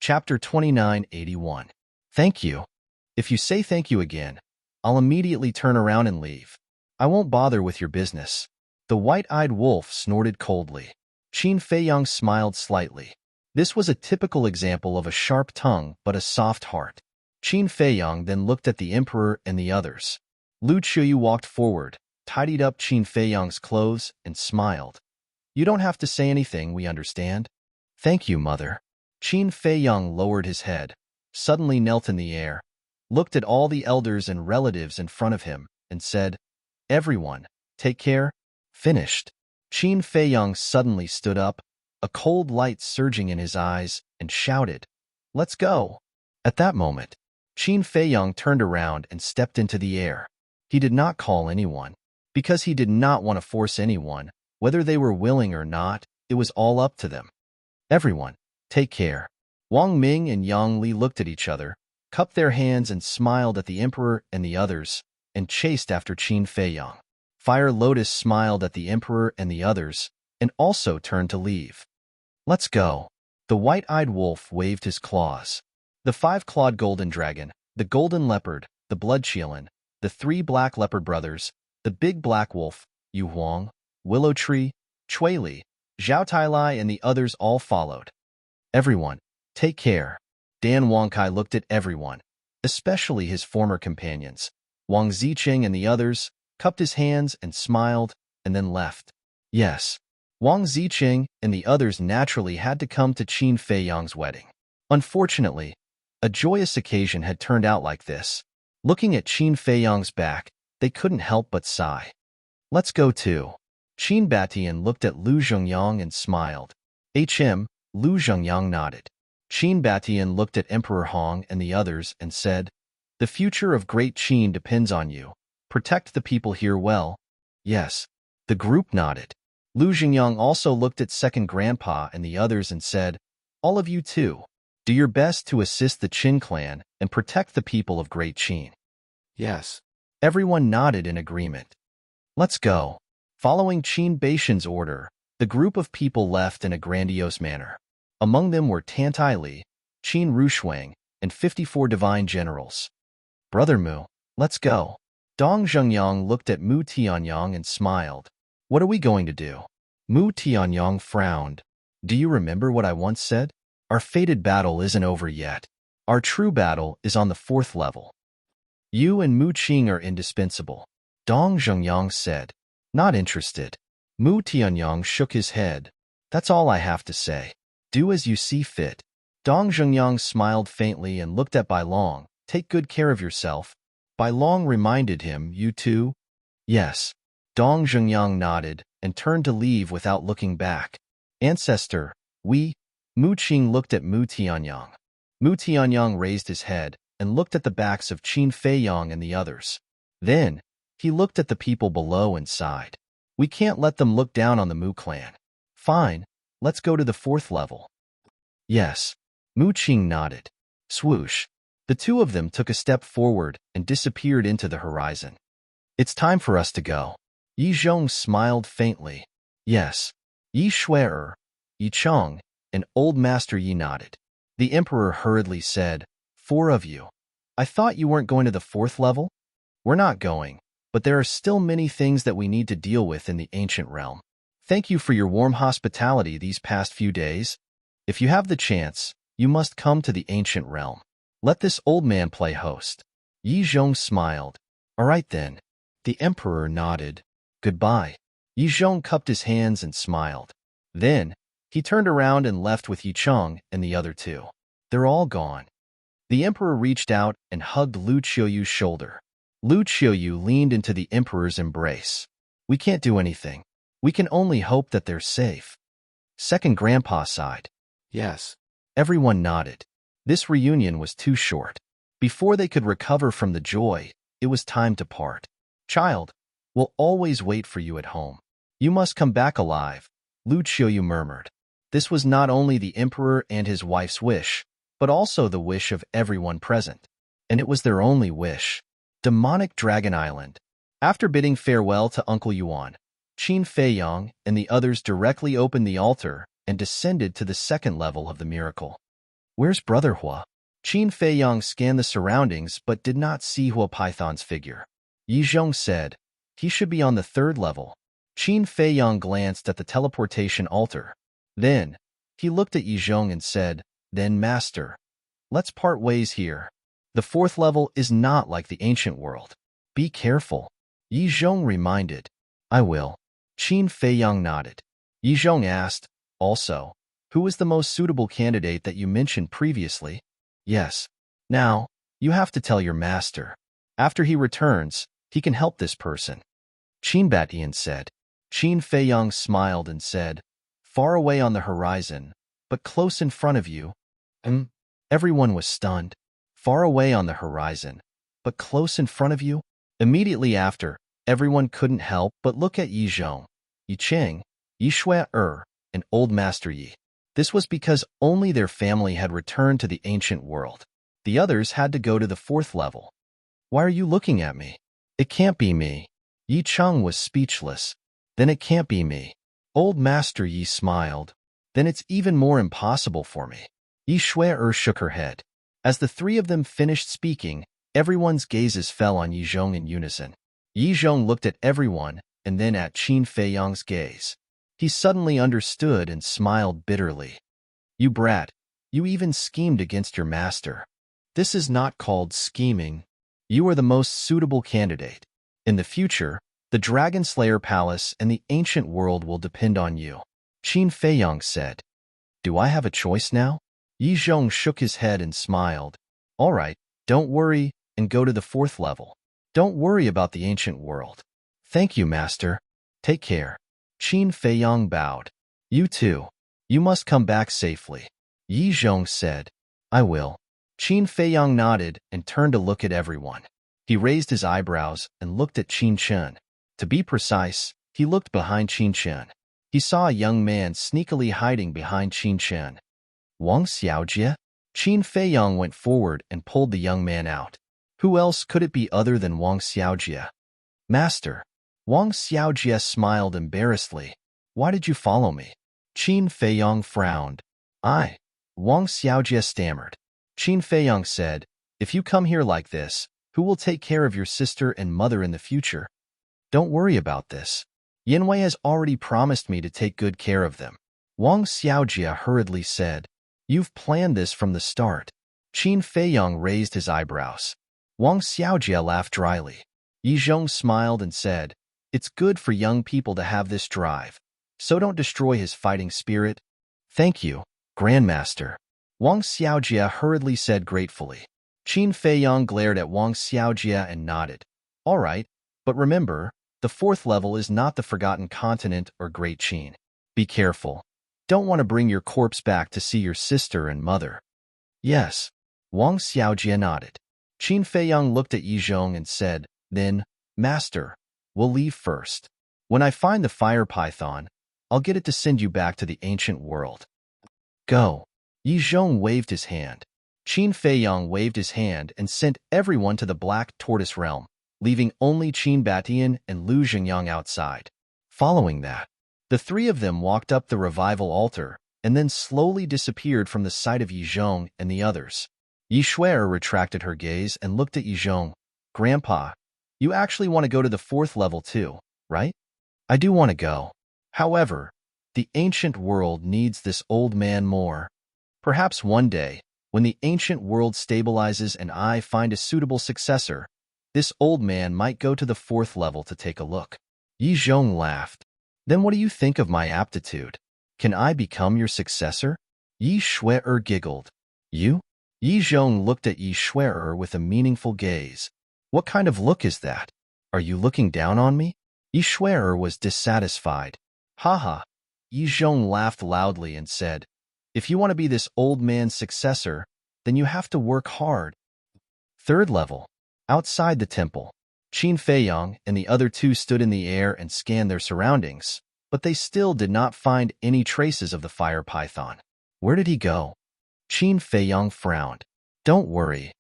Chapter 2981. Thank you. If you say thank you again, I'll immediately turn around and leave. I won't bother with your business. The white-eyed wolf snorted coldly. Qin Feiyang smiled slightly. This was a typical example of a sharp tongue but a soft heart. Qin Feiyang then looked at the emperor and the others. Lu Qiuyu walked forward, tidied up Qin Feiyang's clothes, and smiled. You don't have to say anything, we understand. Thank you, mother. Qin Feiyang lowered his head, suddenly knelt in the air, looked at all the elders and relatives in front of him, and said, Everyone, take care. Finished. Qin Feiyang suddenly stood up, a cold light surging in his eyes, and shouted, Let's go. At that moment, Qin Feiyang turned around and stepped into the air. He did not call anyone, because he did not want to force anyone, whether they were willing or not. It was all up to them. Everyone, take care. Wang Ming and Yang Li looked at each other, cupped their hands and smiled at the emperor and the others, and chased after Qin Feiyang. Fire Lotus smiled at the emperor and the others, and also turned to leave. Let's go. The white-eyed wolf waved his claws. The five-clawed golden dragon, the golden leopard, the blood Qielin, the three black leopard brothers, the big black wolf, Yu Huang, Willow Tree, Cui Li, Zhao Tailai, and the others all followed. Everyone, take care. Dan Wangkai looked at everyone, especially his former companions. Wang Ziqing and the others cupped his hands and smiled, and then left. Yes, Wang Ziqing and the others naturally had to come to Qin Feiyang's wedding. Unfortunately, a joyous occasion had turned out like this. Looking at Qin Feiyang's back, they couldn't help but sigh. Let's go too. Qin Batian looked at Lu Zhengyang and smiled. Lu Zhengyang nodded. Qin Batian looked at Emperor Hong and the others and said, The future of Great Qin depends on you. Protect the people here well. Yes. The group nodded. Lu Zhengyang also looked at Second Grandpa and the others and said, All of you too. Do your best to assist the Qin clan and protect the people of Great Qin. Yes. Everyone nodded in agreement. Let's go. Following Qin Baishan's order, the group of people left in a grandiose manner. Among them were Tantai Li, Qin Rushuang, and 54 divine generals. Brother Mu, let's go. Dong Zhengyang looked at Mu Tianyang and smiled. What are we going to do? Mu Tianyang frowned. Do you remember what I once said? Our fated battle isn't over yet. Our true battle is on the 4th level. You and Mu Qing are indispensable. Dong Zhengyang said. Not interested. Mu Tianyang shook his head. That's all I have to say. Do as you see fit. Dong Zhengyang smiled faintly and looked at Bai Long. Take good care of yourself. Bai Long reminded him, You too? Yes. Dong Zhengyang nodded and turned to leave without looking back. Ancestor, we... Mu Qing looked at Mu Tianyang. Mu Tianyang raised his head and looked at the backs of Qin Feiyang and the others. Then, he looked at the people below and sighed. We can't let them look down on the Mu clan. Fine, let's go to the 4th level. Yes. Mu Qing nodded. Swoosh. The two of them took a step forward and disappeared into the horizon. It's time for us to go. Yi Zhong smiled faintly. Yes. Yi Shui'er, Yi Cheng, and Old Master Yi nodded. The emperor hurriedly said, 4 of you. I thought you weren't going to the 4th level? We're not going, but there are still many things that we need to deal with in the ancient realm. Thank you for your warm hospitality these past few days. If you have the chance, you must come to the ancient realm. Let this old man play host. Yi Zhong smiled. All right then. The emperor nodded. Goodbye. Yi Zhong cupped his hands and smiled. Then, he turned around and left with Yi Cheng and the other two. They're all gone. The emperor reached out and hugged Lu Qiuyu's shoulder. Lu Qiuyu leaned into the emperor's embrace. We can't do anything. We can only hope that they're safe. Second Grandpa sighed. Yes. Everyone nodded. This reunion was too short. Before they could recover from the joy, it was time to part. Child, we'll always wait for you at home. You must come back alive, Lu Qiuyu murmured. This was not only the emperor and his wife's wish, but also the wish of everyone present. And it was their only wish. Demonic Dragon Island. After bidding farewell to Uncle Yuan, Qin Feiyang and the others directly opened the altar and descended to the 2nd level of the miracle. Where's Brother Hua? Qin Feiyang scanned the surroundings but did not see Hua Python's figure. Yi Zhong said, he should be on the 3rd level. Qin Feiyang glanced at the teleportation altar. Then, he looked at Yi Zhong and said, then Master, let's part ways here. The 4th level is not like the ancient world. Be careful. Yi Zhong reminded. I will. Qin Feiyang nodded. Yi Zhong asked, also, who is the most suitable candidate that you mentioned previously? Yes. Now, you have to tell your master. After he returns, he can help this person. Qin Batian said. Qin Feiyang smiled and said, far away on the horizon, but close in front of you. Everyone was stunned. Far away on the horizon, but close in front of you? Immediately after, everyone couldn't help but look at Yi Zhong, Yi Cheng, Yi Shui and Old Master Yi. This was because only their family had returned to the ancient world. The others had to go to the 4th level. Why are you looking at me? It can't be me. Yi Cheng was speechless. Then it can't be me. Old Master Yi smiled. Then it's even more impossible for me. Yi Shui shook her head. As the 3 of them finished speaking, everyone's gazes fell on Yi Zhong in unison. Yi Zhong looked at everyone and then at Qin Feiyang's gaze. He suddenly understood and smiled bitterly. You brat, you even schemed against your master. This is not called scheming. You are the most suitable candidate. In the future, the Dragon Slayer Palace and the ancient world will depend on you. Qin Feiyang said. Do I have a choice now? Yi Zhong shook his head and smiled. All right, don't worry and go to the 4th level. Don't worry about the ancient world. Thank you, Master. Take care. Qin Feiyang bowed. You too. You must come back safely. Yi Zhong said. I will. Qin Feiyang nodded and turned to look at everyone. He raised his eyebrows and looked at Qin Chen. To be precise, he looked behind Qin Chen. He saw a young man sneakily hiding behind Qin Chen. Wang Xiaojie? Qin Feiyang went forward and pulled the young man out. Who else could it be other than Wang Xiaojie? Master. Wang Xiaojie smiled embarrassedly. Why did you follow me? Qin Feiyang frowned. Wang Xiaojie stammered. Qin Feiyang said, if you come here like this, who will take care of your sister and mother in the future? Don't worry about this. Yanwei has already promised me to take good care of them. Wang Xiaojie hurriedly said, you've planned this from the start. Qin Feiyang raised his eyebrows. Wang Xiaojie laughed dryly. Yi Zhong smiled and said, it's good for young people to have this drive, so don't destroy his fighting spirit. Thank you, Grandmaster. Wang Xiaojie hurriedly said gratefully. Qin Feiyang glared at Wang Xiaojie and nodded. All right, but remember, the 4th level is not the Forgotten Continent or Great Qin. Be careful. Don't want to bring your corpse back to see your sister and mother. Yes. Wang Xiaojie nodded. Qin Feiyang looked at Yi Zhong and said, then, Master, we'll leave first. When I find the fire python, I'll get it to send you back to the ancient world. Go. Yi Zhong waved his hand. Qin Feiyang waved his hand and sent everyone to the Black Tortoise Realm, leaving only Qin Batian and Lu Xingyang outside. Following that, the 3 of them walked up the revival altar and then slowly disappeared from the sight of Yi Zhong and the others. Yi Shui retracted her gaze and looked at Yi Zhong. Grandpa, you actually want to go to the 4th level too, right? I do want to go. However, the ancient world needs this old man more. Perhaps one day, when the ancient world stabilizes and I find a suitable successor, this old man might go to the 4th level to take a look. Yi Zhong laughed. Then what do you think of my aptitude? Can I become your successor? Yi Shui giggled. You? Yi Zhong looked at Yi Shui with a meaningful gaze. What kind of look is that? Are you looking down on me? Yi Shui was dissatisfied. Haha. Yi Zhong laughed loudly and said, if you want to be this old man's successor, then you have to work hard. 3rd level. Outside the temple, Qin Feiyang and the other 2 stood in the air and scanned their surroundings, but they still did not find any traces of the fire python. Where did he go? Qin Feiyang frowned. Don't worry.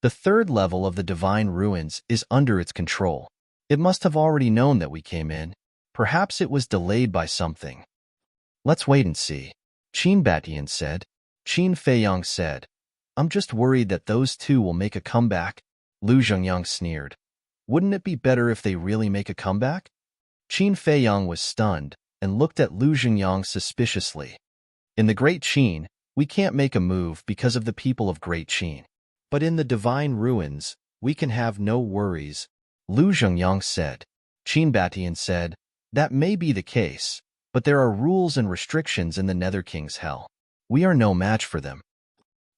The 3rd level of the Divine Ruins is under its control. It must have already known that we came in. Perhaps it was delayed by something. Let's wait and see. Qin Batian said. Qin Feiyang said. I'm just worried that those two will make a comeback. Lu Zhengyang sneered. Wouldn't it be better if they really make a comeback? Qin Feiyang was stunned and looked at Lu Zhengyang suspiciously. In the Great Qin, we can't make a move because of the people of Great Qin. But in the Divine Ruins, we can have no worries, Lu Zhengyang said. Qin Batian said, that may be the case, but there are rules and restrictions in the Nether King's Hell. We are no match for them.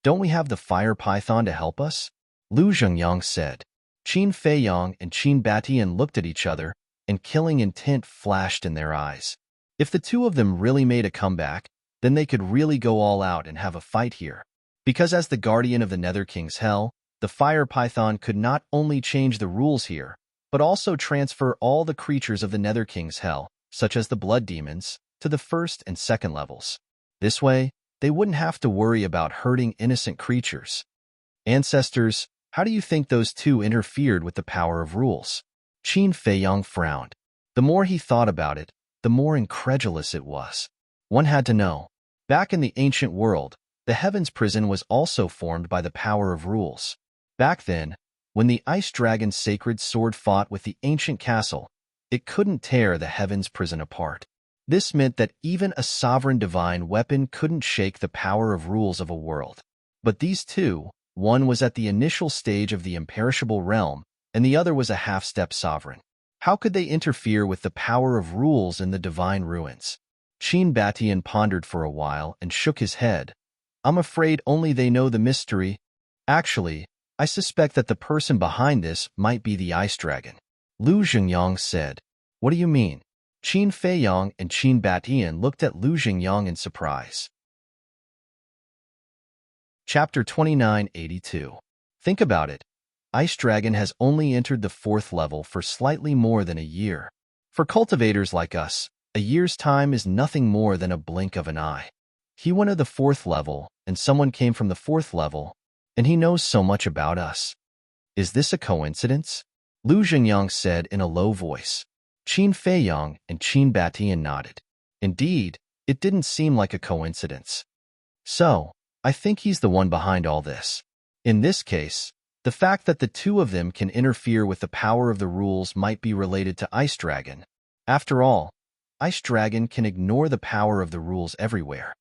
Don't we have the fire python to help us? Lu Zhengyang said. Qin Feiyang and Qin Batian looked at each other, and killing intent flashed in their eyes. If the two of them really made a comeback, then they could really go all out and have a fight here. Because as the guardian of the Nether King's Hell, the fire python could not only change the rules here, but also transfer all the creatures of the Nether King's Hell, such as the blood demons, to the first and second levels. This way, they wouldn't have to worry about hurting innocent creatures. Ancestors, how do you think those two interfered with the power of rules? Qin Feiyang frowned. The more he thought about it, the more incredulous it was. One had to know. Back in the ancient world, the Heaven's Prison was also formed by the power of rules. Back then, when the Ice Dragon's sacred sword fought with the ancient castle, it couldn't tear the Heaven's Prison apart. This meant that even a sovereign divine weapon couldn't shake the power of rules of a world. But these two, one was at the initial stage of the imperishable realm, and the other was a half-step sovereign. How could they interfere with the power of rules in the divine ruins? Qin Batian pondered for a while and shook his head. I'm afraid only they know the mystery. Actually, I suspect that the person behind this might be the Ice Dragon. Lu Zhengyang said. What do you mean? Qin Feiyang and Qin Batian looked at Lu Zhengyang in surprise. Chapter 2982. Think about it. Ice Dragon has only entered the 4th level for slightly more than a year. For cultivators like us, a year's time is nothing more than a blink of an eye. He went to the 4th level, and someone came from the 4th level, and he knows so much about us. Is this a coincidence? Lu Zhengyang said in a low voice. Qin Feiyang and Qin Batian nodded. Indeed, it didn't seem like a coincidence. So, I think he's the one behind all this. In this case, the fact that the two of them can interfere with the power of the rules might be related to Ice Dragon. After all, Ice Dragon can ignore the power of the rules everywhere.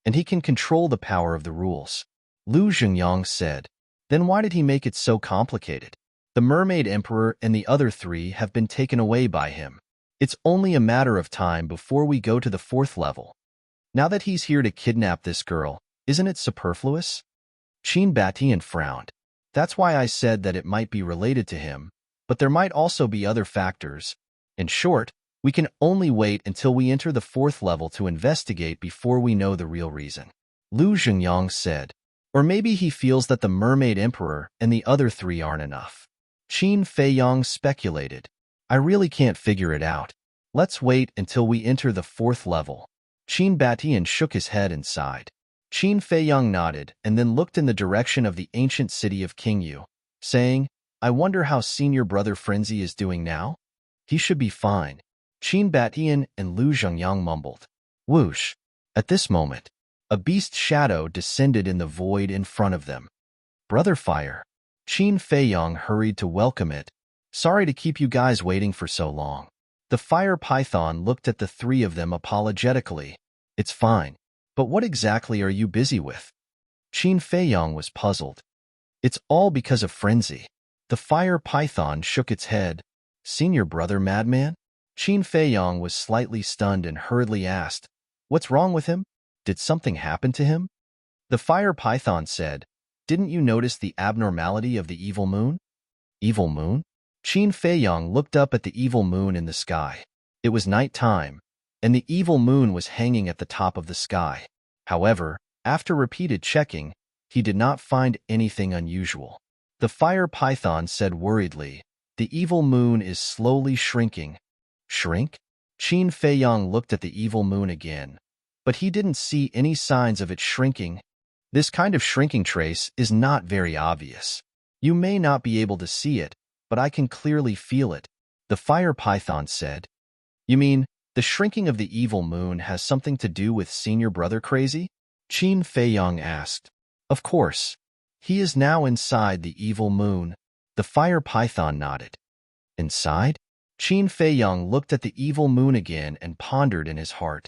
And he can control the power of the rules. Lu Zhengyang said. Then why did he make it so complicated? The Mermaid Emperor and the other three have been taken away by him. It's only a matter of time before we go to the 4th level. Now that he's here to kidnap this girl, isn't it superfluous? Qin Batian frowned. That's why I said that it might be related to him, but there might also be other factors. In short, we can only wait until we enter the 4th level to investigate before we know the real reason. Lu Zhengyang said. Or maybe he feels that the Mermaid Emperor and the other three aren't enough. Qin Feiyang speculated. I really can't figure it out. Let's wait until we enter the 4th level. Qin Batian shook his head and sighed. Qin Feiyang nodded and then looked in the direction of the ancient city of Qingyu, saying, I wonder how senior brother Frenzy is doing now? He should be fine. Qin Batian and Lu Zhengyang mumbled. Whoosh! At this moment, a beast shadow descended in the void in front of them. Brother Fire. Qin Feiyang hurried to welcome it. Sorry to keep you guys waiting for so long. The fire python looked at the three of them apologetically. It's fine. But what exactly are you busy with? Qin Feiyang was puzzled. It's all because of Frenzy. The fire python shook its head. Senior brother madman? Qin Feiyang was slightly stunned and hurriedly asked, What's wrong with him? Did something happen to him? The fire python said, Didn't you notice the abnormality of the evil moon? Evil moon? Qin Feiyang looked up at the evil moon in the sky. It was night time, and the evil moon was hanging at the top of the sky. However, after repeated checking, he did not find anything unusual. The fire python said worriedly, The evil moon is slowly shrinking. Shrink? Qin Feiyang looked at the evil moon again, but he didn't see any signs of it shrinking. This kind of shrinking trace is not very obvious. You may not be able to see it, but I can clearly feel it, the fire python said. You mean, the shrinking of the evil moon has something to do with senior brother crazy? Qin Feiyang asked. Of course. He is now inside the evil moon. The fire python nodded. Inside? Qin Feiyang looked at the evil moon again and pondered in his heart.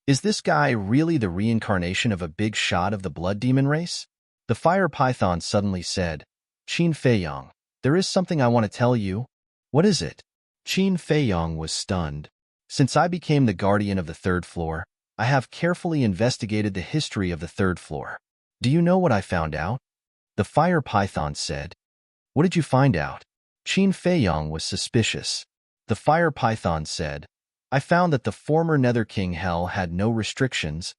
Is this guy really the reincarnation of a big shot of the blood demon race? The fire python suddenly said, Qin Feiyang, there is something I want to tell you. What is it? Qin Feiyang was stunned. Since I became the guardian of the third floor, I have carefully investigated the history of the third floor. Do you know what I found out? The fire python said. What did you find out? Qin Feiyang was suspicious. The fire python said, I found that the former Nether King Hell had no restrictions.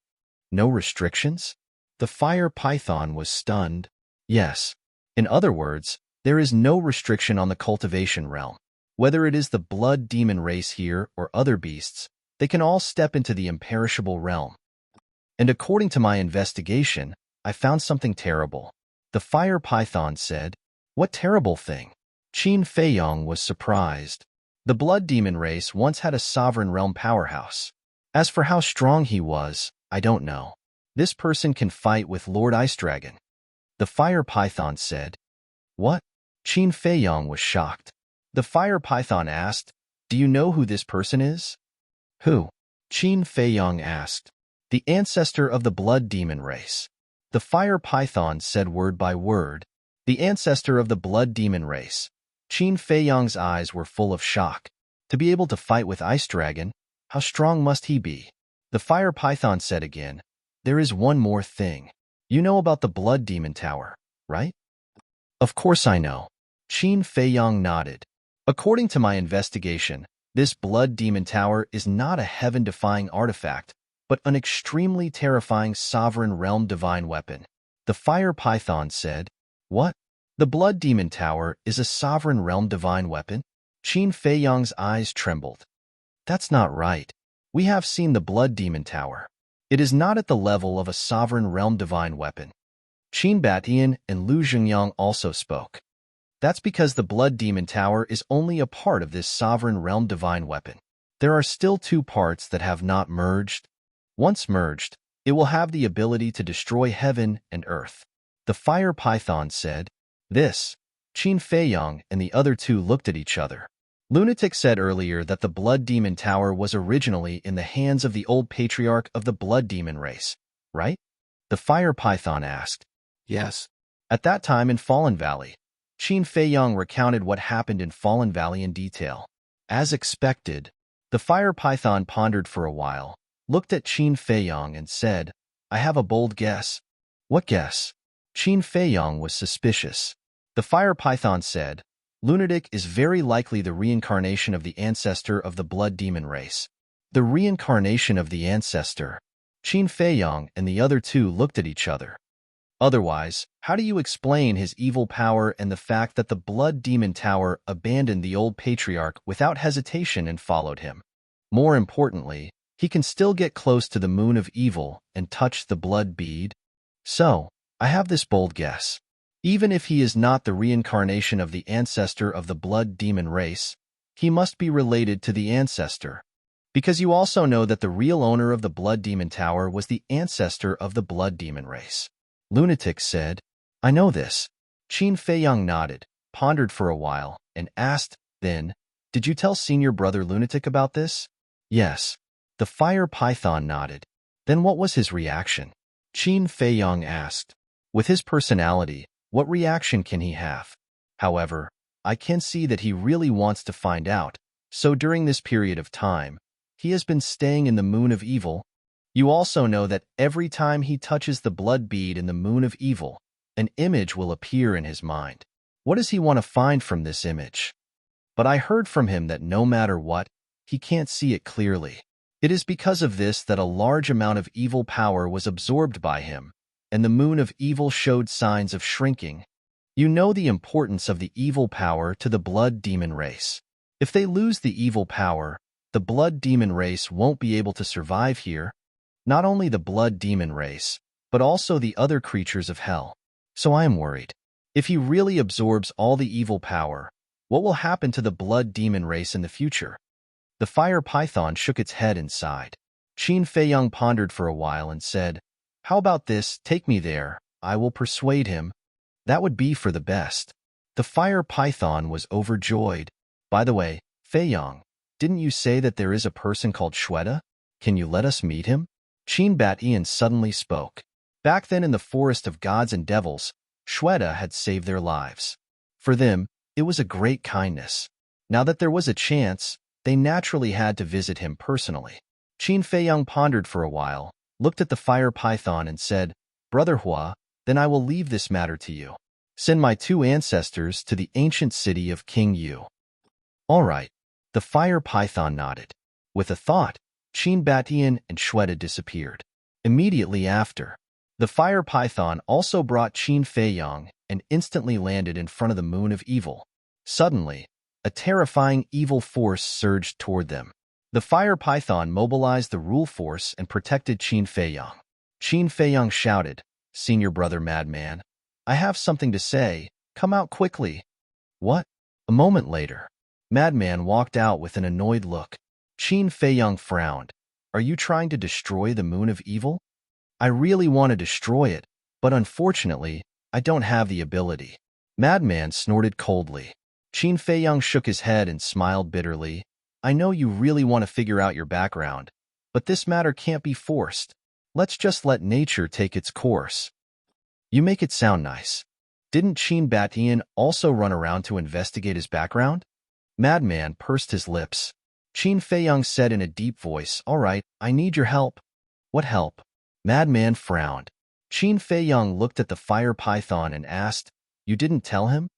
No restrictions? The fire python was stunned. Yes. In other words, there is no restriction on the cultivation realm. Whether it is the blood demon race here or other beasts, they can all step into the imperishable realm. And according to my investigation, I found something terrible. The fire python said, What terrible thing? Qin Feiyang was surprised. The blood demon race once had a sovereign realm powerhouse. As for how strong he was, I don't know. This person can fight with Lord Ice Dragon. The fire python said. What? Qin Feiyang was shocked. The fire python asked, Do you know who this person is? Who? Qin Feiyang asked. The ancestor of the blood demon race. The fire python said word by word. The ancestor of the blood demon race. Qin Feiyang's eyes were full of shock. To be able to fight with Ice Dragon, how strong must he be? The fire python said again, There is one more thing. You know about the blood demon tower, right? Of course I know. Qin Feiyang nodded. According to my investigation, this blood demon tower is not a heaven-defying artifact, but an extremely terrifying sovereign realm divine weapon. The fire python said, What? The blood demon tower is a sovereign realm divine weapon? Qin Feiyang's eyes trembled. That's not right. We have seen the blood demon tower. It is not at the level of a sovereign realm divine weapon. Qin Batian and Lu Zhengyang also spoke. That's because the blood demon tower is only a part of this sovereign realm divine weapon. There are still two parts that have not merged. Once merged, it will have the ability to destroy heaven and earth. The fire python said, This. Qin Feiyang and the other two looked at each other. Lunatic said earlier that the blood demon tower was originally in the hands of the old patriarch of the blood demon race, right? The fire python asked. Yes. At that time in Fallen Valley, Qin Feiyang recounted what happened in Fallen Valley in detail. As expected, the fire python pondered for a while, looked at Qin Feiyang and said, I have a bold guess. What guess? Qin Feiyang was suspicious. The fire python said, Lunatic is very likely the reincarnation of the ancestor of the blood demon race. The reincarnation of the ancestor. Qin Feiyang and the other two looked at each other. Otherwise, how do you explain his evil power and the fact that the blood demon tower abandoned the old patriarch without hesitation and followed him? More importantly, he can still get close to the moon of evil and touch the blood bead. So, I have this bold guess. Even if he is not the reincarnation of the ancestor of the blood demon race, he must be related to the ancestor. Because you also know that the real owner of the blood demon tower was the ancestor of the blood demon race. Lunatic said, I know this. Qin Feiyang nodded, pondered for a while, and asked, Then, did you tell senior brother Lunatic about this? Yes. The fire python nodded. Then what was his reaction? Qin Feiyang asked. With his personality, what reaction can he have? However, I can see that he really wants to find out, so during this period of time, he has been staying in the moon of evil. You also know that every time he touches the blood bead in the moon of evil, an image will appear in his mind. What does he want to find from this image? But I heard from him that no matter what, he can't see it clearly. It is because of this that a large amount of evil power was absorbed by him, and the moon of evil showed signs of shrinking. You know the importance of the evil power to the blood demon race. If they lose the evil power, the blood demon race won't be able to survive here. Not only the blood demon race, but also the other creatures of hell. So I am worried. If he really absorbs all the evil power, what will happen to the blood demon race in the future? The fire python shook its head and sighed. Qin Feiyang pondered for a while and said, How about this? Take me there. I will persuade him. That would be for the best. The fire python was overjoyed. By the way, Feiyong, didn't you say that there is a person called Shweta? Can you let us meet him? Qin Bat Ian suddenly spoke. Back then in the forest of gods and devils, Shweta had saved their lives. For them, it was a great kindness. Now that there was a chance, they naturally had to visit him personally. Qin Feiyong pondered for a while, looked at the fire python and said, Brother Hua, then I will leave this matter to you. Send my 2 ancestors to the ancient city of King Yu. All right. The fire python nodded. With a thought, Qin Batian and Shweta disappeared. Immediately after, the fire python also brought Qin Feiyong and instantly landed in front of the moon of evil. Suddenly, a terrifying evil force surged toward them. The fire python mobilized the rule force and protected Qin Feiyong. Qin Feiyong shouted, Senior brother madman, I have something to say. Come out quickly. What? A moment later, Madman walked out with an annoyed look. Qin Feiyong frowned. Are you trying to destroy the moon of evil? I really want to destroy it, but unfortunately, I don't have the ability. Madman snorted coldly. Qin Feiyong shook his head and smiled bitterly. I know you really want to figure out your background, but this matter can't be forced. Let's just let nature take its course. You make it sound nice. Didn't Qin Batian also run around to investigate his background? Madman pursed his lips. Qin Feiyong said in a deep voice, All right, I need your help. What help? Madman frowned. Qin Feiyong looked at the fire python and asked, You didn't tell him?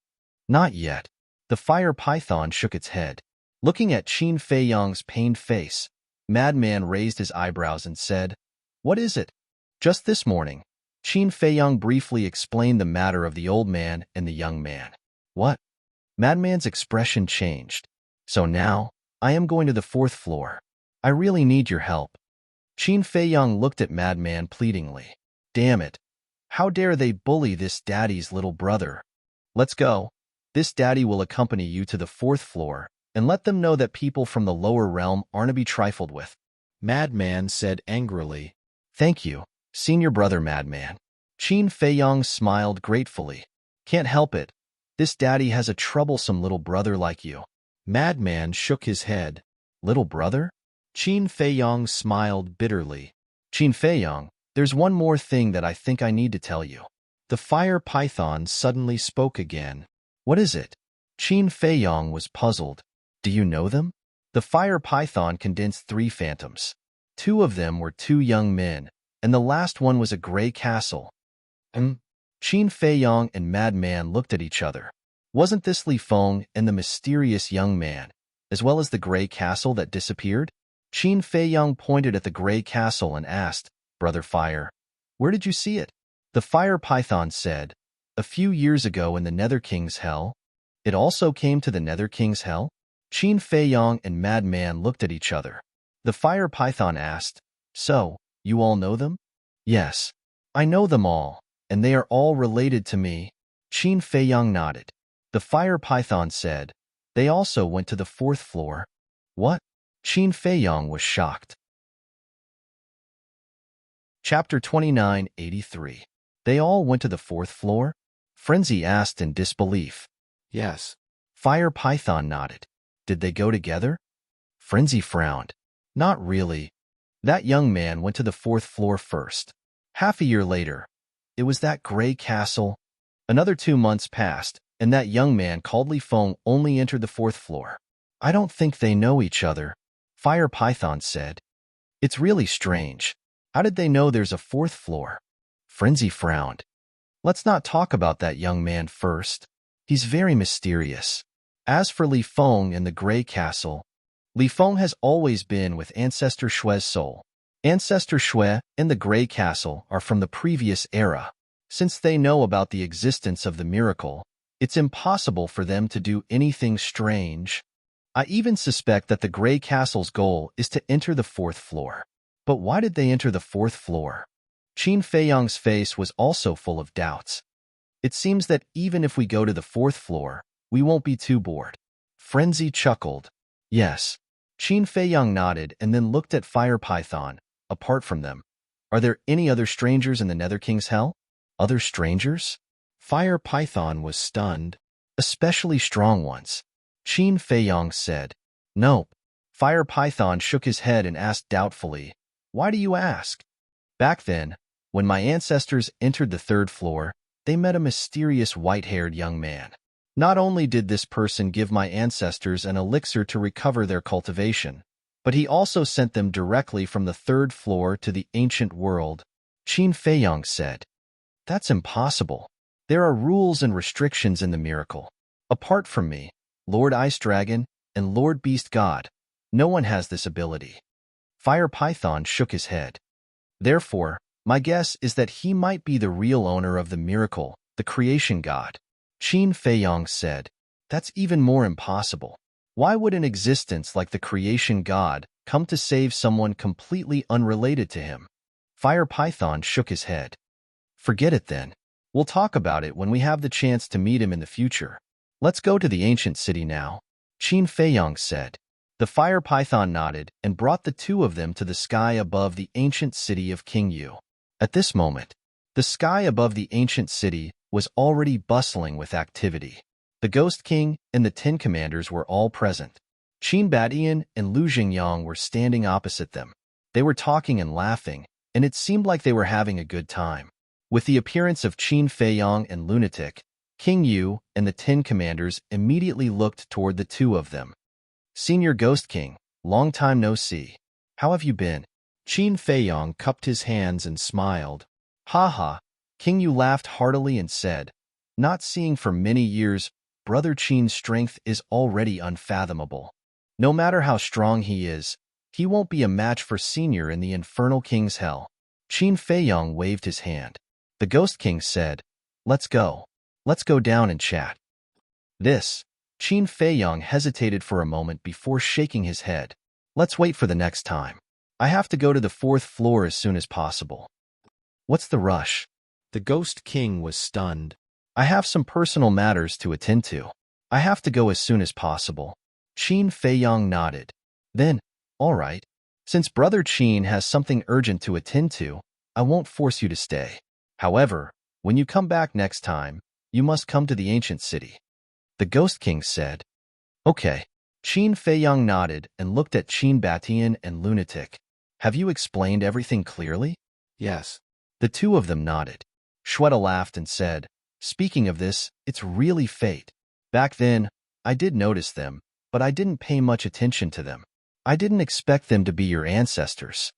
Not yet. The fire python shook its head. Looking at Qin Feiyong's pained face, Madman raised his eyebrows and said, What is it? Just this morning, Qin Feiyong briefly explained the matter of the old man and the young man. What? Madman's expression changed. So now, I am going to the 4th floor. I really need your help. Qin Feiyong looked at Madman pleadingly. Damn it. How dare they bully this daddy's little brother? Let's go. This daddy will accompany you to the 4th floor and let them know that people from the lower realm aren't to be trifled with. Madman said angrily. Thank you, Senior Brother Madman. Qin Feiyong smiled gratefully. Can't help it. This daddy has a troublesome little brother like you. Madman shook his head. Little brother? Qin Feiyong smiled bitterly. Qin Feiyong, there's one more thing that I think I need to tell you. The fire python suddenly spoke again. What is it? Qin Feiyong was puzzled. Do you know them? The fire python condensed 3 phantoms. 2 of them were 2 young men, and the last one was a gray castle. Qin Feiyong and Madman looked at each other. Wasn't this Li Feng and the mysterious young man, as well as the gray castle that disappeared? Qin Feiyong pointed at the gray castle and asked, Brother Fire, where did you see it? The fire python said, A few years ago in the Nether King's Hell. It also came to the Nether King's Hell? Qin Feiyong and Madman looked at each other. The fire python asked, So, you all know them? Yes, I know them all, and they are all related to me. Qin Feiyong nodded. The fire python said, They also went to the 4th floor. What? Qin Feiyong was shocked. Chapter 2983. They all went to the 4th floor? Frenzy asked in disbelief. Yes. Fire python nodded. Did they go together? Frenzy frowned. Not really. That young man went to the 4th floor first. Half a year later, it was that gray castle. Another 2 months passed, and that young man called Li Feng only entered the 4th floor. I don't think they know each other, Fire Python said. It's really strange. How did they know there's a 4th floor? Frenzy frowned. Let's not talk about that young man first. He's very mysterious. As for Li Feng and the Gray Castle, Li Feng has always been with Ancestor Shue's soul. Ancestor Shue and the Gray Castle are from the previous era. Since they know about the existence of the miracle, it's impossible for them to do anything strange. I even suspect that the Gray Castle's goal is to enter the 4th floor. But why did they enter the 4th floor? Qin Feiyong's face was also full of doubts. It seems that even if we go to the 4th floor, we won't be too bored. Frenzy chuckled. Yes. Qin Feiyong nodded and then looked at Fire Python. Apart from them, Are there any other strangers in the Nether King's hell? Other strangers? Fire Python was stunned. Especially strong ones. Qin Feiyong said. Nope. Fire Python shook his head and asked doubtfully, Why do you ask? Back then, when my ancestors entered the third floor, they met a mysterious white-haired young man. Not only did this person give my ancestors an elixir to recover their cultivation, but he also sent them directly from the third floor to the ancient world, Qin Feiyong said. That's impossible. There are rules and restrictions in the miracle. Apart from me, Lord Ice Dragon, and Lord Beast God, no one has this ability. Fire Python shook his head. Therefore, my guess is that he might be the real owner of the miracle, the creation god. Qin Feiyong said. That's even more impossible. Why would an existence like the creation god come to save someone completely unrelated to him? Fire Python shook his head. Forget it then. We'll talk about it when we have the chance to meet him in the future. Let's go to the ancient city now, Qin Feiyong said. The Fire Python nodded and brought the two of them to the sky above the ancient city of King Yu. At this moment, the sky above the ancient city was already bustling with activity. The Ghost King and the 10 commanders were all present. Qin Batian and Lu Jingyang were standing opposite them. They were talking and laughing, and it seemed like they were having a good time. With the appearance of Qin Feiyong and Lunatic, King Yu and the 10 commanders immediately looked toward the two of them. Senior Ghost King, long time no see. How have you been? Qin Feiyong cupped his hands and smiled. Ha ha. King Yu laughed heartily and said, Not seeing for many years, Brother Qin's strength is already unfathomable. No matter how strong he is, he won't be a match for Senior in the Infernal King's hell. Qin Feiyong waved his hand. The Ghost King said, Let's go. Let's go down and chat. Qin Feiyong hesitated for a moment before shaking his head. Let's wait for the next time. I have to go to the 4th floor as soon as possible. What's the rush? The Ghost King was stunned. I have some personal matters to attend to. I have to go as soon as possible. Qin Feiyong nodded. Then, all right. Since Brother Qin has something urgent to attend to, I won't force you to stay. However, when you come back next time, you must come to the ancient city. The Ghost King said. Okay. Qin Feiyong nodded and looked at Qin Batian and Lunatic. Have you explained everything clearly? Yes. The two of them nodded. Shweta laughed and said, Speaking of this, it's really fate. Back then, I did notice them, but I didn't pay much attention to them. I didn't expect them to be your ancestors.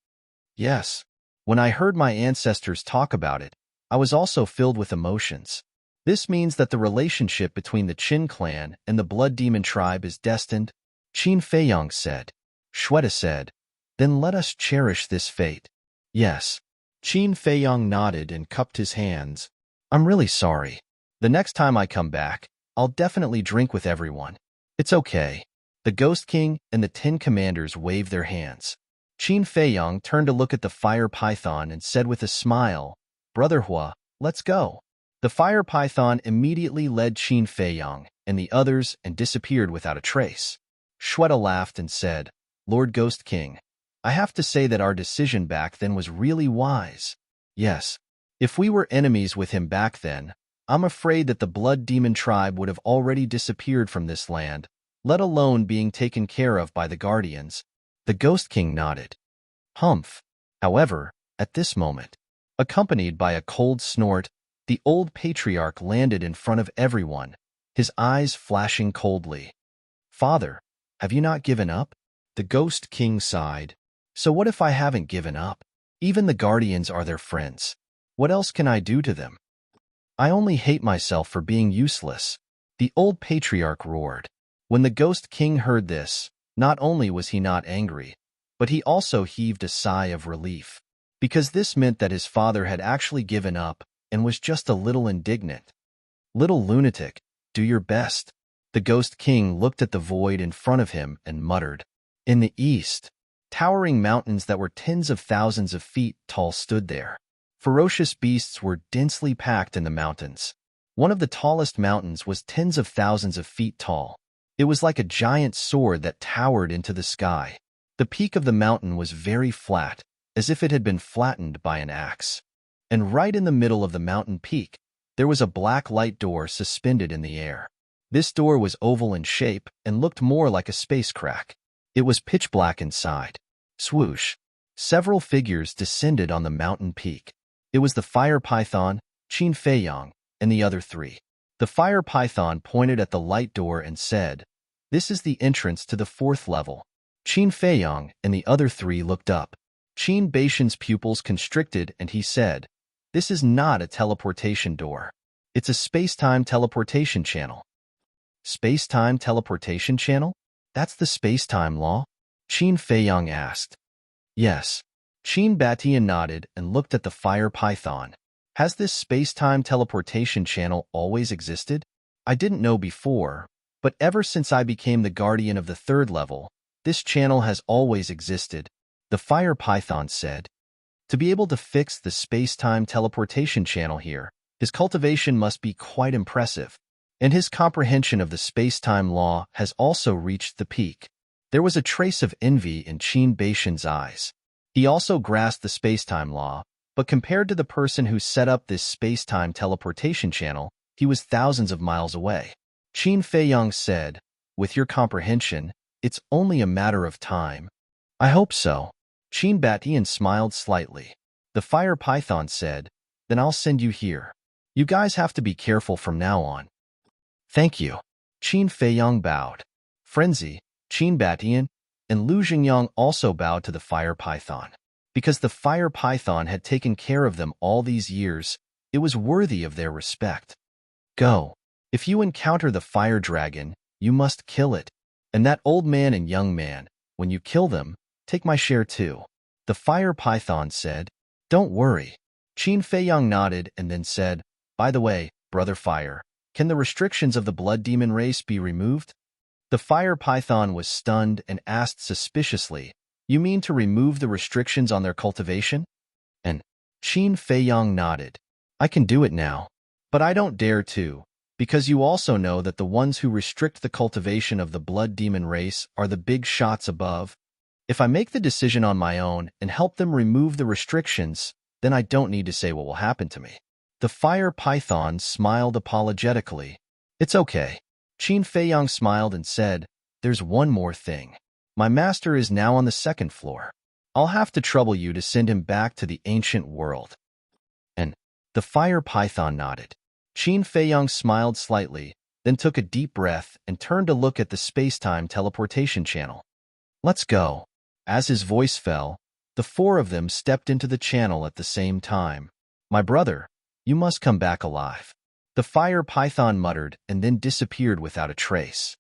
Yes. When I heard my ancestors talk about it, I was also filled with emotions. This means that the relationship between the Qin clan and the Blood Demon tribe is destined, Qin Feiyong said. Shweta said, Then let us cherish this fate. Yes. Qin Feiyong nodded and cupped his hands. I'm really sorry. The next time I come back, I'll definitely drink with everyone. It's okay. The Ghost King and the 10 commanders waved their hands. Qin Feiyong turned to look at the Fire Python and said with a smile, Brother Hua, let's go. The Fire Python immediately led Qin Feiyong and the others and disappeared without a trace. Shweta laughed and said, Lord Ghost King, I have to say that our decision back then was really wise. Yes. If we were enemies with him back then, I'm afraid that the Blood Demon tribe would have already disappeared from this land, let alone being taken care of by the Guardians. The Ghost King nodded. Humph. However, at this moment, accompanied by a cold snort, the old patriarch landed in front of everyone, his eyes flashing coldly. Father, have you not given up? The Ghost King sighed. So what if I haven't given up? Even the Guardians are their friends. What else can I do to them? I only hate myself for being useless. The old patriarch roared. When the Ghost King heard this, not only was he not angry, but he also heaved a sigh of relief, because this meant that his father had actually given up and was just a little indignant. Little lunatic, do your best. The Ghost King looked at the void in front of him and muttered. In the east, towering mountains that were tens of thousands of feet tall stood there. Ferocious beasts were densely packed in the mountains. One of the tallest mountains was tens of thousands of feet tall. It was like a giant sword that towered into the sky. The peak of the mountain was very flat, as if it had been flattened by an axe. And right in the middle of the mountain peak, there was a black light door suspended in the air. This door was oval in shape and looked more like a space crack. It was pitch black inside. Swoosh! Several figures descended on the mountain peak. It was the fire python, Qin Feiyang, and the other three. The fire python pointed at the light door and said, "This is the entrance to the 4th level." Qin Feiyang and the other three looked up. Qin Baishan's pupils constricted and he said, "This is not a teleportation door. It's a space-time teleportation channel." Space-time teleportation channel? That's the space-time law? Qin Feiyang asked. Yes. Qin Batian nodded and looked at the fire python. Has this space-time teleportation channel always existed? I didn't know before, but ever since I became the guardian of the 3rd level, this channel has always existed, the fire python said. To be able to fix the space-time teleportation channel here, his cultivation must be quite impressive, and his comprehension of the space-time law has also reached the peak. There was a trace of envy in Qin Baishan's eyes. He also grasped the space-time law, but compared to the person who set up this space-time teleportation channel, he was thousands of miles away. Qin Feiyang said, "With your comprehension, it's only a matter of time." "I hope so." Qin Batian smiled slightly. The fire python said, "Then I'll send you here. You guys have to be careful from now on." "Thank you." Qin Feiyang bowed. Frenzy, Qin Batian, and Lu Jingyang also bowed to the fire python. Because the fire python had taken care of them all these years, it was worthy of their respect. "Go. If you encounter the fire dragon, you must kill it. And that old man and young man, when you kill them, take my share too," the fire python said. "Don't worry." Qin Feiyang nodded and then said, "By the way, Brother Fire, can the restrictions of the blood demon race be removed?" The fire python was stunned and asked suspiciously, "You mean to remove the restrictions on their cultivation?" And Qin Feiyang nodded. "I can do it now. But I don't dare to, because you also know that the ones who restrict the cultivation of the blood demon race are the big shots above. If I make the decision on my own and help them remove the restrictions, then I don't need to say what will happen to me." The fire python smiled apologetically. "It's okay." Qin Feiyang smiled and said, "There's one more thing. My master is now on the 2nd floor. I'll have to trouble you to send him back to the ancient world." And the fire python nodded. Qin Feiyang smiled slightly, then took a deep breath and turned to look at the space-time teleportation channel. "Let's go." As his voice fell, the 4 of them stepped into the channel at the same time. "My brother, you must come back alive," the fire python muttered and then disappeared without a trace.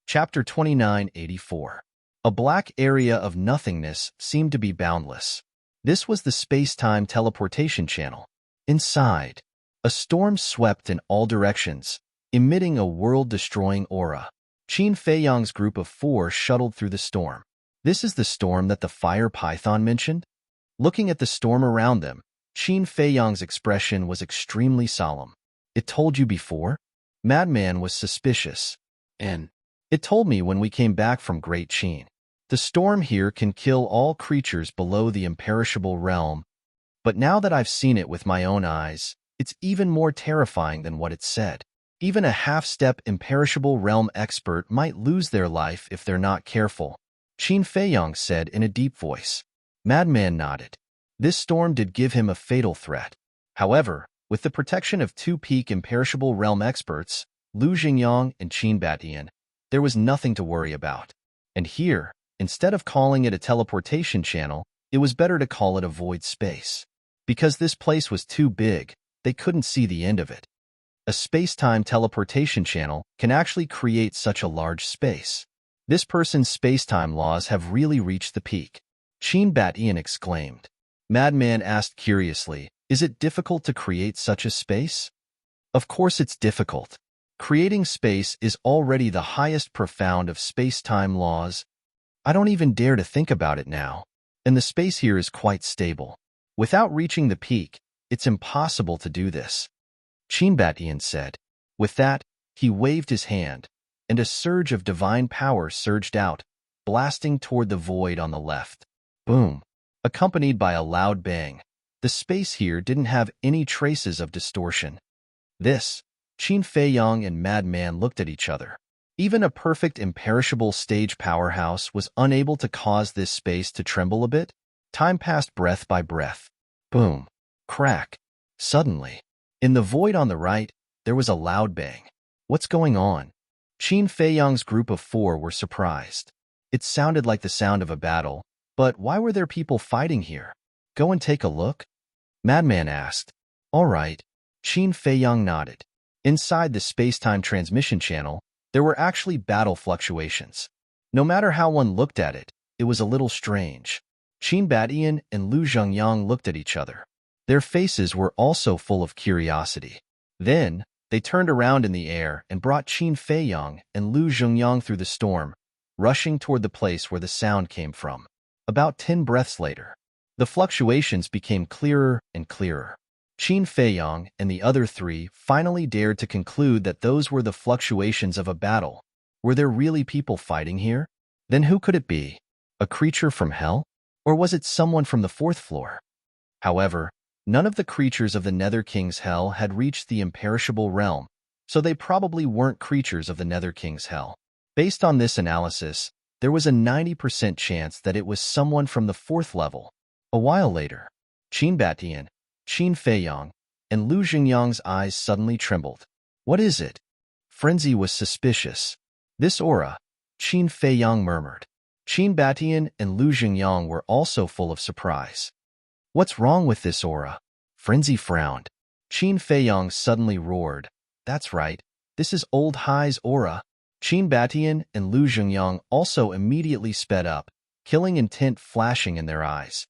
Chapter 2984. A black area of nothingness seemed to be boundless. This was the space-time teleportation channel. Inside, a storm swept in all directions, emitting a world-destroying aura. Qin Feiyang's group of 4 shuttled through the storm. "This is the storm that the fire python mentioned?" Looking at the storm around them, Qin Feiyang's expression was extremely solemn. "It told you before?" Madman was suspicious. "And it told me when we came back from Great Qin. The storm here can kill all creatures below the imperishable realm, but now that I've seen it with my own eyes, it's even more terrifying than what it said. Even a half-step imperishable realm expert might lose their life if they're not careful," Qin Feiyang said in a deep voice. Madman nodded. This storm did give him a fatal threat. However, with the protection of 2 peak imperishable realm experts, Lu Jingyang and Qin Batian, there was nothing to worry about. And here, instead of calling it a teleportation channel, it was better to call it a void space. Because this place was too big, they couldn't see the end of it. A space-time teleportation channel can actually create such a large space. This person's space-time laws have really reached the peak. Qin Batian exclaimed. Madman asked curiously, "Is it difficult to create such a space?" "Of course it's difficult. Creating space is already the highest profound of space-time laws. I don't even dare to think about it now. And the space here is quite stable. Without reaching the peak, it's impossible to do this," Qin Batian said. With that, he waved his hand, and a surge of divine power surged out, blasting toward the void on the left. Boom! Accompanied by a loud bang. The space here didn't have any traces of distortion. This, Qin Feiyang and Madman looked at each other. Even a perfect imperishable stage powerhouse was unable to cause this space to tremble a bit. Time passed breath by breath. Boom. Crack. Suddenly, in the void on the right, there was a loud bang. What's going on? Qin Feiyang's group of 4 were surprised. It sounded like the sound of a battle, but why were there people fighting here? Go and take a look? Madman asked. All right. Qin Feiyang nodded. Inside the space-time transmission channel, there were actually battle fluctuations. No matter how one looked at it, it was a little strange. Qin Batian and Lu Zhengyang looked at each other. Their faces were also full of curiosity. Then, they turned around in the air and brought Qin Feiyang and Lu Zhengyang through the storm, rushing toward the place where the sound came from. About 10 breaths later, the fluctuations became clearer and clearer. Qin Feiyang and the other 3 finally dared to conclude that those were the fluctuations of a battle. Were there really people fighting here? Then who could it be? A creature from hell? Or was it someone from the 4th floor? However, none of the creatures of the Nether King's Hell had reached the imperishable realm, so they probably weren't creatures of the Nether King's Hell. Based on this analysis, there was a 90% chance that it was someone from the 4th level. A while later, Qin Batian, Qin Feiyang, and Lu Zhengyang's eyes suddenly trembled. What is it? Frenzy was suspicious. This aura, Qin Feiyang murmured. Qin Batian and Lu Zhengyang were also full of surprise. What's wrong with this aura? Frenzy frowned. Qin Feiyang suddenly roared. That's right, this is Old High's aura. Qin Batian and Lu Zhengyang also immediately sped up, killing intent flashing in their eyes.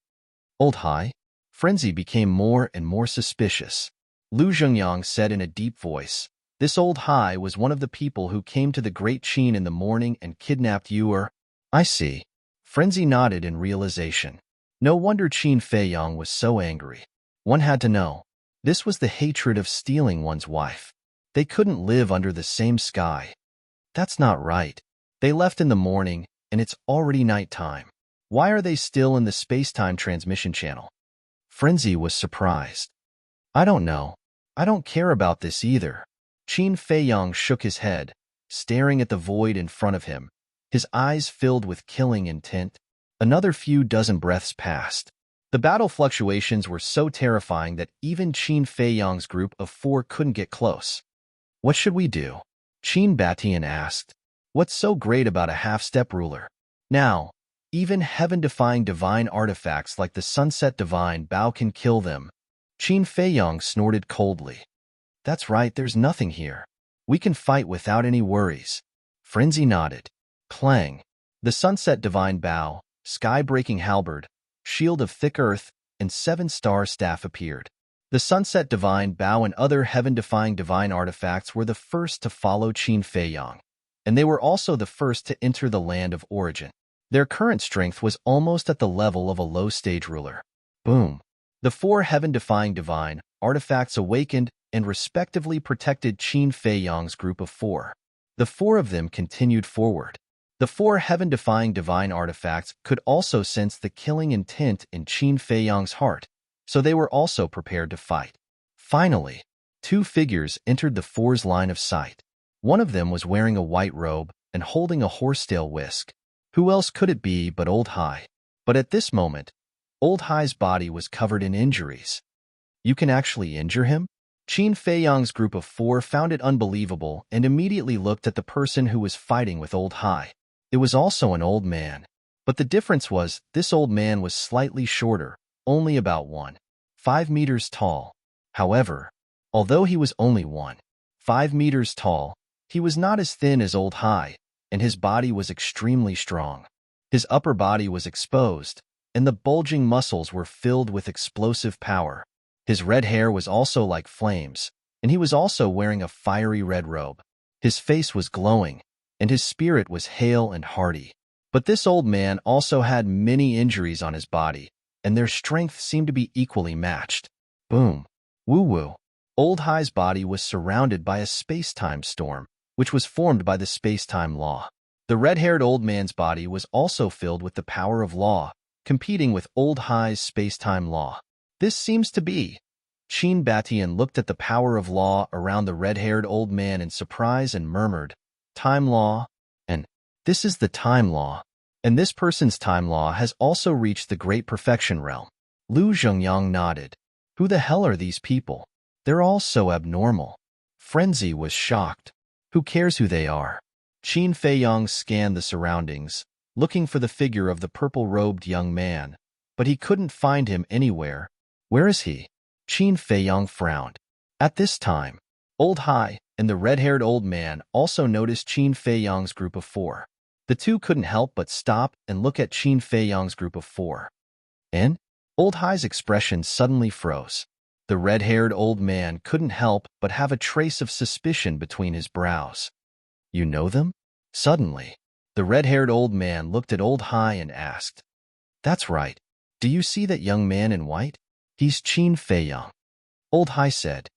Old High? Frenzy became more and more suspicious. Lu Zhengyang said in a deep voice, this Old High was one of the people who came to the Great Qin in the morning and kidnapped you. I see. Frenzy nodded in realization. No wonder Qin Feiyang was so angry. One had to know. This was the hatred of stealing one's wife. They couldn't live under the same sky. That's not right. They left in the morning, and it's already nighttime. Why are they still in the space-time transmission channel? Frenzy was surprised. I don't know. I don't care about this either. Qin Feiyang shook his head, staring at the void in front of him, his eyes filled with killing intent. Another few dozen breaths passed. The battle fluctuations were so terrifying that even Qin Feiyang's group of 4 couldn't get close. What should we do? Qin Batian asked. What's so great about a half-step ruler? Now, even heaven-defying divine artifacts like the Sunset Divine Bow can kill them. Qin Feiyang snorted coldly. That's right, there's nothing here. We can fight without any worries. Frenzy nodded. Clang. The Sunset Divine Bow, Sky-breaking halberd, shield of thick earth, and 7-star staff appeared. The Sunset Divine Bow and other heaven-defying divine artifacts were the first to follow Qin Feiyang, and they were also the first to enter the land of origin. Their current strength was almost at the level of a low-stage ruler. Boom! The 4 heaven-defying divine artifacts awakened and respectively protected Qin Feiyang's group of 4. The 4 of them continued forward. The 4 heaven-defying divine artifacts could also sense the killing intent in Qin Feiyang's heart, so they were also prepared to fight. Finally, 2 figures entered the 4's line of sight. One of them was wearing a white robe and holding a horsetail whisk. Who else could it be but Old High? But at this moment, Old High's body was covered in injuries. You can actually injure him? Qin Feiyang's group of 4 found it unbelievable and immediately looked at the person who was fighting with Old High. It was also an old man. But the difference was, this old man was slightly shorter, only about 1.5 meters tall. However, although he was only 1.5 meters tall, he was not as thin as Old High, and his body was extremely strong. His upper body was exposed, and the bulging muscles were filled with explosive power. His red hair was also like flames, and he was also wearing a fiery red robe. His face was glowing, and his spirit was hale and hearty. But this old man also had many injuries on his body, and their strength seemed to be equally matched. Boom. Woo-woo. Old High's body was surrounded by a space-time storm, which was formed by the space-time law. The red-haired old man's body was also filled with the power of law, competing with Old High's space-time law. This seems to be. Chin Batian looked at the power of law around the red-haired old man in surprise and murmured, "Time law? And this is the time law. And this person's time law has also reached the great perfection realm." Lu Zhengyang nodded. "Who the hell are these people? They're all so abnormal." Frenzy was shocked. "Who cares who they are?" Qin Feiyang scanned the surroundings, looking for the figure of the purple-robed young man, but he couldn't find him anywhere. "Where is he?" Qin Feiyang frowned. At this time, Old Hai and the red-haired old man also noticed Qin Feiyang's group of four. The two couldn't help but stop and look at Qin Feiyang's group of four. And Old Hai's expression suddenly froze. The red-haired old man couldn't help but have a trace of suspicion between his brows. "You know them?" Suddenly, the red-haired old man looked at Old Hai and asked, "That's right. Do you see that young man in white? He's Qin Feiyang." Old Hai said,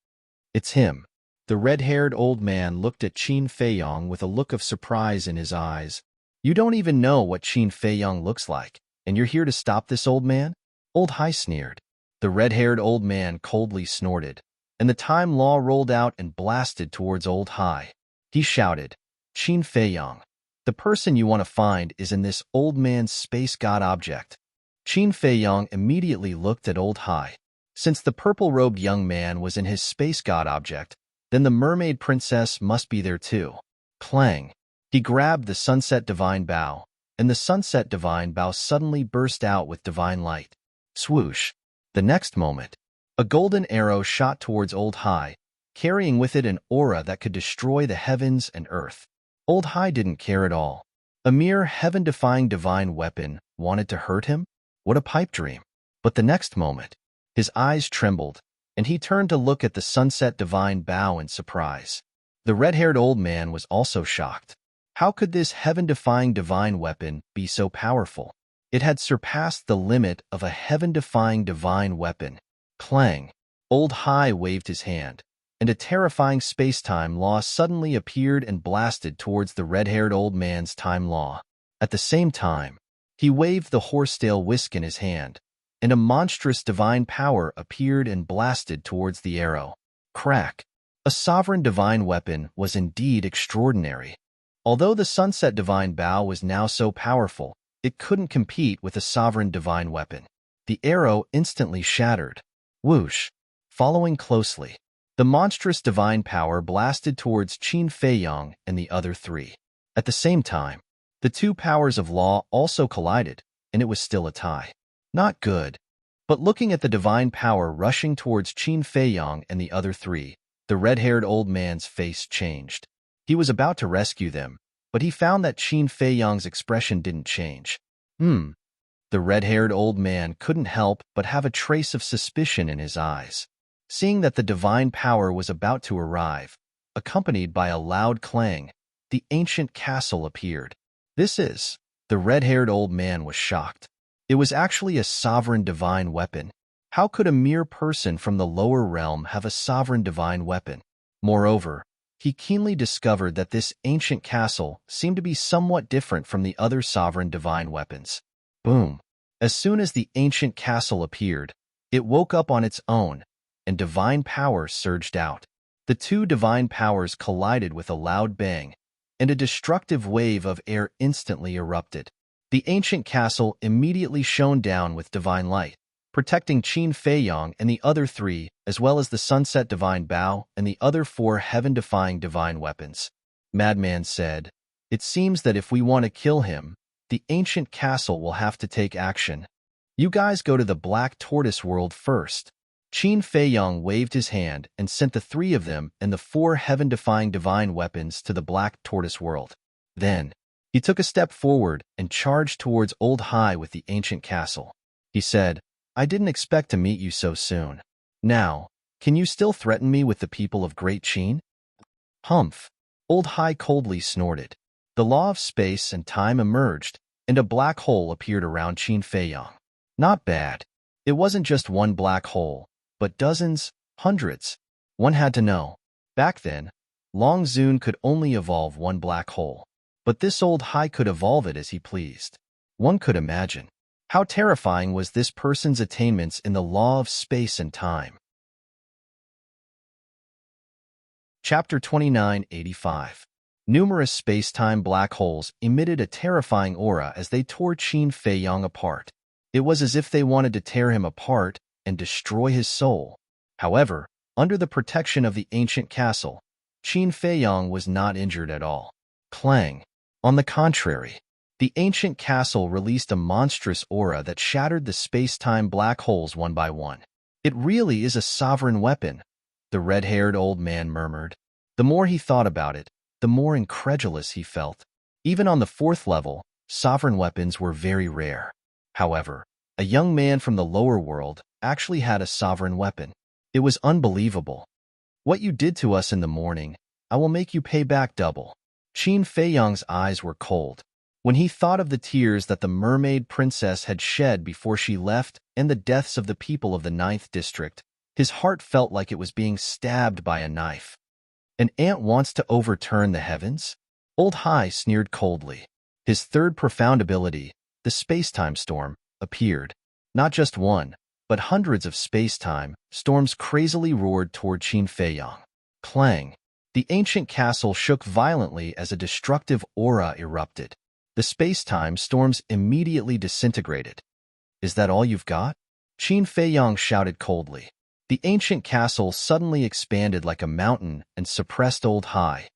"It's him." The red-haired old man looked at Qin Feiyang with a look of surprise in his eyes. "You don't even know what Qin Feiyang looks like, and you're here to stop this old man?" Old Hai sneered. The red-haired old man coldly snorted, and the time law rolled out and blasted towards Old Hai. He shouted, "Qin Feiyang, the person you want to find is in this old man's space god object." Qin Feiyang immediately looked at Old Hai. Since the purple-robed young man was in his space god object, then the mermaid princess must be there too. Clang! He grabbed the sunset divine bow, and the sunset divine bow suddenly burst out with divine light. Swoosh! The next moment, a golden arrow shot towards Old Hai, carrying with it an aura that could destroy the heavens and earth. Old Hai didn't care at all. A mere heaven-defying divine weapon wanted to hurt him? What a pipe dream. But the next moment, his eyes trembled, and he turned to look at the sunset divine bow in surprise. The red-haired old man was also shocked. How could this heaven-defying divine weapon be so powerful? It had surpassed the limit of a heaven-defying divine weapon. Clang! Old Hai waved his hand, and a terrifying space-time law suddenly appeared and blasted towards the red-haired old man's time law. At the same time, he waved the horsetail whisk in his hand, and a monstrous divine power appeared and blasted towards the arrow. Crack! A sovereign divine weapon was indeed extraordinary. Although the sunset divine bow was now so powerful, it couldn't compete with a sovereign divine weapon. The arrow instantly shattered. Whoosh! Following closely, the monstrous divine power blasted towards Qin Feiyang and the other three. At the same time, the two powers of law also collided, and it was still a tie. Not good. But looking at the divine power rushing towards Qin Feiyang and the other three, the red-haired old man's face changed. He was about to rescue them, but he found that Qin Feiyang's expression didn't change. The red-haired old man couldn't help but have a trace of suspicion in his eyes. Seeing that the divine power was about to arrive, accompanied by a loud clang, the ancient castle appeared. The red-haired old man was shocked. It was actually a sovereign divine weapon. How could a mere person from the lower realm have a sovereign divine weapon? Moreover, he keenly discovered that this ancient castle seemed to be somewhat different from the other sovereign divine weapons. Boom! As soon as the ancient castle appeared, it woke up on its own, and divine power surged out. The two divine powers collided with a loud bang, and a destructive wave of air instantly erupted. The ancient castle immediately shone down with divine light, protecting Qin Feiyang and the other three, as well as the sunset divine bow and the other four heaven-defying divine weapons. Madman said, "It seems that if we want to kill him, the ancient castle will have to take action. You guys go to the Black Tortoise world first." Qin Feiyang waved his hand and sent the three of them and the four heaven-defying divine weapons to the Black Tortoise world. Then, he took a step forward and charged towards Old Hai with the ancient castle. He said, "I didn't expect to meet you so soon. Now, can you still threaten me with the people of Great Qin?" Humph! Old Hai coldly snorted. The law of space and time emerged, and a black hole appeared around Qin Feiyang. Not bad. It wasn't just one black hole, but dozens, hundreds. One had to know. Back then, Long Zun could only evolve one black hole. but this old Hai could evolve it as he pleased. One could imagine. How terrifying was this person's attainments in the law of space and time. Chapter 2985. Numerous space-time black holes emitted a terrifying aura as they tore Qin Feiyang apart. It was as if they wanted to tear him apart and destroy his soul. However, under the protection of the ancient castle, Qin Feiyang was not injured at all. Clang. On the contrary, the ancient castle released a monstrous aura that shattered the space-time black holes one by one. It really is a sovereign weapon, the red-haired old man murmured. The more he thought about it, the more incredulous he felt. Even on the 4th level, sovereign weapons were very rare. However, a young man from the lower world actually had a sovereign weapon. It was unbelievable. What you did to us in the morning, I will make you pay back double. Qin Feiyang's eyes were cold. When he thought of the tears that the mermaid princess had shed before she left and the deaths of the people of the 9th district, his heart felt like it was being stabbed by a knife. An ant wants to overturn the heavens? Old Hai sneered coldly. His third profound ability, the space-time storm, appeared. Not just one, but hundreds of space-time storms crazily roared toward Qin Feiyang. Clang. The ancient castle shook violently as a destructive aura erupted. The space-time storms immediately disintegrated. Is that all you've got? Qin Feiyang shouted coldly. The ancient castle suddenly expanded like a mountain and suppressed Old Hai.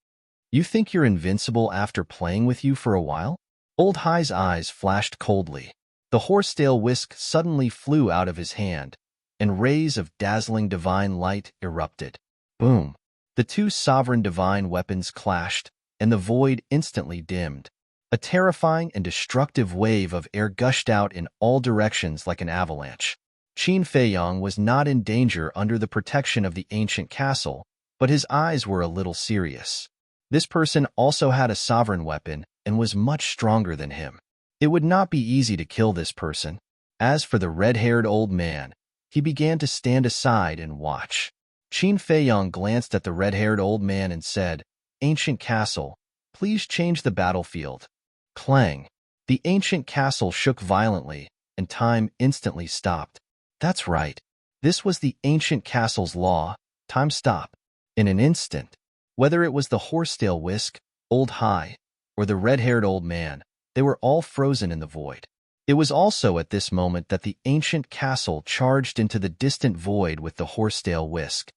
You think you're invincible after playing with you for a while? Old Hai's eyes flashed coldly. The horsetail whisk suddenly flew out of his hand, and rays of dazzling divine light erupted. Boom! The two sovereign divine weapons clashed, and the void instantly dimmed. A terrifying and destructive wave of air gushed out in all directions like an avalanche. Qin Feiyang was not in danger under the protection of the ancient castle, but his eyes were a little serious. This person also had a sovereign weapon and was much stronger than him. It would not be easy to kill this person. As for the red-haired old man, he began to stand aside and watch. Qin Feiyang glanced at the red-haired old man and said, "Ancient castle, please change the battlefield." Clang. The ancient castle shook violently, and time instantly stopped. That's right. This was the ancient castle's law. Time stopped. In an instant. Whether it was the horsetail whisk, Old Hai, or the red-haired old man, they were all frozen in the void. It was also at this moment that the ancient castle charged into the distant void with the horsetail whisk.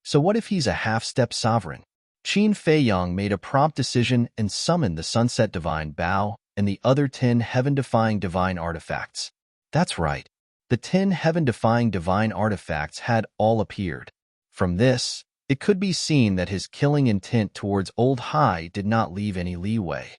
So what if he's a half-step sovereign? Qin Feiyang made a prompt decision and summoned the Sunset Divine Bow and the other 10 heaven-defying divine artifacts. That's right. The 10 heaven-defying divine artifacts had all appeared. From this, it could be seen that his killing intent towards Old Hai did not leave any leeway.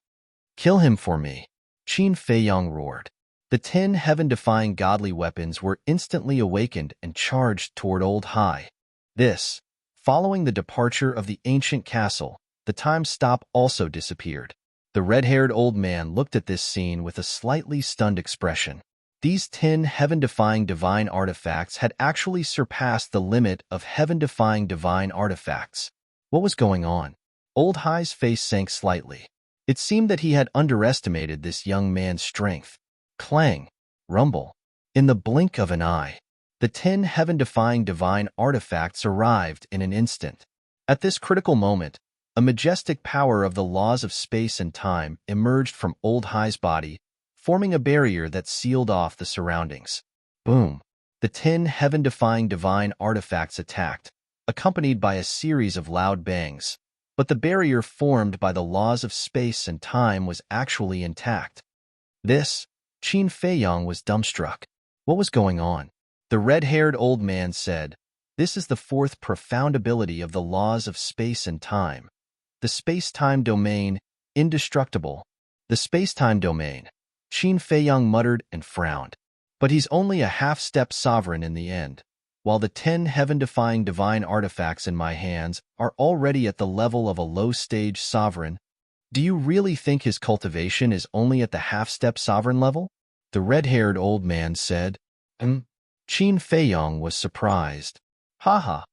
Kill him for me, Qin Feiyang roared. The 10 heaven-defying godly weapons were instantly awakened and charged toward Old Hai. This, following the departure of the ancient castle, the time stop also disappeared. The red-haired old man looked at this scene with a slightly stunned expression. These 10 heaven-defying divine artifacts had actually surpassed the limit of heaven-defying divine artifacts. What was going on? Old Hai's face sank slightly. It seemed that he had underestimated this young man's strength. Clang, rumble. In the blink of an eye, the 10 heaven-defying divine artifacts arrived in an instant. At this critical moment, a majestic power of the laws of space and time emerged from Old Hai's body, forming a barrier that sealed off the surroundings. Boom! The 10 heaven-defying divine artifacts attacked, accompanied by a series of loud bangs. But the barrier formed by the laws of space and time was actually intact. This, Qin Feiyang was dumbstruck. What was going on? The red-haired old man said, "This is the 4th profound ability of the laws of space and time. The space-time domain, indestructible." The space-time domain, Qin Feiyang muttered and frowned. But he's only a half-step sovereign in the end, while the 10 heaven-defying divine artifacts in my hands are already at the level of a low-stage sovereign. Do you really think his cultivation is only at the half-step sovereign level? The red-haired old man said. Qin Feiyang was surprised. Ha ha.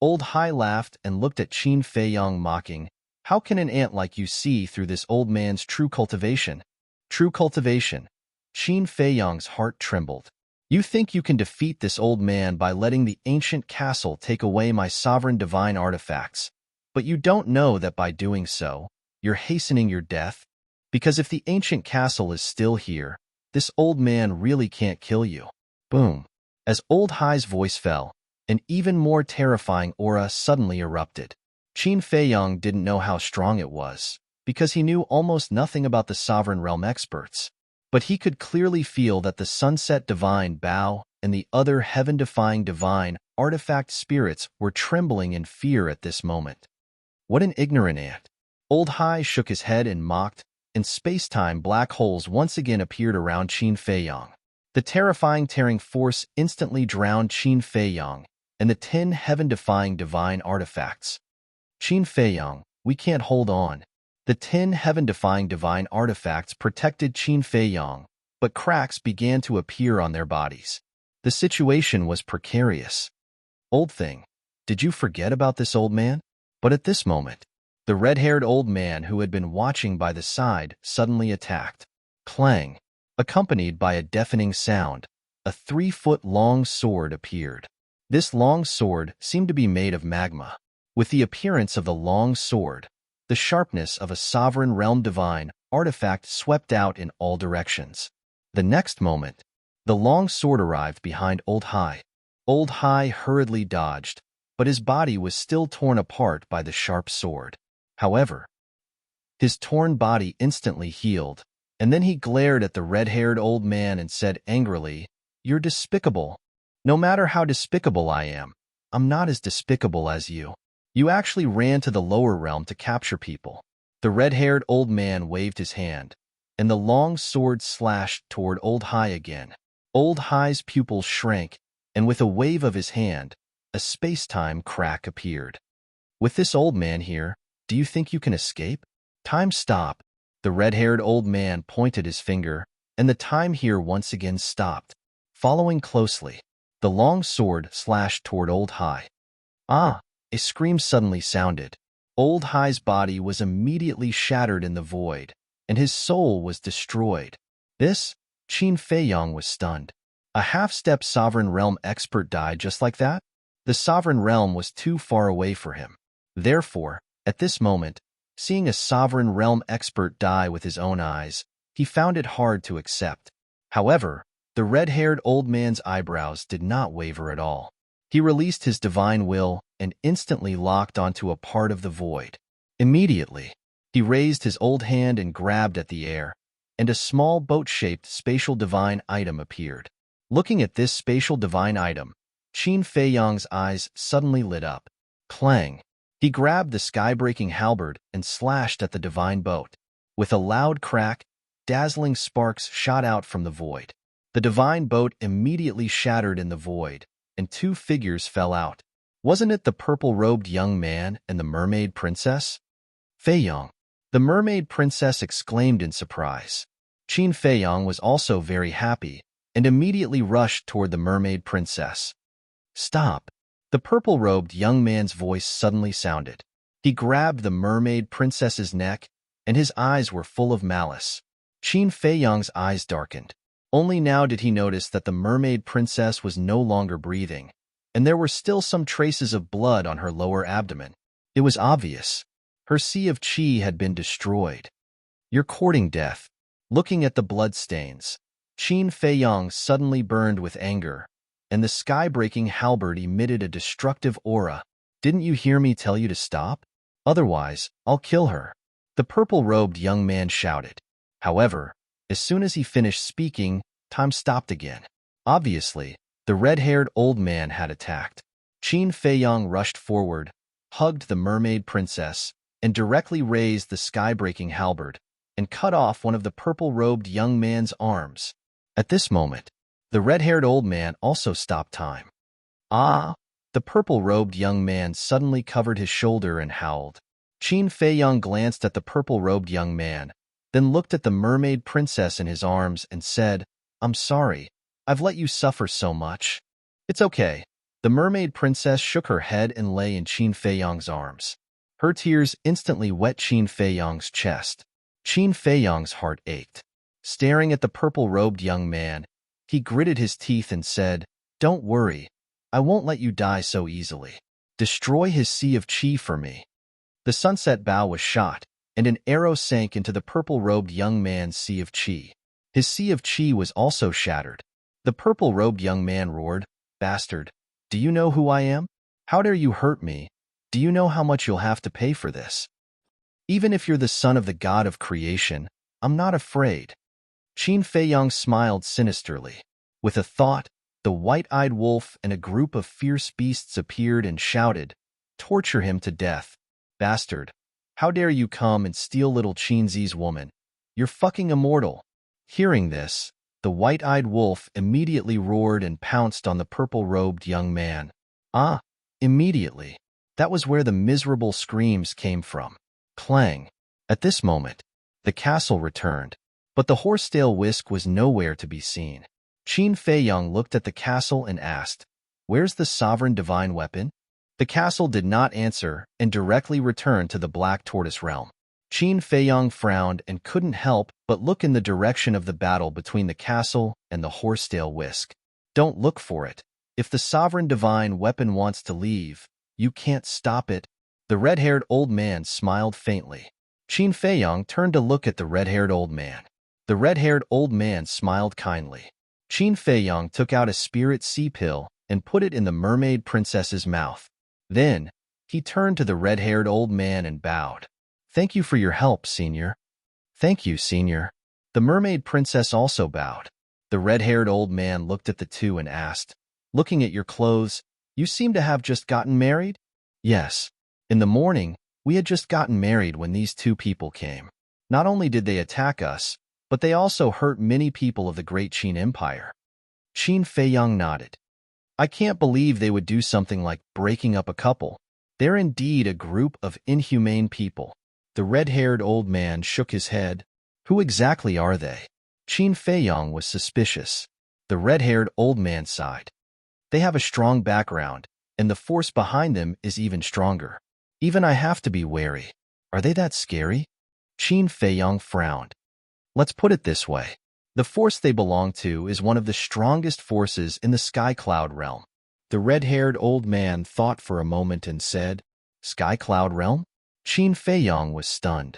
Old Hai laughed and looked at Qin Feiyang mocking. How can an ant like you see through this old man's true cultivation? True cultivation. Qin Feiyang's heart trembled. You think you can defeat this old man by letting the ancient castle take away my sovereign divine artifacts, but you don't know that by doing so, you're hastening your death? Because if the ancient castle is still here, this old man really can't kill you. Boom. As Old Hai's voice fell, an even more terrifying aura suddenly erupted. Qin Feiyang didn't know how strong it was, because he knew almost nothing about the Sovereign Realm experts. But he could clearly feel that the Sunset Divine Bao and the other heaven-defying divine artifact spirits were trembling in fear at this moment. What an ignorant ant. Old Hai shook his head and mocked, and space-time black holes once again appeared around Qin Feiyang. The terrifying tearing force instantly drowned Qin Feiyang and the 10 heaven-defying divine artifacts. Qin Feiyang, we can't hold on. The 10 heaven-defying divine artifacts protected Qin Feiyang, but cracks began to appear on their bodies. The situation was precarious. Old thing, did you forget about this old man? But at this moment, the red-haired old man who had been watching by the side suddenly attacked. Clang! Accompanied by a deafening sound, a 3-foot-long sword appeared. This long sword seemed to be made of magma. With the appearance of the long sword, the sharpness of a sovereign realm divine artifact swept out in all directions. The next moment, the long sword arrived behind Old Hai. Old Hai hurriedly dodged, but his body was still torn apart by the sharp sword. However, his torn body instantly healed, and then he glared at the red-haired old man and said angrily, "You're despicable. No matter how despicable I am, I'm not as despicable as you. You actually ran to the lower realm to capture people." The red-haired old man waved his hand, and the long sword slashed toward Old Hai again. Old Hai's pupils shrank, and with a wave of his hand, a space-time crack appeared. With this old man here, do you think you can escape? Time stop. The red-haired old man pointed his finger, and the time here once again stopped. Following closely, the long sword slashed toward Old Hai. Ah! A scream suddenly sounded. Old Hai's body was immediately shattered in the void, and his soul was destroyed. This, Qin Feiyang was stunned. A half-step Sovereign Realm expert died just like that? The Sovereign Realm was too far away for him. Therefore, at this moment, seeing a Sovereign Realm expert die with his own eyes, he found it hard to accept. However, the red-haired old man's eyebrows did not waver at all. He released his divine will and instantly locked onto a part of the void. Immediately, he raised his old hand and grabbed at the air, and a small boat-shaped spatial divine item appeared. Looking at this spatial divine item, Qin Feiyang's eyes suddenly lit up. Clang! He grabbed the sky-breaking halberd and slashed at the divine boat. With a loud crack, dazzling sparks shot out from the void. The divine boat immediately shattered in the void, and 2 figures fell out. Wasn't it the purple-robed young man and the mermaid princess? Feiyang. The mermaid princess exclaimed in surprise. Qin Feiyang was also very happy, and immediately rushed toward the mermaid princess. Stop! The purple-robed young man's voice suddenly sounded. He grabbed the mermaid princess's neck, and his eyes were full of malice. Qin Feiyang's eyes darkened. Only now did he notice that the mermaid princess was no longer breathing, and there were still some traces of blood on her lower abdomen. It was obvious. Her sea of qi had been destroyed. You're courting death. Looking at the bloodstains, Qin Feiyang suddenly burned with anger, and the sky-breaking halberd emitted a destructive aura. Didn't you hear me tell you to stop? Otherwise, I'll kill her. The purple-robed young man shouted. However, as soon as he finished speaking, time stopped again. Obviously, the red-haired old man had attacked. Qin Feiyang rushed forward, hugged the mermaid princess, and directly raised the sky-breaking halberd, and cut off one of the purple-robed young man's arms. At this moment, the red-haired old man also stopped time. Ah! The purple-robed young man suddenly covered his shoulder and howled. Qin Feiyang glanced at the purple-robed young man, then looked at the mermaid princess in his arms and said, "I'm sorry. I've let you suffer so much." "It's okay." The mermaid princess shook her head and lay in Qin Feiyang's arms. Her tears instantly wet Qin Feiyang's chest. Qin Feiyang's heart ached. Staring at the purple-robed young man, he gritted his teeth and said, "Don't worry, I won't let you die so easily. Destroy his sea of qi for me." The sunset bow was shot, and an arrow sank into the purple-robed young man's sea of qi. His sea of qi was also shattered. The purple-robed young man roared, "Bastard, do you know who I am? How dare you hurt me? Do you know how much you'll have to pay for this? Even if you're the son of the god of creation, I'm not afraid." Qin Feiyang smiled sinisterly. With a thought, the white-eyed wolf and a group of fierce beasts appeared and shouted, "Torture him to death. Bastard, how dare you come and steal little Qinzi's woman? You're fucking immortal." Hearing this, the white-eyed wolf immediately roared and pounced on the purple-robed young man. Immediately. That was where the miserable screams came from. Clang. At this moment, the castle returned, but the horsetail whisk was nowhere to be seen. Qin Feiyang looked at the castle and asked, "Where's the sovereign divine weapon?" The castle did not answer and directly returned to the Black Tortoise realm. Qin Feiyang frowned and couldn't help but look in the direction of the battle between the castle and the horsetail whisk. "Don't look for it. If the sovereign divine weapon wants to leave, you can't stop it." The red-haired old man smiled faintly. Qin Feiyang turned to look at the red-haired old man. The red-haired old man smiled kindly. Qin Feiyang took out a spirit sea pill and put it in the mermaid princess's mouth. Then, he turned to the red-haired old man and bowed. "Thank you for your help, Senior." "Thank you, Senior." The mermaid princess also bowed. The red-haired old man looked at the two and asked, "Looking at your clothes, you seem to have just gotten married?" "Yes. In the morning, we had just gotten married when these two people came. Not only did they attack us, but they also hurt many people of the Great Qin Empire." Qin Feiyang nodded. "I can't believe they would do something like breaking up a couple. They're indeed a group of inhumane people." The red-haired old man shook his head. "Who exactly are they?" Qin Feiyang was suspicious. The red-haired old man sighed. "They have a strong background, and the force behind them is even stronger. Even I have to be wary. Are they that scary?" Qin Feiyang frowned. "Let's put it this way. The force they belong to is one of the strongest forces in the Sky Cloud realm." The red-haired old man thought for a moment and said, "Sky Cloud realm?" Qin Feiyang was stunned.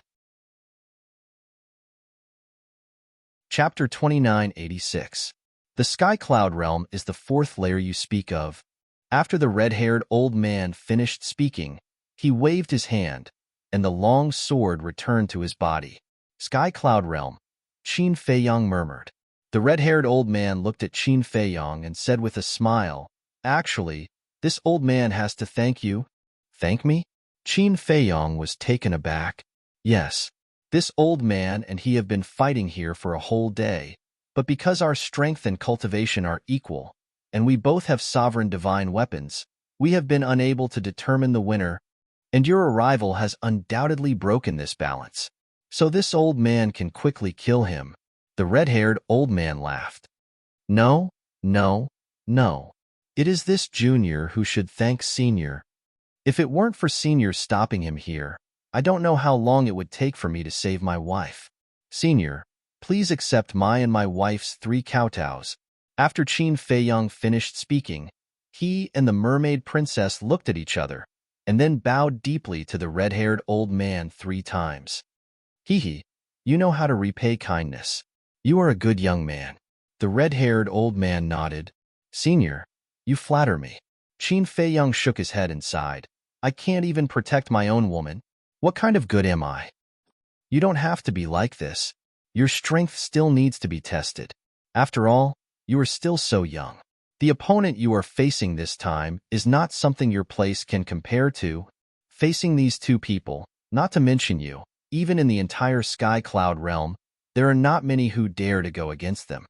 Chapter 2986. The Sky Cloud realm is the fourth layer you speak of. After the red-haired old man finished speaking, he waved his hand, and the long sword returned to his body. "Sky Cloud realm," Qin Feiyang murmured. The red-haired old man looked at Qin Feiyang and said with a smile, "Actually, this old man has to thank you." "Thank me?" Qin Feiyang was taken aback. "Yes, this old man and he have been fighting here for a whole day, but because our strength and cultivation are equal, and we both have sovereign divine weapons, we have been unable to determine the winner, and your arrival has undoubtedly broken this balance. So this old man can quickly kill him." The red-haired old man laughed. "No, no, no. It is this junior who should thank Senior. If it weren't for Senior stopping him here, I don't know how long it would take for me to save my wife. Senior, please accept my and my wife's 3 kowtows." After Qin Feiyang finished speaking, he and the mermaid princess looked at each other, and then bowed deeply to the red-haired old man 3 times. "Hee, you know how to repay kindness. You are a good young man." The red-haired old man nodded. "Senior, you flatter me." Qin Feiyang shook his head and sighed. "I can't even protect my own woman. What kind of good am I?" "You don't have to be like this. Your strength still needs to be tested. After all, you are still so young. The opponent you are facing this time is not something your place can compare to. Facing these 2 people, not to mention you, even in the entire Sky Cloud realm, there are not many who dare to go against them.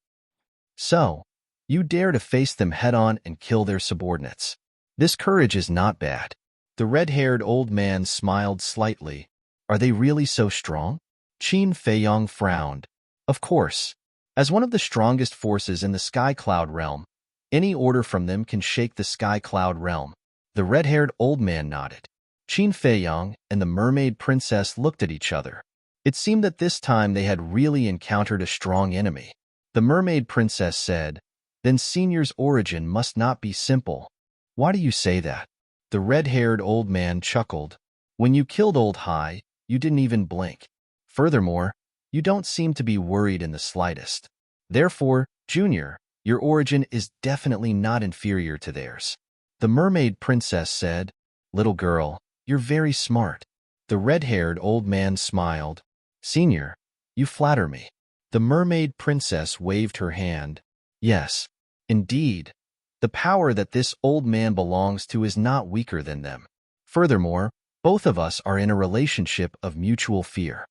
So, you dare to face them head-on and kill their subordinates. This courage is not bad." The red-haired old man smiled slightly. "Are they really so strong?" Qin Feiyang frowned. "Of course. As one of the strongest forces in the Sky Cloud realm, any order from them can shake the Sky Cloud realm." The red-haired old man nodded. Qin Feiyang and the mermaid princess looked at each other. It seemed that this time they had really encountered a strong enemy. The mermaid princess said, "Then Senior's origin must not be simple." "Why do you say that?" The red-haired old man chuckled. "When you killed Old Hai, you didn't even blink. Furthermore, you don't seem to be worried in the slightest. Therefore, Junior, your origin is definitely not inferior to theirs." The mermaid princess said, "Little girl, you're very smart." The red-haired old man smiled. "Senior, you flatter me." The mermaid princess waved her hand. "Yes, indeed. The power that this old man belongs to is not weaker than them. Furthermore, both of us are in a relationship of mutual fear."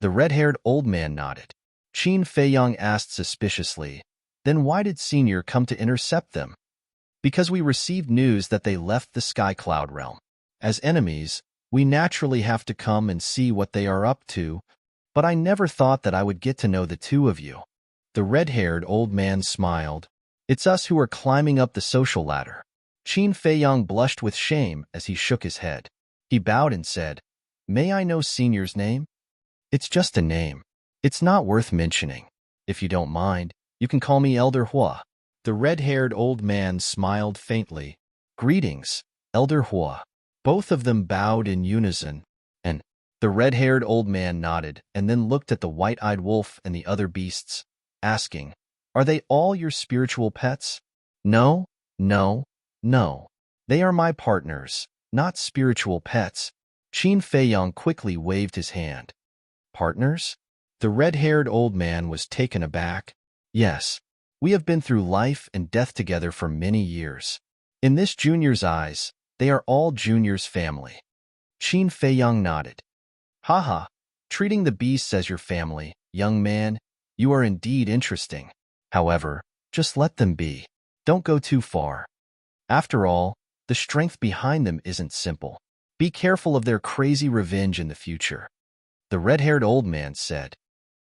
The red-haired old man nodded. Qin Feiyang asked suspiciously, "Then why did Senior come to intercept them?" "Because we received news that they left the Sky Cloud realm. As enemies, we naturally have to come and see what they are up to, but I never thought that I would get to know the two of you." The red-haired old man smiled. "It's us who are climbing up the social ladder." Qin Feiyang blushed with shame as he shook his head. He bowed and said, "May I know Senior's name?" "It's just a name. It's not worth mentioning. If you don't mind, you can call me Elder Hua." The red-haired old man smiled faintly. "Greetings, Elder Hua." Both of them bowed in unison, and the red-haired old man nodded and then looked at the white-eyed wolf and the other beasts, asking, "Are they all your spiritual pets?" "No, no, no. They are my partners, not spiritual pets." Qin Feiyang quickly waved his hand. "Partners?" The red-haired old man was taken aback. "Yes, we have been through life and death together for many years. In this Junior's eyes, they are all Junior's family." Qin Feiyang nodded. "Haha, treating the beasts as your family, young man, you are indeed interesting. However, just let them be. Don't go too far. After all, the strength behind them isn't simple. Be careful of their crazy revenge in the future." The red-haired old man said,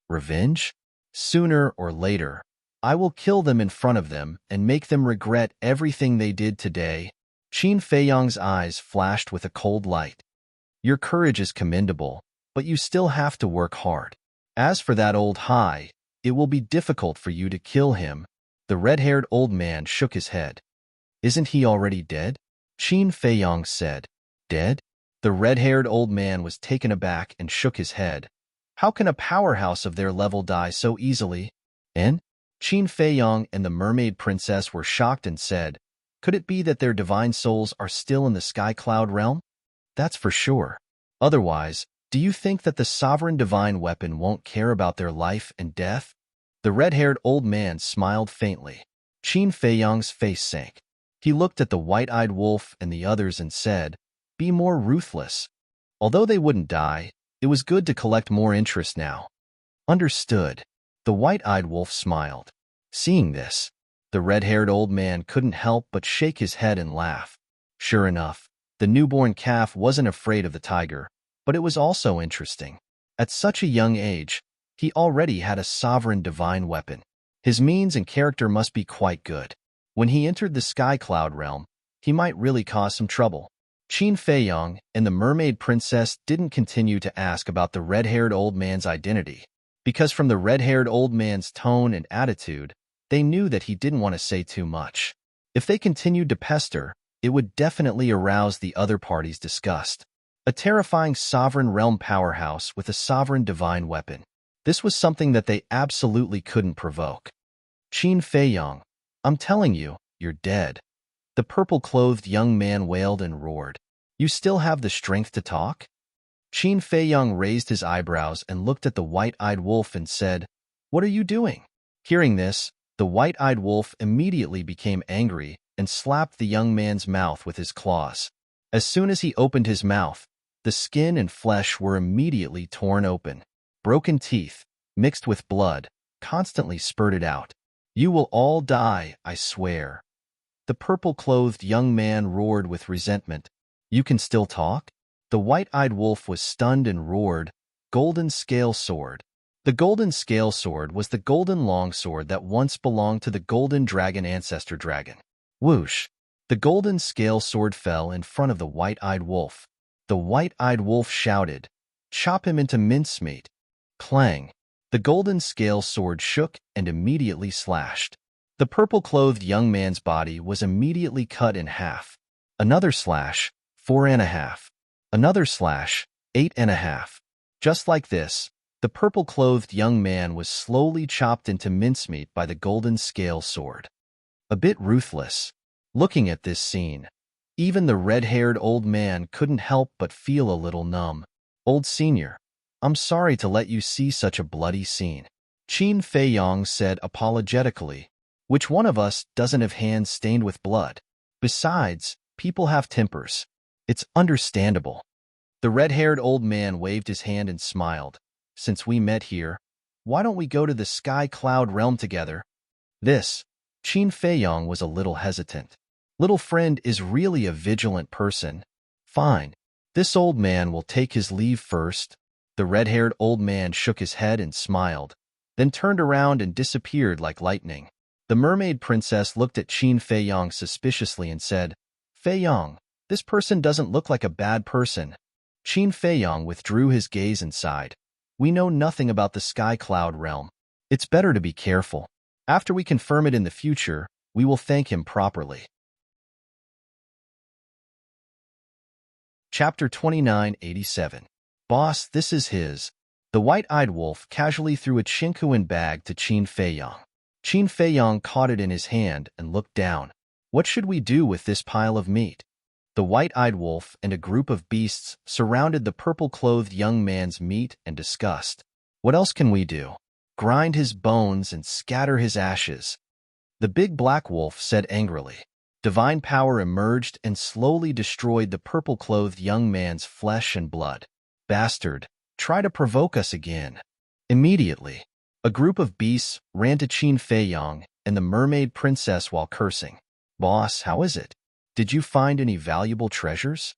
"Revenge? Sooner or later, I will kill them in front of them and make them regret everything they did today." Qin Feiyang's eyes flashed with a cold light. "Your courage is commendable, but you still have to work hard. As for that Old Hai, it will be difficult for you to kill him." The red-haired old man shook his head. "Isn't he already dead?" Qin Feiyang said. "Dead?" The red-haired old man was taken aback and shook his head. "How can a powerhouse of their level die so easily?" And Qin Feiyang and the mermaid princess were shocked and said, "Could it be that their divine souls are still in the Sky Cloud realm?" "That's for sure. Otherwise, do you think that the sovereign divine weapon won't care about their life and death?" The red-haired old man smiled faintly. Qin Feiyang's face sank. He looked at the white-eyed wolf and the others and said, "Be more ruthless." Although they wouldn't die, it was good to collect more interest now. "Understood." The white-eyed wolf smiled. Seeing this, the red-haired old man couldn't help but shake his head and laugh. Sure enough, the newborn calf wasn't afraid of the tiger, but it was also interesting. At such a young age, he already had a sovereign divine weapon. His means and character must be quite good. When he entered the Sky Cloud realm, he might really cause some trouble. Qin Feiyang and the mermaid princess didn't continue to ask about the red-haired old man's identity, because from the red-haired old man's tone and attitude, they knew that he didn't want to say too much. If they continued to pester, it would definitely arouse the other party's disgust. A terrifying sovereign realm powerhouse with a sovereign divine weapon. This was something that they absolutely couldn't provoke. "Qin Feiyang, I'm telling you, you're dead." The purple-clothed young man wailed and roared. "You still have the strength to talk?" Qin Feiyang raised his eyebrows and looked at the white-eyed wolf and said, "What are you doing?" Hearing this, the white-eyed wolf immediately became angry and slapped the young man's mouth with his claws. As soon as he opened his mouth, the skin and flesh were immediately torn open. Broken teeth, mixed with blood, constantly spurted out. "You will all die, I swear." The purple-clothed young man roared with resentment. "You can still talk?" The white-eyed wolf was stunned and roared, "Golden Scale Sword." The Golden Scale Sword was the golden longsword that once belonged to the Golden Dragon ancestor dragon. Whoosh! The Golden Scale Sword fell in front of the white-eyed wolf. The white-eyed wolf shouted, "Chop him into mincemeat." Clang! The golden scale sword shook and immediately slashed. The purple-clothed young man's body was immediately cut in half. Another slash, 4.5. Another slash, 8.5. Just like this, the purple-clothed young man was slowly chopped into mincemeat by the golden scale sword. A bit ruthless. Looking at this scene, even the red-haired old man couldn't help but feel a little numb. "Old senior, I'm sorry to let you see such a bloody scene," Qin Feiyong said apologetically. "Which one of us doesn't have hands stained with blood? Besides, people have tempers. It's understandable." The red-haired old man waved his hand and smiled. "Since we met here, why don't we go to the Sky Cloud realm together?" Qin Feiyong was a little hesitant. Little friend is really a vigilant person. "Fine. This old man will take his leave first." The red-haired old man shook his head and smiled, then turned around and disappeared like lightning. The mermaid princess looked at Qin Feiyong suspiciously and said, "Feiyong, this person doesn't look like a bad person." Qin Feiyong withdrew his gaze and sighed. "We know nothing about the Sky Cloud realm. It's better to be careful. After we confirm it in the future, we will thank him properly." Chapter 2987. "Boss, this is his." The white-eyed wolf casually threw a chinkuan bag to Qin Feiyong. Qin Feiyong caught it in his hand and looked down. "What should we do with this pile of meat?" The white-eyed wolf and a group of beasts surrounded the purple-clothed young man's meat and discussed. "What else can we do? Grind his bones and scatter his ashes." The big black wolf said angrily. Divine power emerged and slowly destroyed the purple-clothed young man's flesh and blood. "Bastard, try to provoke us again." Immediately, a group of beasts ran to Qin Feiyong and the mermaid princess while cursing. "Boss, how is it? Did you find any valuable treasures?"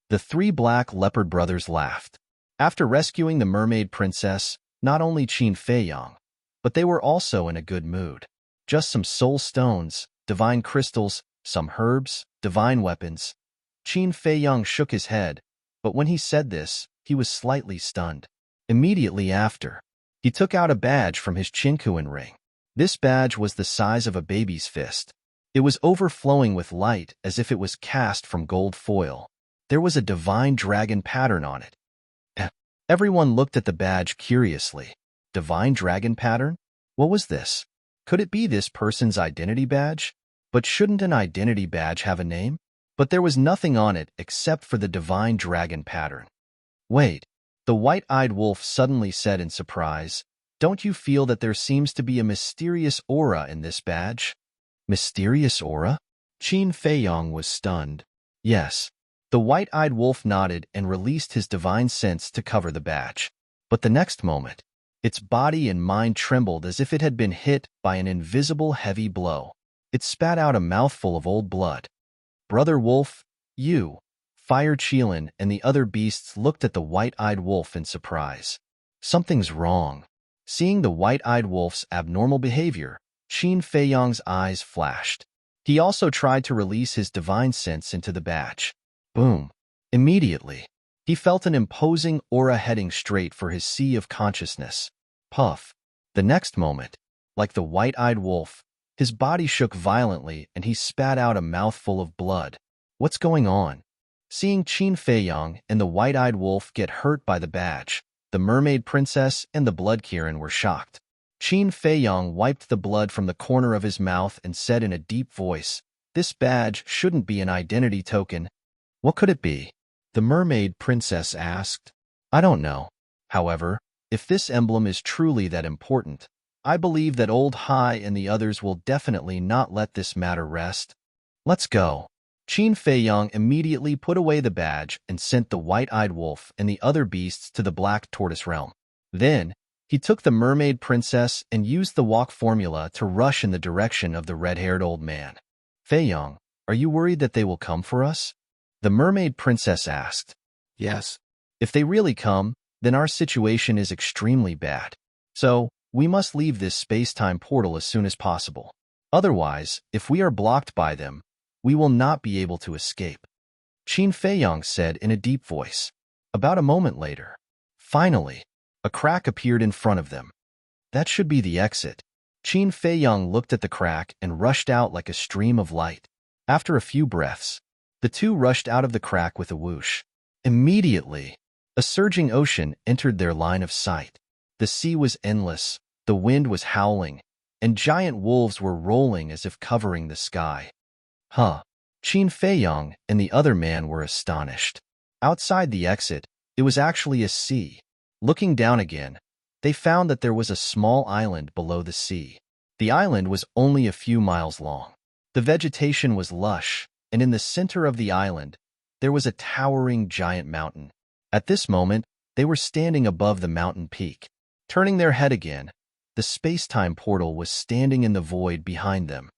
The three black leopard brothers laughed. After rescuing the mermaid princess, not only Qin Feiyong, but they were also in a good mood. Just some soul stones, divine crystals, some herbs, divine weapons. Qin Feiyong shook his head, but when he said this, he was slightly stunned. Immediately after, he took out a badge from his chinkuan ring. This badge was the size of a baby's fist. It was overflowing with light as if it was cast from gold foil. There was a divine dragon pattern on it. Everyone looked at the badge curiously. Divine dragon pattern? What was this? Could it be this person's identity badge? But shouldn't an identity badge have a name? But there was nothing on it except for the divine dragon pattern. "Wait," the white-eyed wolf suddenly said in surprise. "Don't you feel that there seems to be a mysterious aura in this badge?" "Mysterious aura?" Qin Feiyong was stunned. "Yes." The white-eyed wolf nodded and released his divine sense to cover the badge. But the next moment, its body and mind trembled as if it had been hit by an invisible heavy blow. It spat out a mouthful of old blood. "Brother Wolf, you." Fire Qilin and the other beasts looked at the white-eyed wolf in surprise. Something's wrong. Seeing the white-eyed wolf's abnormal behavior, Qin Feiyong's eyes flashed. He also tried to release his divine sense into the badge. Boom. Immediately, he felt an imposing aura heading straight for his sea of consciousness. Puff. The next moment, like the white-eyed wolf, his body shook violently and he spat out a mouthful of blood. What's going on? Seeing Qin Feiyong and the white-eyed wolf get hurt by the badge, the mermaid princess and the blood Kirin were shocked. Qin Feiyong wiped the blood from the corner of his mouth and said in a deep voice, "This badge shouldn't be an identity token." "What could it be?" the mermaid princess asked. "I don't know. However, if this emblem is truly that important, I believe that Old Hai and the others will definitely not let this matter rest. Let's go." Qin Feiyong immediately put away the badge and sent the white-eyed wolf and the other beasts to the black tortoise realm. Then, he took the mermaid princess and used the walk formula to rush in the direction of the red-haired old man. "Feiyong, are you worried that they will come for us?" the mermaid princess asked. "Yes." "If they really come, then our situation is extremely bad. So, we must leave this space-time portal as soon as possible. Otherwise, if we are blocked by them, we will not be able to escape." Qin Feiyang said in a deep voice. About a moment later, finally, a crack appeared in front of them. That should be the exit. Qin Feiyang looked at the crack and rushed out like a stream of light. After a few breaths, the two rushed out of the crack with a whoosh. Immediately, a surging ocean entered their line of sight. The sea was endless, the wind was howling, and giant wolves were rolling as if covering the sky. Huh. Qin Feiyang and the other man were astonished. Outside the exit, it was actually a sea. Looking down again, they found that there was a small island below the sea. The island was only a few miles long. The vegetation was lush, and in the center of the island, there was a towering giant mountain. At this moment, they were standing above the mountain peak. Turning their head again, the space-time portal was standing in the void behind them.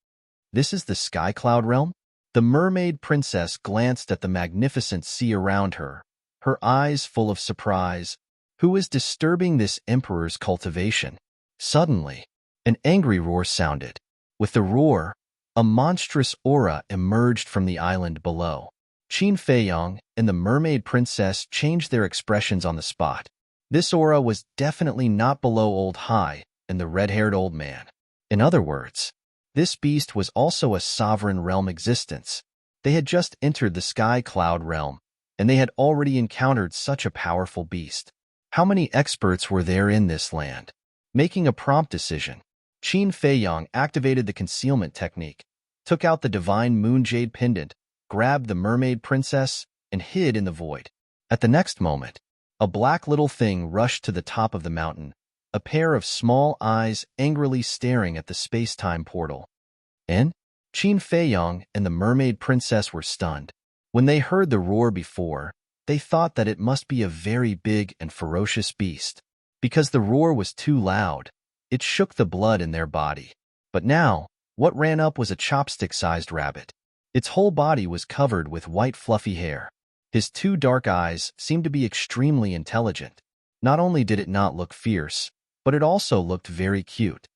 This is the Sky Cloud realm? The mermaid princess glanced at the magnificent sea around her, her eyes full of surprise. Who is disturbing this emperor's cultivation? Suddenly, an angry roar sounded. With the roar, a monstrous aura emerged from the island below. Qin Feiyang and the mermaid princess changed their expressions on the spot. This aura was definitely not below Old Hai and the red-haired old man. In other words, this beast was also a sovereign realm existence. They had just entered the Sky Cloud realm, and they had already encountered such a powerful beast. How many experts were there in this land? Making a prompt decision, Qin Feiyang activated the concealment technique, took out the divine moonjade pendant, grabbed the mermaid princess, and hid in the void. At the next moment, a black little thing rushed to the top of the mountain, a pair of small eyes angrily staring at the space-time portal. And Qin Feiyang and the mermaid princess were stunned. When they heard the roar before, they thought that it must be a very big and ferocious beast. Because the roar was too loud, it shook the blood in their body. But now, what ran up was a chopstick-sized rabbit. Its whole body was covered with white fluffy hair. His two dark eyes seemed to be extremely intelligent. Not only did it not look fierce, but it also looked very cute.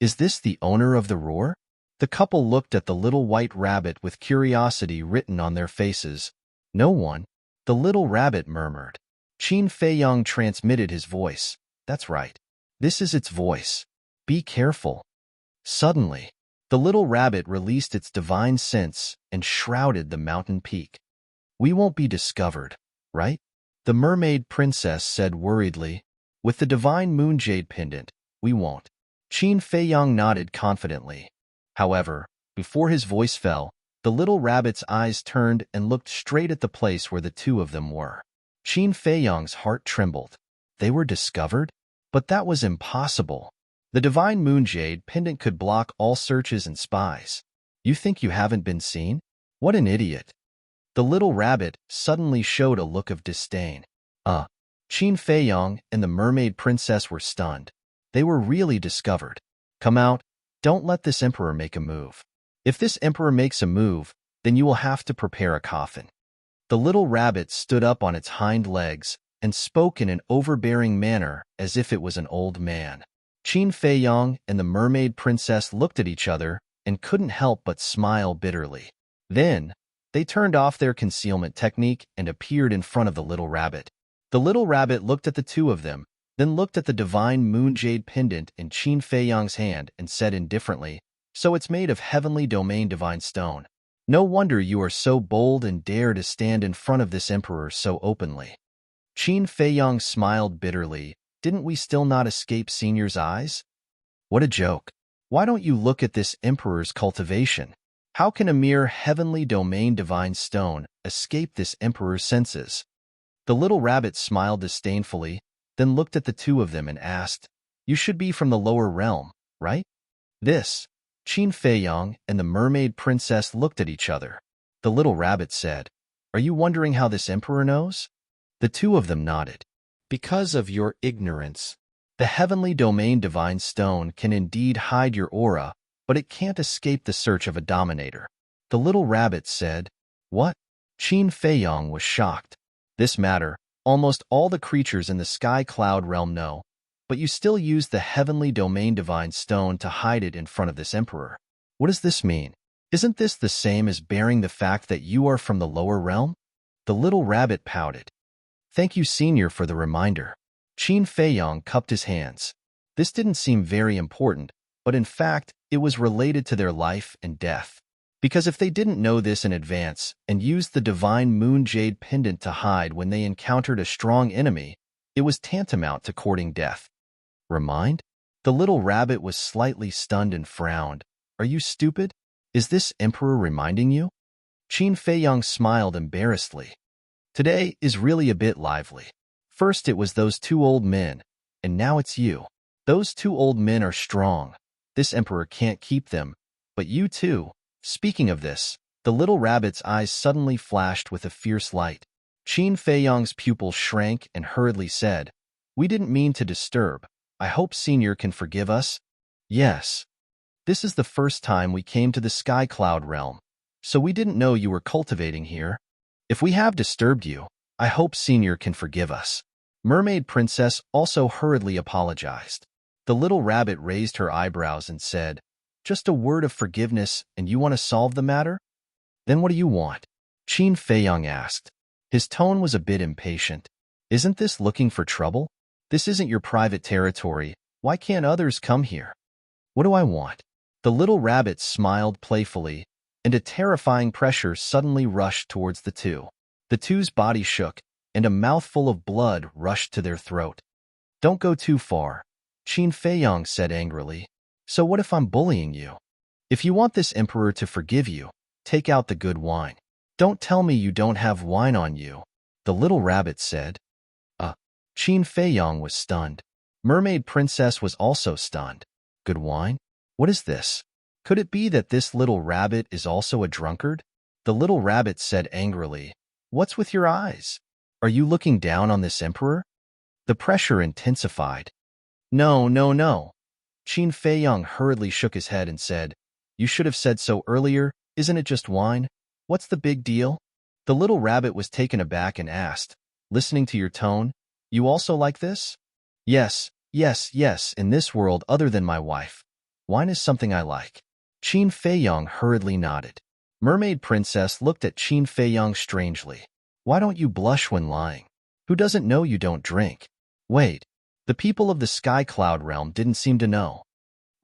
Is this the owner of the roar? The couple looked at the little white rabbit with curiosity written on their faces. No one. The little rabbit murmured. Qin Feiyang transmitted his voice. That's right. This is its voice. Be careful. Suddenly, the little rabbit released its divine sense and shrouded the mountain peak. We won't be discovered, right? The mermaid princess said worriedly. With the divine moonjade pendant, we won't. Qin Feiyang nodded confidently. However, before his voice fell, the little rabbit's eyes turned and looked straight at the place where the two of them were. Qin Feiyang's heart trembled. They were discovered? But that was impossible. The divine moonjade pendant could block all searches and spies. You think you haven't been seen? What an idiot. The little rabbit suddenly showed a look of disdain. Qin Feiyang and the mermaid princess were stunned. They were really discovered. Come out. Don't let this emperor make a move. If this emperor makes a move, then you will have to prepare a coffin. The little rabbit stood up on its hind legs and spoke in an overbearing manner as if it was an old man. Qin Feiyang and the mermaid princess looked at each other and couldn't help but smile bitterly. Then, they turned off their concealment technique and appeared in front of the little rabbit. The little rabbit looked at the two of them, then looked at the divine moonjade pendant in Qin Feiyang's hand and said indifferently, So it's made of heavenly domain divine stone. No wonder you are so bold and dare to stand in front of this emperor so openly. Qin Feiyang smiled bitterly. Didn't we still not escape Senior's eyes? What a joke. Why don't you look at this emperor's cultivation? How can a mere heavenly domain divine stone escape this emperor's senses? The little rabbit smiled disdainfully, then looked at the two of them and asked, You should be from the lower realm, right? This. Qin Feiyang and the mermaid princess looked at each other. The little rabbit said, Are you wondering how this emperor knows? The two of them nodded. Because of your ignorance. The heavenly domain divine stone can indeed hide your aura, but it can't escape the search of a dominator. The little rabbit said, What? Qin Feiyang was shocked. This matter, almost all the creatures in the Sky Cloud realm know, but you still use the heavenly domain divine stone to hide it in front of this emperor. What does this mean? Isn't this the same as bearing the fact that you are from the lower realm? The little rabbit pouted. Thank you, Senior, for the reminder. Qin Feiyong cupped his hands. This didn't seem very important, but in fact, it was related to their life and death. Because if they didn't know this in advance and used the divine moon jade pendant to hide when they encountered a strong enemy, it was tantamount to courting death. Remind? The little rabbit was slightly stunned and frowned. Are you stupid? Is this Emperor reminding you? Qin Feiyong smiled embarrassedly. Today is really a bit lively. First it was those two old men, and now it's you. Those two old men are strong. This Emperor can't keep them, but you too. Speaking of this, the little rabbit's eyes suddenly flashed with a fierce light. Qin Feiyong's pupil shrank and hurriedly said, We didn't mean to disturb. I hope Senior can forgive us. Yes. This is the first time we came to the Sky Cloud realm, so we didn't know you were cultivating here. If we have disturbed you, I hope Senior can forgive us. Mermaid Princess also hurriedly apologized. The little rabbit raised her eyebrows and said, Just a word of forgiveness and you want to solve the matter? Then what do you want? Qin Feiyong asked. His tone was a bit impatient. Isn't this looking for trouble? This isn't your private territory. Why can't others come here? What do I want? The little rabbit smiled playfully, and a terrifying pressure suddenly rushed towards the two. The two's body shook, and a mouthful of blood rushed to their throat. Don't go too far, Qin Feiyong said angrily. So what if I'm bullying you? If you want this Emperor to forgive you, take out the good wine. Don't tell me you don't have wine on you, the little rabbit said. Qin Feiyong was stunned. Mermaid Princess was also stunned. Good wine? What is this? Could it be that this little rabbit is also a drunkard? The little rabbit said angrily, What's with your eyes? Are you looking down on this Emperor? The pressure intensified. No, no, no. Qin Feiyong hurriedly shook his head and said, You should have said so earlier. Isn't it just wine? What's the big deal? The little rabbit was taken aback and asked, Listening to your tone, you also like this? Yes, yes, yes, in this world other than my wife. Wine is something I like. Qin Feiyong hurriedly nodded. Mermaid Princess looked at Qin Feiyong strangely. Why don't you blush when lying? Who doesn't know you don't drink? Wait, the people of the Sky Cloud realm didn't seem to know.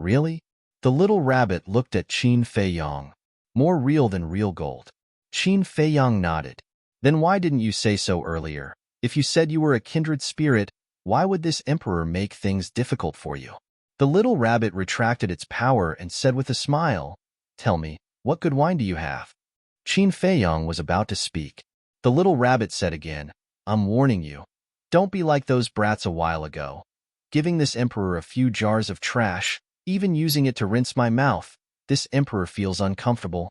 Really? The little rabbit looked at Qin Feiyong. More real than real gold. Qin Feiyong nodded. Then why didn't you say so earlier? If you said you were a kindred spirit, why would this Emperor make things difficult for you? The little rabbit retracted its power and said with a smile, Tell me, what good wine do you have? Qin Feiyong was about to speak. The little rabbit said again, I'm warning you. Don't be like those brats a while ago. Giving this Emperor a few jars of trash, even using it to rinse my mouth. This Emperor feels uncomfortable.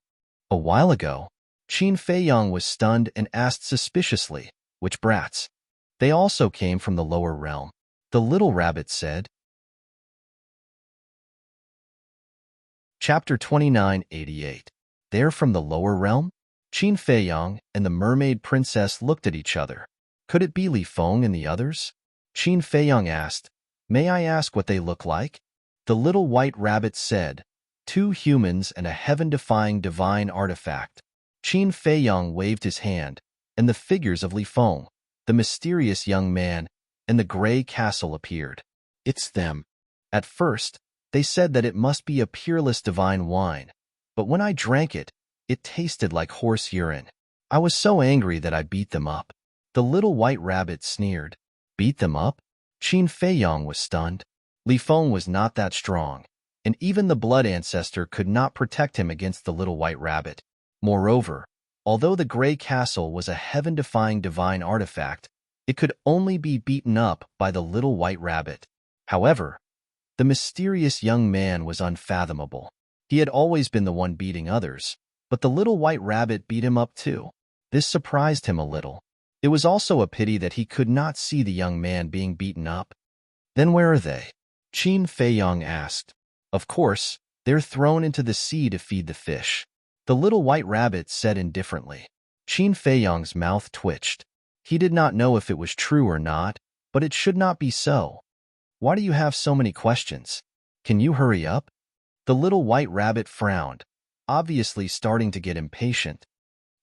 A while ago, Qin Feiyong was stunned and asked suspiciously, Which brats? They also came from the lower realm. The little rabbit said. Chapter 2988. They're from the lower realm? Qin Feiyong and the Mermaid Princess looked at each other. Could it be Li Feng and the others? Qin Feiyong asked, May I ask what they look like? The little white rabbit said, Two humans and a heaven-defying divine artifact. Qin Feiyong waved his hand, and the figures of Li Feng, the mysterious young man, and the gray castle appeared. It's them. At first, they said that it must be a peerless divine wine, but when I drank it, it tasted like horse urine. I was so angry that I beat them up. The little white rabbit sneered. Beat them up? Qin Feiyong was stunned. Li Feng was not that strong, and even the blood ancestor could not protect him against the little white rabbit. Moreover, although the gray castle was a heaven-defying divine artifact, it could only be beaten up by the little white rabbit. However, the mysterious young man was unfathomable. He had always been the one beating others, but the little white rabbit beat him up too. This surprised him a little. It was also a pity that he could not see the young man being beaten up. Then where are they? Qin Feiyong asked. Of course, they're thrown into the sea to feed the fish. The little white rabbit said indifferently. Qin Feiyong's mouth twitched. He did not know if it was true or not, but it should not be so. Why do you have so many questions? Can you hurry up? The little white rabbit frowned, obviously starting to get impatient.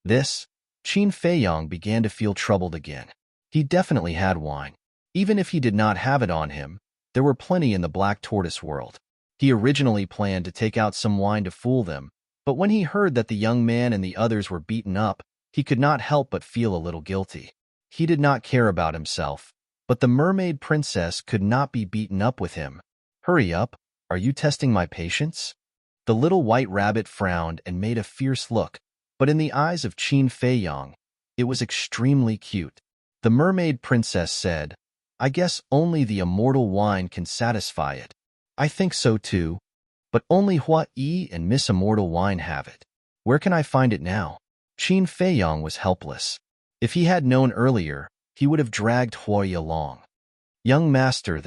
This? Qin Feiyang began to feel troubled again. He definitely had wine. Even if he did not have it on him, there were plenty in the Black Tortoise world. He originally planned to take out some wine to fool them, but when he heard that the young man and the others were beaten up, he could not help but feel a little guilty. He did not care about himself, but the mermaid princess could not be beaten up with him. Hurry up, are you testing my patience? The little white rabbit frowned and made a fierce look, but in the eyes of Qin Feiyang, it was extremely cute. The mermaid princess said, I guess only the immortal wine can satisfy it. I think so too, but only Hua Yi and Miss Immortal Wine have it. Where can I find it now? Qin Feiyang was helpless. If he had known earlier, he would have dragged Hua Yi along. Young master,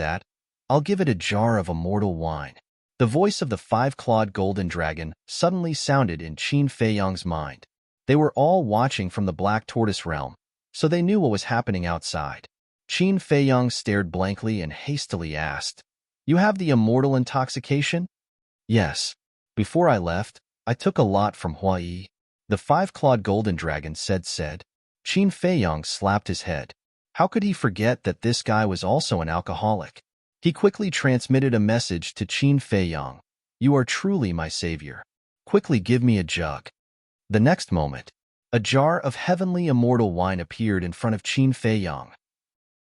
I'll give it a jar of immortal wine. The voice of the five-clawed golden dragon suddenly sounded in Qin Feiyang's mind. They were all watching from the Black Tortoise realm, so they knew what was happening outside. Qin Feiyang stared blankly and hastily asked, You have the immortal intoxication? Yes. Before I left, I took a lot from Hua Yi. The five-clawed golden dragon said. Qin Feiyang slapped his head. How could he forget that this guy was also an alcoholic? He quickly transmitted a message to Qin Feiyang. You are truly my savior. Quickly give me a jug. The next moment, a jar of heavenly immortal wine appeared in front of Qin Feiyang.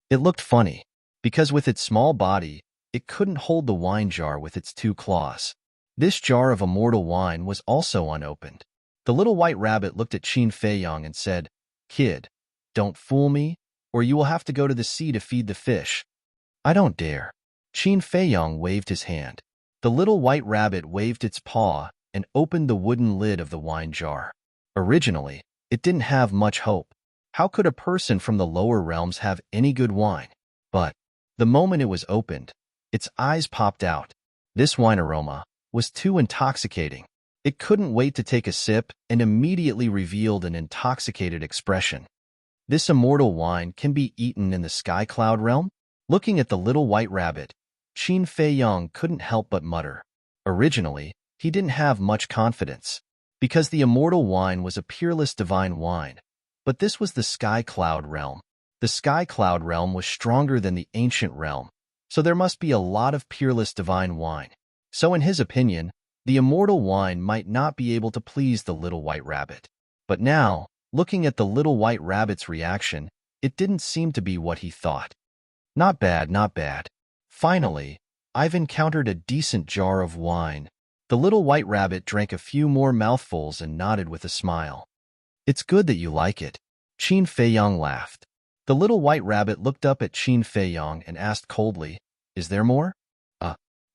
It looked funny, because with its small body, it couldn't hold the wine jar with its two claws. This jar of immortal wine was also unopened. The little white rabbit looked at Qin Feiyang and said, Kid, don't fool me, or you will have to go to the sea to feed the fish. I don't dare. Qin Feiyang waved his hand. The little white rabbit waved its paw and opened the wooden lid of the wine jar. Originally, it didn't have much hope. How could a person from the lower realms have any good wine? But the moment it was opened, its eyes popped out. This wine aroma was too intoxicating. It couldn't wait to take a sip and immediately revealed an intoxicated expression. This immortal wine can be eaten in the sky cloud realm? Looking at the little white rabbit, Qin Feiyang couldn't help but mutter. Originally, he didn't have much confidence, because the immortal wine was a peerless divine wine. But this was the sky cloud realm. The sky cloud realm was stronger than the ancient realm, so there must be a lot of peerless divine wine. So in his opinion, the immortal wine might not be able to please the little white rabbit. But now, looking at the little white rabbit's reaction, it didn't seem to be what he thought. Not bad, not bad. Finally, I've encountered a decent jar of wine. The little white rabbit drank a few more mouthfuls and nodded with a smile. It's good that you like it. Qin Feiyang laughed. The little white rabbit looked up at Qin Feiyang and asked coldly, Is there more?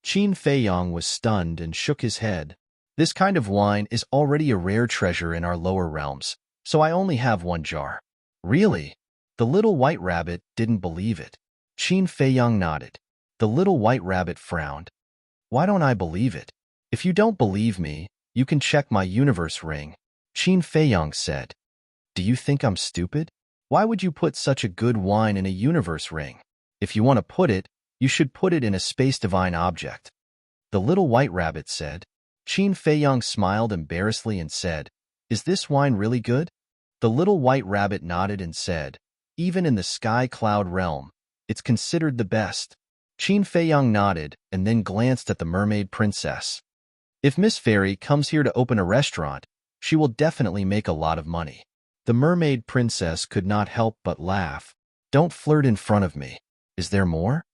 Qin Feiyang was stunned and shook his head. This kind of wine is already a rare treasure in our lower realms, so I only have one jar. Really? The little white rabbit didn't believe it. Qin Feiyang nodded. The little white rabbit frowned. Why don't I believe it? If you don't believe me, you can check my universe ring, Qin Feiyang said. Do you think I'm stupid? Why would you put such a good wine in a universe ring? If you want to put it, you should put it in a space divine object. The little white rabbit said. Qin Feiyang smiled embarrassedly and said, Is this wine really good? The little white rabbit nodded and said, Even in the sky cloud realm, it's considered the best. Qin Feiyang nodded and then glanced at the mermaid princess. If Miss Fairy comes here to open a restaurant, she will definitely make a lot of money. The mermaid princess could not help but laugh. Don't flirt in front of me. Is there more?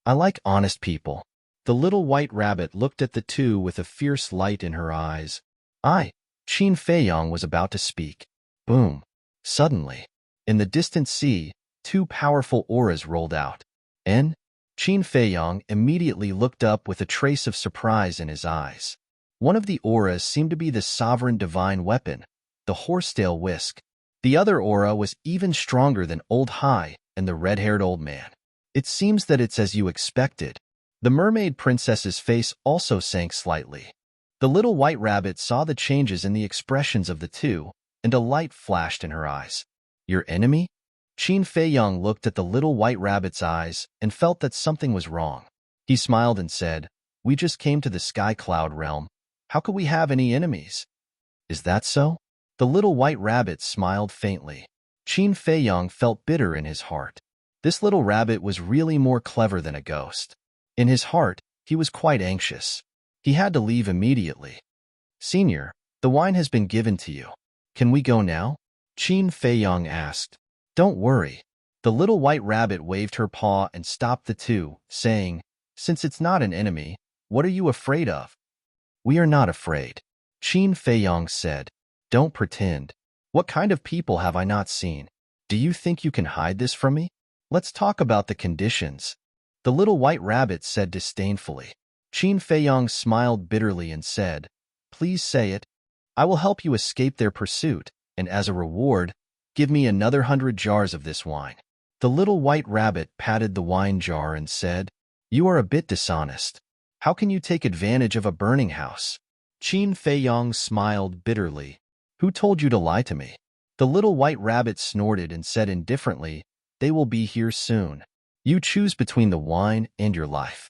I like honest people. The little white rabbit looked at the two with a fierce light in her eyes. Qin Feiyang was about to speak. Boom. Suddenly, in the distant sea, two powerful auras rolled out. Qin Feiyang immediately looked up with a trace of surprise in his eyes. One of the auras seemed to be the sovereign divine weapon, the horsetail whisk. The other aura was even stronger than Old Hai and the red-haired old man. It seems that it's as you expected. The mermaid princess's face also sank slightly. The little white rabbit saw the changes in the expressions of the two, and a light flashed in her eyes. Your enemy? Qin Feiyang looked at the little white rabbit's eyes and felt that something was wrong. He smiled and said, We just came to the sky cloud realm. How could we have any enemies? Is that so? The little white rabbit smiled faintly. Qin Feiyong felt bitter in his heart. This little rabbit was really more clever than a ghost. In his heart, he was quite anxious. He had to leave immediately. Senior, the wine has been given to you. Can we go now? Qin Feiyong asked. Don't worry. The little white rabbit waved her paw and stopped the two, saying, Since it's not an enemy, what are you afraid of? We are not afraid. Qin Feiyong said. Don't pretend. What kind of people have I not seen? Do you think you can hide this from me? Let's talk about the conditions. The little white rabbit said disdainfully. Qin Feiyong smiled bitterly and said, Please say it. I will help you escape their pursuit, and as a reward, give me another 100 jars of this wine. The little white rabbit patted the wine jar and said, You are a bit dishonest. How can you take advantage of a burning house? Qin Feiyong smiled bitterly. Who told you to lie to me? The little white rabbit snorted and said indifferently, They will be here soon. You choose between the wine and your life.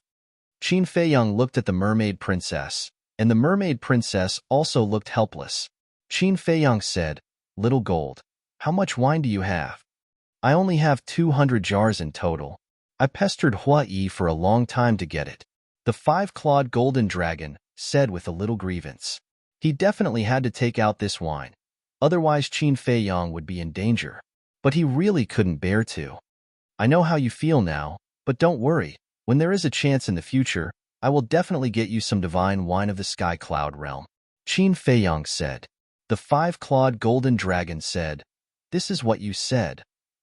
Qin Feiyong looked at the mermaid princess, and the mermaid princess also looked helpless. Qin Feiyong said, Little Gold, how much wine do you have? I only have 200 jars in total. I pestered Hua Yi for a long time to get it. The five-clawed golden dragon said with a little grievance. He definitely had to take out this wine. Otherwise Qin Feiyong would be in danger. But he really couldn't bear to. I know how you feel now, but don't worry. When there is a chance in the future, I will definitely get you some divine wine of the Sky Cloud realm. Qin Feiyong said. The five-clawed golden dragon said, This is what you said.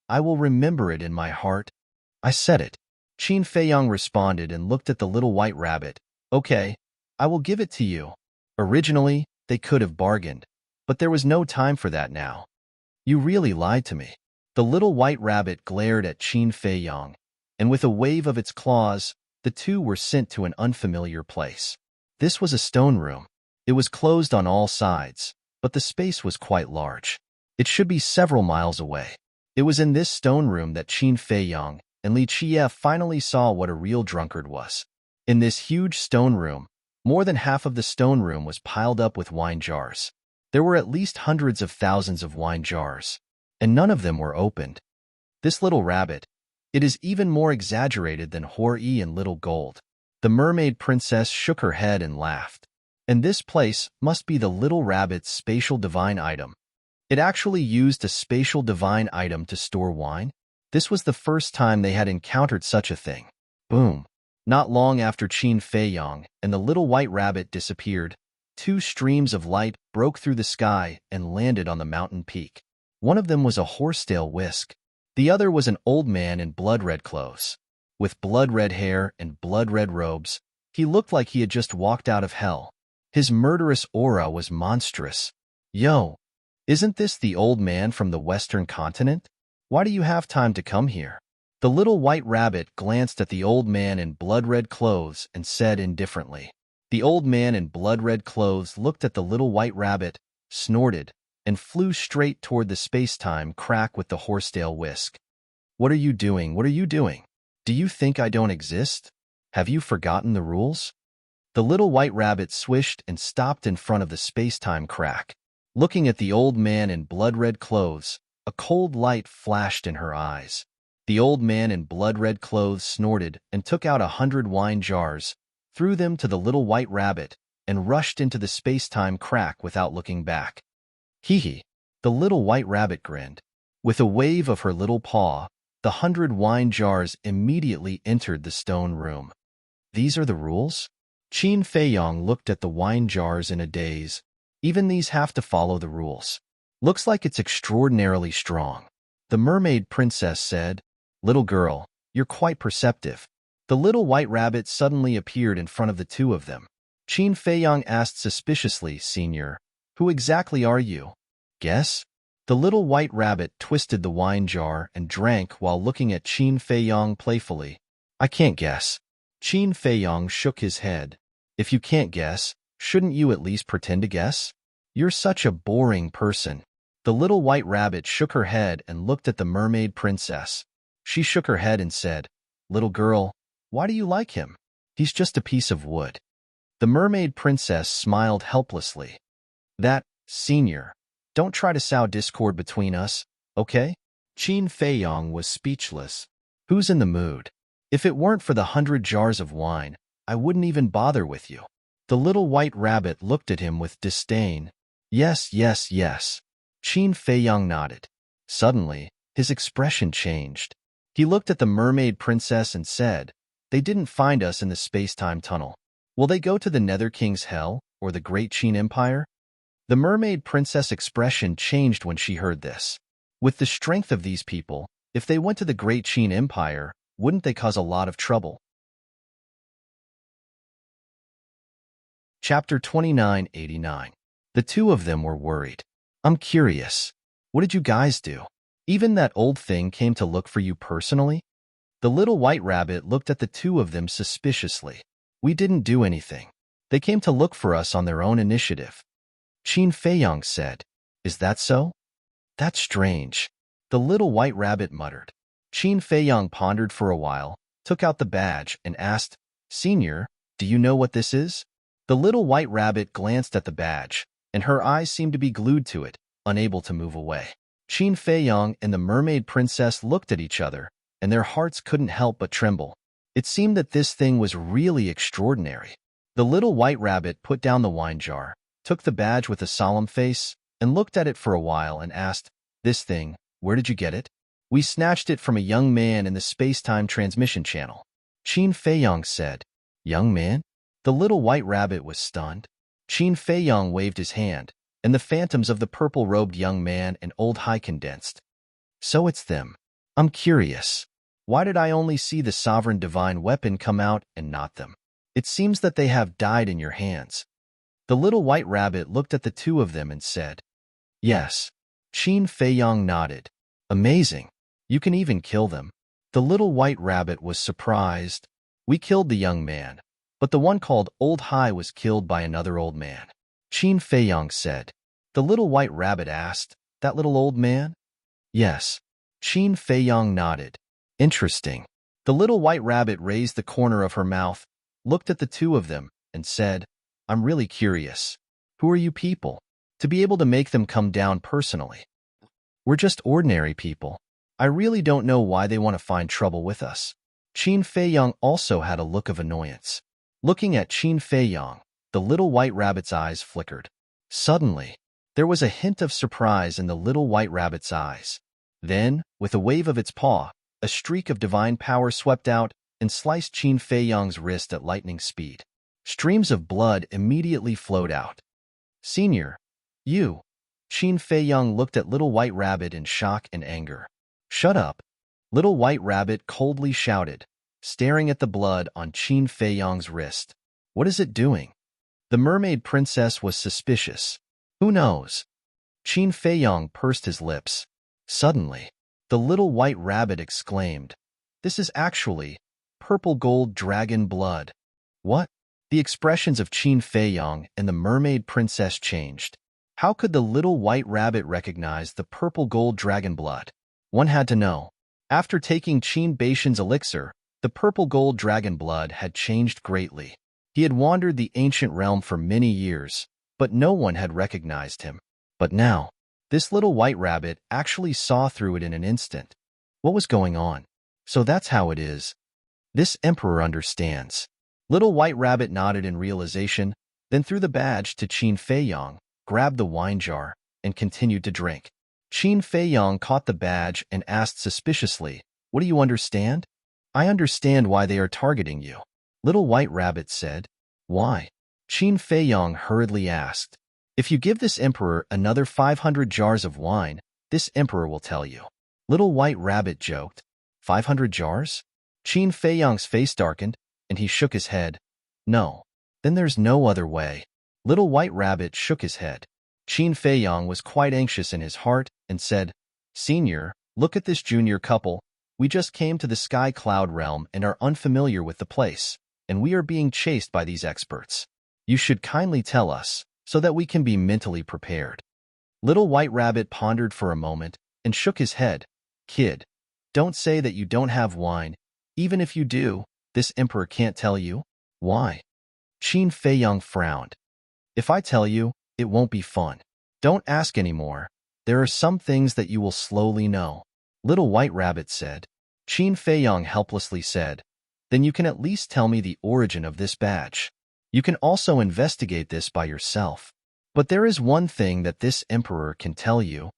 I will remember it in my heart. I said it. Qin Feiyong responded and looked at the little white rabbit. Okay, I will give it to you. Originally, they could have bargained, but there was no time for that now. You really lied to me. The little white rabbit glared at Qin Feiyong, and with a wave of its claws, the two were sent to an unfamiliar place. This was a stone room. It was closed on all sides, but the space was quite large. It should be several miles away. It was in this stone room that Qin Feiyong and Li Chie finally saw what a real drunkard was. In this huge stone room, more than half of the stone room was piled up with wine jars. There were at least hundreds of thousands of wine jars, and none of them were opened. This little rabbit, it is even more exaggerated than Hor-E and Little Gold. The mermaid princess shook her head and laughed. And this place must be the little rabbit's spatial divine item. It actually used a spatial divine item to store wine? This was the first time they had encountered such a thing. Boom. Not long after Qin Feiyong and the little white rabbit disappeared, two streams of light broke through the sky and landed on the mountain peak. One of them was a horsetail whisk. The other was an old man in blood-red clothes. With blood-red hair and blood-red robes, he looked like he had just walked out of hell. His murderous aura was monstrous. Yo, isn't this the old man from the Western continent? Why do you have time to come here? The little white rabbit glanced at the old man in blood-red clothes and said indifferently. The old man in blood-red clothes looked at the little white rabbit, snorted, and flew straight toward the space-time crack with the horsetail whisk. What are you doing? What are you doing? Do you think I don't exist? Have you forgotten the rules? The little white rabbit swished and stopped in front of the space-time crack. Looking at the old man in blood-red clothes, a cold light flashed in her eyes. The old man in blood-red clothes snorted and took out 100 wine jars, threw them to the little white rabbit, and rushed into the space-time crack without looking back. Hee-hee, the little white rabbit grinned. With a wave of her little paw, the 100 wine jars immediately entered the stone room. These are the rules? Qin Feiyong looked at the wine jars in a daze. Even these have to follow the rules. Looks like it's extraordinarily strong. The mermaid princess said, Little girl, you're quite perceptive. The little white rabbit suddenly appeared in front of the two of them. Qin Feiyong asked suspiciously, Senior, who exactly are you? Guess? The little white rabbit twisted the wine jar and drank while looking at Qin Feiyong playfully. I can't guess. Qin Feiyong shook his head. If you can't guess, shouldn't you at least pretend to guess? You're such a boring person. The little white rabbit shook her head and looked at the mermaid princess. She shook her head and said, Little girl, why do you like him? He's just a piece of wood. The mermaid princess smiled helplessly. That, Senior, Don't try to sow discord between us, okay? Qin Feiyang was speechless. Who's in the mood? If it weren't for the 100 jars of wine, I wouldn't even bother with you. The little white rabbit looked at him with disdain. Yes, yes, yes. Qin Feiyang nodded. Suddenly, his expression changed. He looked at the mermaid princess and said, "They didn't find us in the space-time tunnel. Will they go to the Nether King's hell or the Great Qin Empire?" The mermaid princess' expression changed when she heard this. With the strength of these people, if they went to the Great Qin Empire, wouldn't they cause a lot of trouble? Chapter 2989. The two of them were worried. I'm curious. What did you guys do? Even that old thing came to look for you personally? The little white rabbit looked at the two of them suspiciously. We didn't do anything. They came to look for us on their own initiative. Qin Feiyang said, Is that so? That's strange. The little white rabbit muttered. Qin Feiyang pondered for a while, took out the badge, and asked, Senior, do you know what this is? The little white rabbit glanced at the badge, and her eyes seemed to be glued to it, unable to move away. Qin Feiyang and the mermaid princess looked at each other, and their hearts couldn't help but tremble. It seemed that this thing was really extraordinary. The little white rabbit put down the wine jar, took the badge with a solemn face, and looked at it for a while and asked, This thing, where did you get it? We snatched it from a young man in the space-time transmission channel. Qin Feiyang said. Young man? The little white rabbit was stunned. Qin Feiyang waved his hand, and the phantoms of the purple-robed young man and old high condensed. So it's them. I'm curious. Why did I only see the sovereign divine weapon come out and not them? It seems that they have died in your hands. The little white rabbit looked at the two of them and said, Yes. Qin Feiyang nodded. Amazing. You can even kill them. The little white rabbit was surprised. We killed the young man, but the one called Old High was killed by another old man. Qin Feiyang said. The little white rabbit asked, That little old man? Yes. Qin Feiyang nodded. Interesting. The little white rabbit raised the corner of her mouth, looked at the two of them, and said, I'm really curious. Who are you people? To be able to make them come down personally. We're just ordinary people. I really don't know why they want to find trouble with us. Qin Feiyang also had a look of annoyance. Looking at Qin Feiyang, the little white rabbit's eyes flickered. Suddenly, there was a hint of surprise in the little white rabbit's eyes. Then, with a wave of its paw, a streak of divine power swept out and sliced Qin Feiyang's wrist at lightning speed. Streams of blood immediately flowed out. Senior, you. Qin Feiyang looked at Little White Rabbit in shock and anger. Shut up. Little White Rabbit coldly shouted, staring at the blood on Qin Feiyang's wrist. What is it doing? The mermaid princess was suspicious. Who knows? Qin Feiyang pursed his lips. Suddenly, the little white rabbit exclaimed, This is actually purple gold dragon blood. What? The expressions of Qin Feiyang and the mermaid princess changed. How could the little white rabbit recognize the purple gold dragon blood? One had to know. After taking Qin Baishan's elixir, the purple gold dragon blood had changed greatly. He had wandered the ancient realm for many years, but no one had recognized him. But now, this little white rabbit actually saw through it in an instant. What was going on? So that's how it is. This emperor understands. Little White Rabbit nodded in realization, then threw the badge to Qin Feiyang, grabbed the wine jar, and continued to drink. Qin Feiyang caught the badge and asked suspiciously, What do you understand? I understand why they are targeting you. Little White Rabbit said. Why? Qin Feiyang hurriedly asked. If you give this emperor another 500 jars of wine, this emperor will tell you. Little White Rabbit joked. 500 jars? Qin Feiyang's face darkened, and he shook his head. No. Then there's no other way. Little White Rabbit shook his head. Qin Feiyang was quite anxious in his heart and said, Senior, look at this junior couple. We just came to the Sky Cloud realm and are unfamiliar with the place, and we are being chased by these experts. You should kindly tell us, so that we can be mentally prepared. Little White Rabbit pondered for a moment and shook his head. Kid, don't say that you don't have wine. Even if you do, this emperor can't tell you. Why? Qin Feiyang frowned. If I tell you, it won't be fun. Don't ask anymore. There are some things that you will slowly know. Little White Rabbit said. Qin Feiyong helplessly said, then you can at least tell me the origin of this badge. You can also investigate this by yourself. But there is one thing that this emperor can tell you.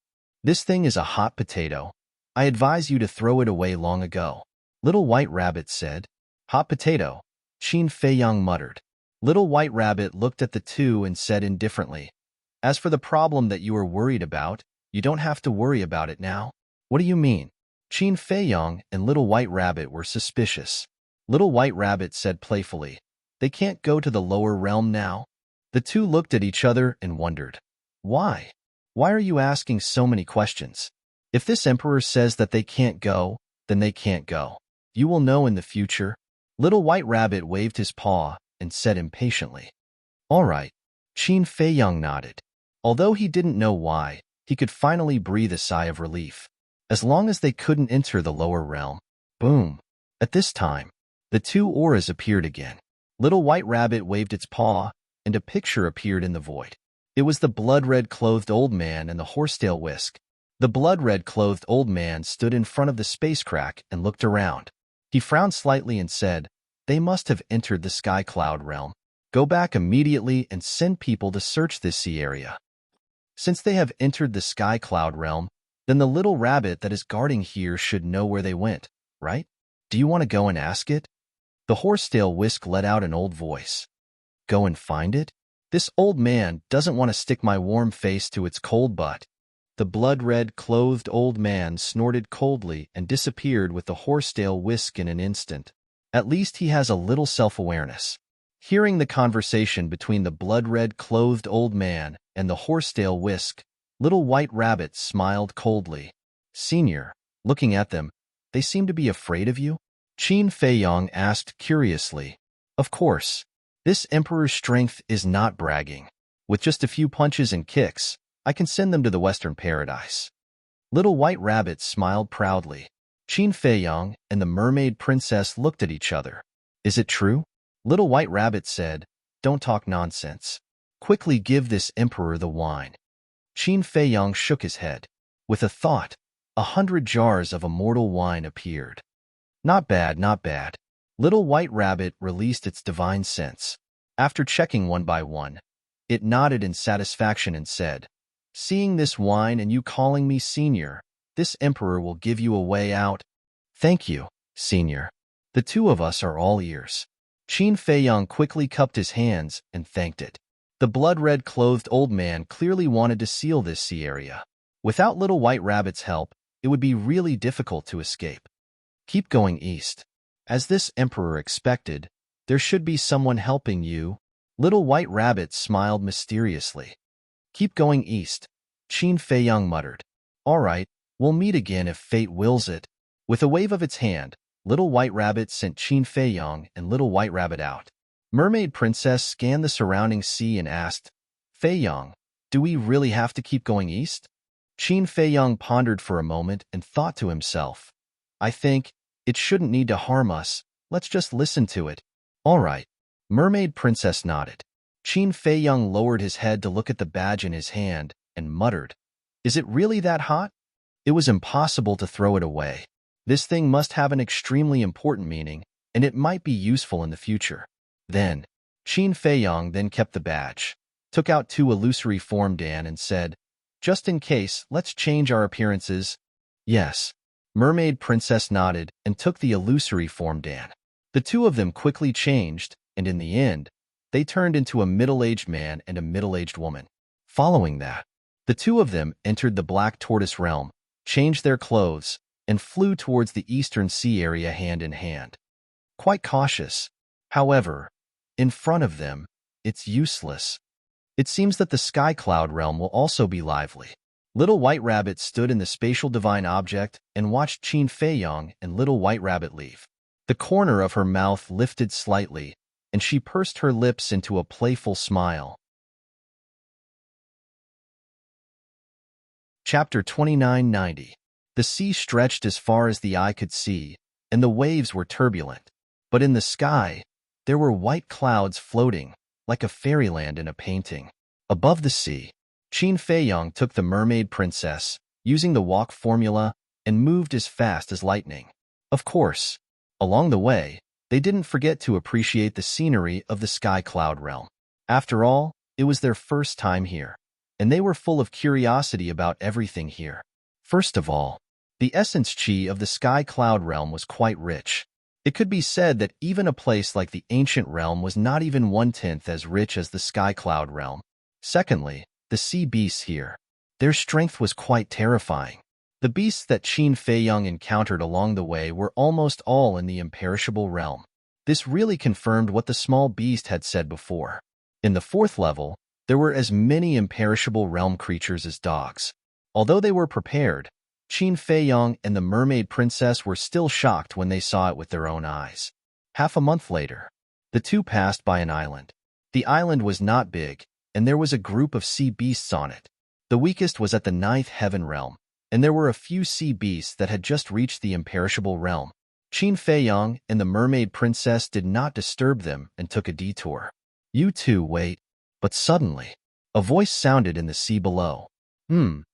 This thing is a hot potato. I advise you to throw it away long ago. Little White Rabbit said. Hot potato, Qin Feiyong muttered. Little White Rabbit looked at the two and said indifferently, as for the problem that you are worried about, you don't have to worry about it now. What do you mean? Qin Feiyong and Little White Rabbit were suspicious. Little White Rabbit said playfully, they can't go to the lower realm now. The two looked at each other and wondered. Why? Why are you asking so many questions? If this emperor says that they can't go, then they can't go. You will know in the future. Little White Rabbit waved his paw and said impatiently. All right. Qin Feiyong nodded. Although he didn't know why, he could finally breathe a sigh of relief. As long as they couldn't enter the lower realm. Boom. At this time, the two auras appeared again. Little White Rabbit waved its paw, and a picture appeared in the void. It was the blood-red clothed old man and the horsetail whisk. The blood-red clothed old man stood in front of the space crack and looked around. He frowned slightly and said, they must have entered the sky cloud realm. Go back immediately and send people to search this sea area. Since they have entered the sky cloud realm, then the little rabbit that is guarding here should know where they went, right? Do you want to go and ask it? The horsetail whisk let out an old voice. Go and find it? This old man doesn't want to stick my warm face to its cold butt. The blood-red clothed old man snorted coldly and disappeared with the horsetail whisk in an instant. At least he has a little self-awareness. Hearing the conversation between the blood-red clothed old man and the horsetail whisk, Little White Rabbit smiled coldly. Senior, looking at them, they seem to be afraid of you? Qin Feiyong asked curiously. Of course. This emperor's strength is not bragging. With just a few punches and kicks, I can send them to the Western Paradise. Little White Rabbit smiled proudly. Qin Feiyong and the mermaid princess looked at each other. Is it true? Little White Rabbit said, don't talk nonsense. Quickly give this emperor the wine. Qin Feiyong shook his head. With a thought, 100 jars of immortal wine appeared. Not bad, not bad. Little White Rabbit released its divine sense. After checking one by one, it nodded in satisfaction and said, seeing this wine and you calling me senior, this emperor will give you a way out. Thank you, senior. The two of us are all ears. Qin Feiyong quickly cupped his hands and thanked it. The blood-red clothed old man clearly wanted to seal this sea area. Without Little White Rabbit's help, it would be really difficult to escape. Keep going east. As this emperor expected, there should be someone helping you. Little White Rabbit smiled mysteriously. Keep going east, Qin Feiyong muttered. All right, we'll meet again if fate wills it. With a wave of its hand, Little White Rabbit sent Qin Feiyong and Little White Rabbit out. Mermaid Princess scanned the surrounding sea and asked, Feiyong, do we really have to keep going east? Qin Feiyong pondered for a moment and thought to himself, I think, it shouldn't need to harm us. Let's just listen to it. All right. Mermaid Princess nodded. Qin Feiyong lowered his head to look at the badge in his hand and muttered, is it really that hot? It was impossible to throw it away. This thing must have an extremely important meaning, and it might be useful in the future. Then, Qin Feiyong then kept the badge, took out 2 illusory form Dan and said, just in case, let's change our appearances. Yes. Mermaid Princess nodded and took the illusory form Dan. The two of them quickly changed, and in the end, they turned into a middle-aged man and a middle-aged woman. Following that, the two of them entered the Black Tortoise realm, changed their clothes, and flew towards the eastern sea area hand in hand. Quite cautious. However, in front of them, it's useless. It seems that the Sky Cloud realm will also be lively. Little White Rabbit stood in the spatial divine object and watched Qin Feiyong and Little White Rabbit leave. The corner of her mouth lifted slightly, and she pursed her lips into a playful smile. Chapter 2990. The sea stretched as far as the eye could see, and the waves were turbulent. But in the sky, there were white clouds floating, like a fairyland in a painting. Above the sea, Qin Feiyong took the mermaid princess, using the walk formula, and moved as fast as lightning. Of course, along the way, they didn't forget to appreciate the scenery of the sky cloud realm. After all, it was their first time here, and they were full of curiosity about everything here. First of all, the essence chi of the sky cloud realm was quite rich. It could be said that even a place like the ancient realm was not even 1/10 as rich as the sky cloud realm. Secondly, the sea beasts here. Their strength was quite terrifying. The beasts that Qin Feiyong encountered along the way were almost all in the imperishable realm. This really confirmed what the small beast had said before. In the fourth level, there were as many imperishable realm creatures as dogs. Although they were prepared, Qin Feiyong and the mermaid princess were still shocked when they saw it with their own eyes. Half a month later, the two passed by an island. The island was not big, and there was a group of sea beasts on it. The weakest was at the ninth heaven realm, and there were a few sea beasts that had just reached the imperishable realm. Qin Feiyong and the mermaid princess did not disturb them and took a detour. You two wait. But suddenly, a voice sounded in the sea below. Qin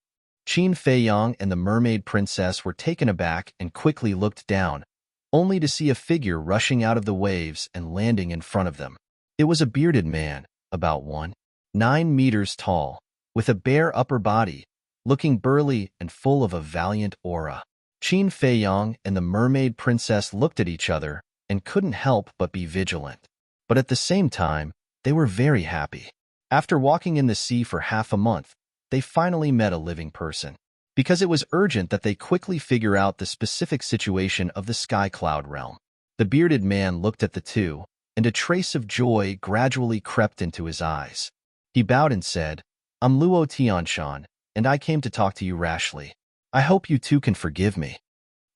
Feiyong and the mermaid princess were taken aback and quickly looked down, only to see a figure rushing out of the waves and landing in front of them. It was a bearded man, about 1.9 meters tall, with a bare upper body, looking burly and full of a valiant aura. Qin Feiyong and the mermaid princess looked at each other and couldn't help but be vigilant. But at the same time, they were very happy. After walking in the sea for half a month, they finally met a living person. Because it was urgent that they quickly figure out the specific situation of the sky cloud realm. The bearded man looked at the two, and a trace of joy gradually crept into his eyes. He bowed and said, I'm Luo Tianshan, and I came to talk to you rashly. I hope you two can forgive me.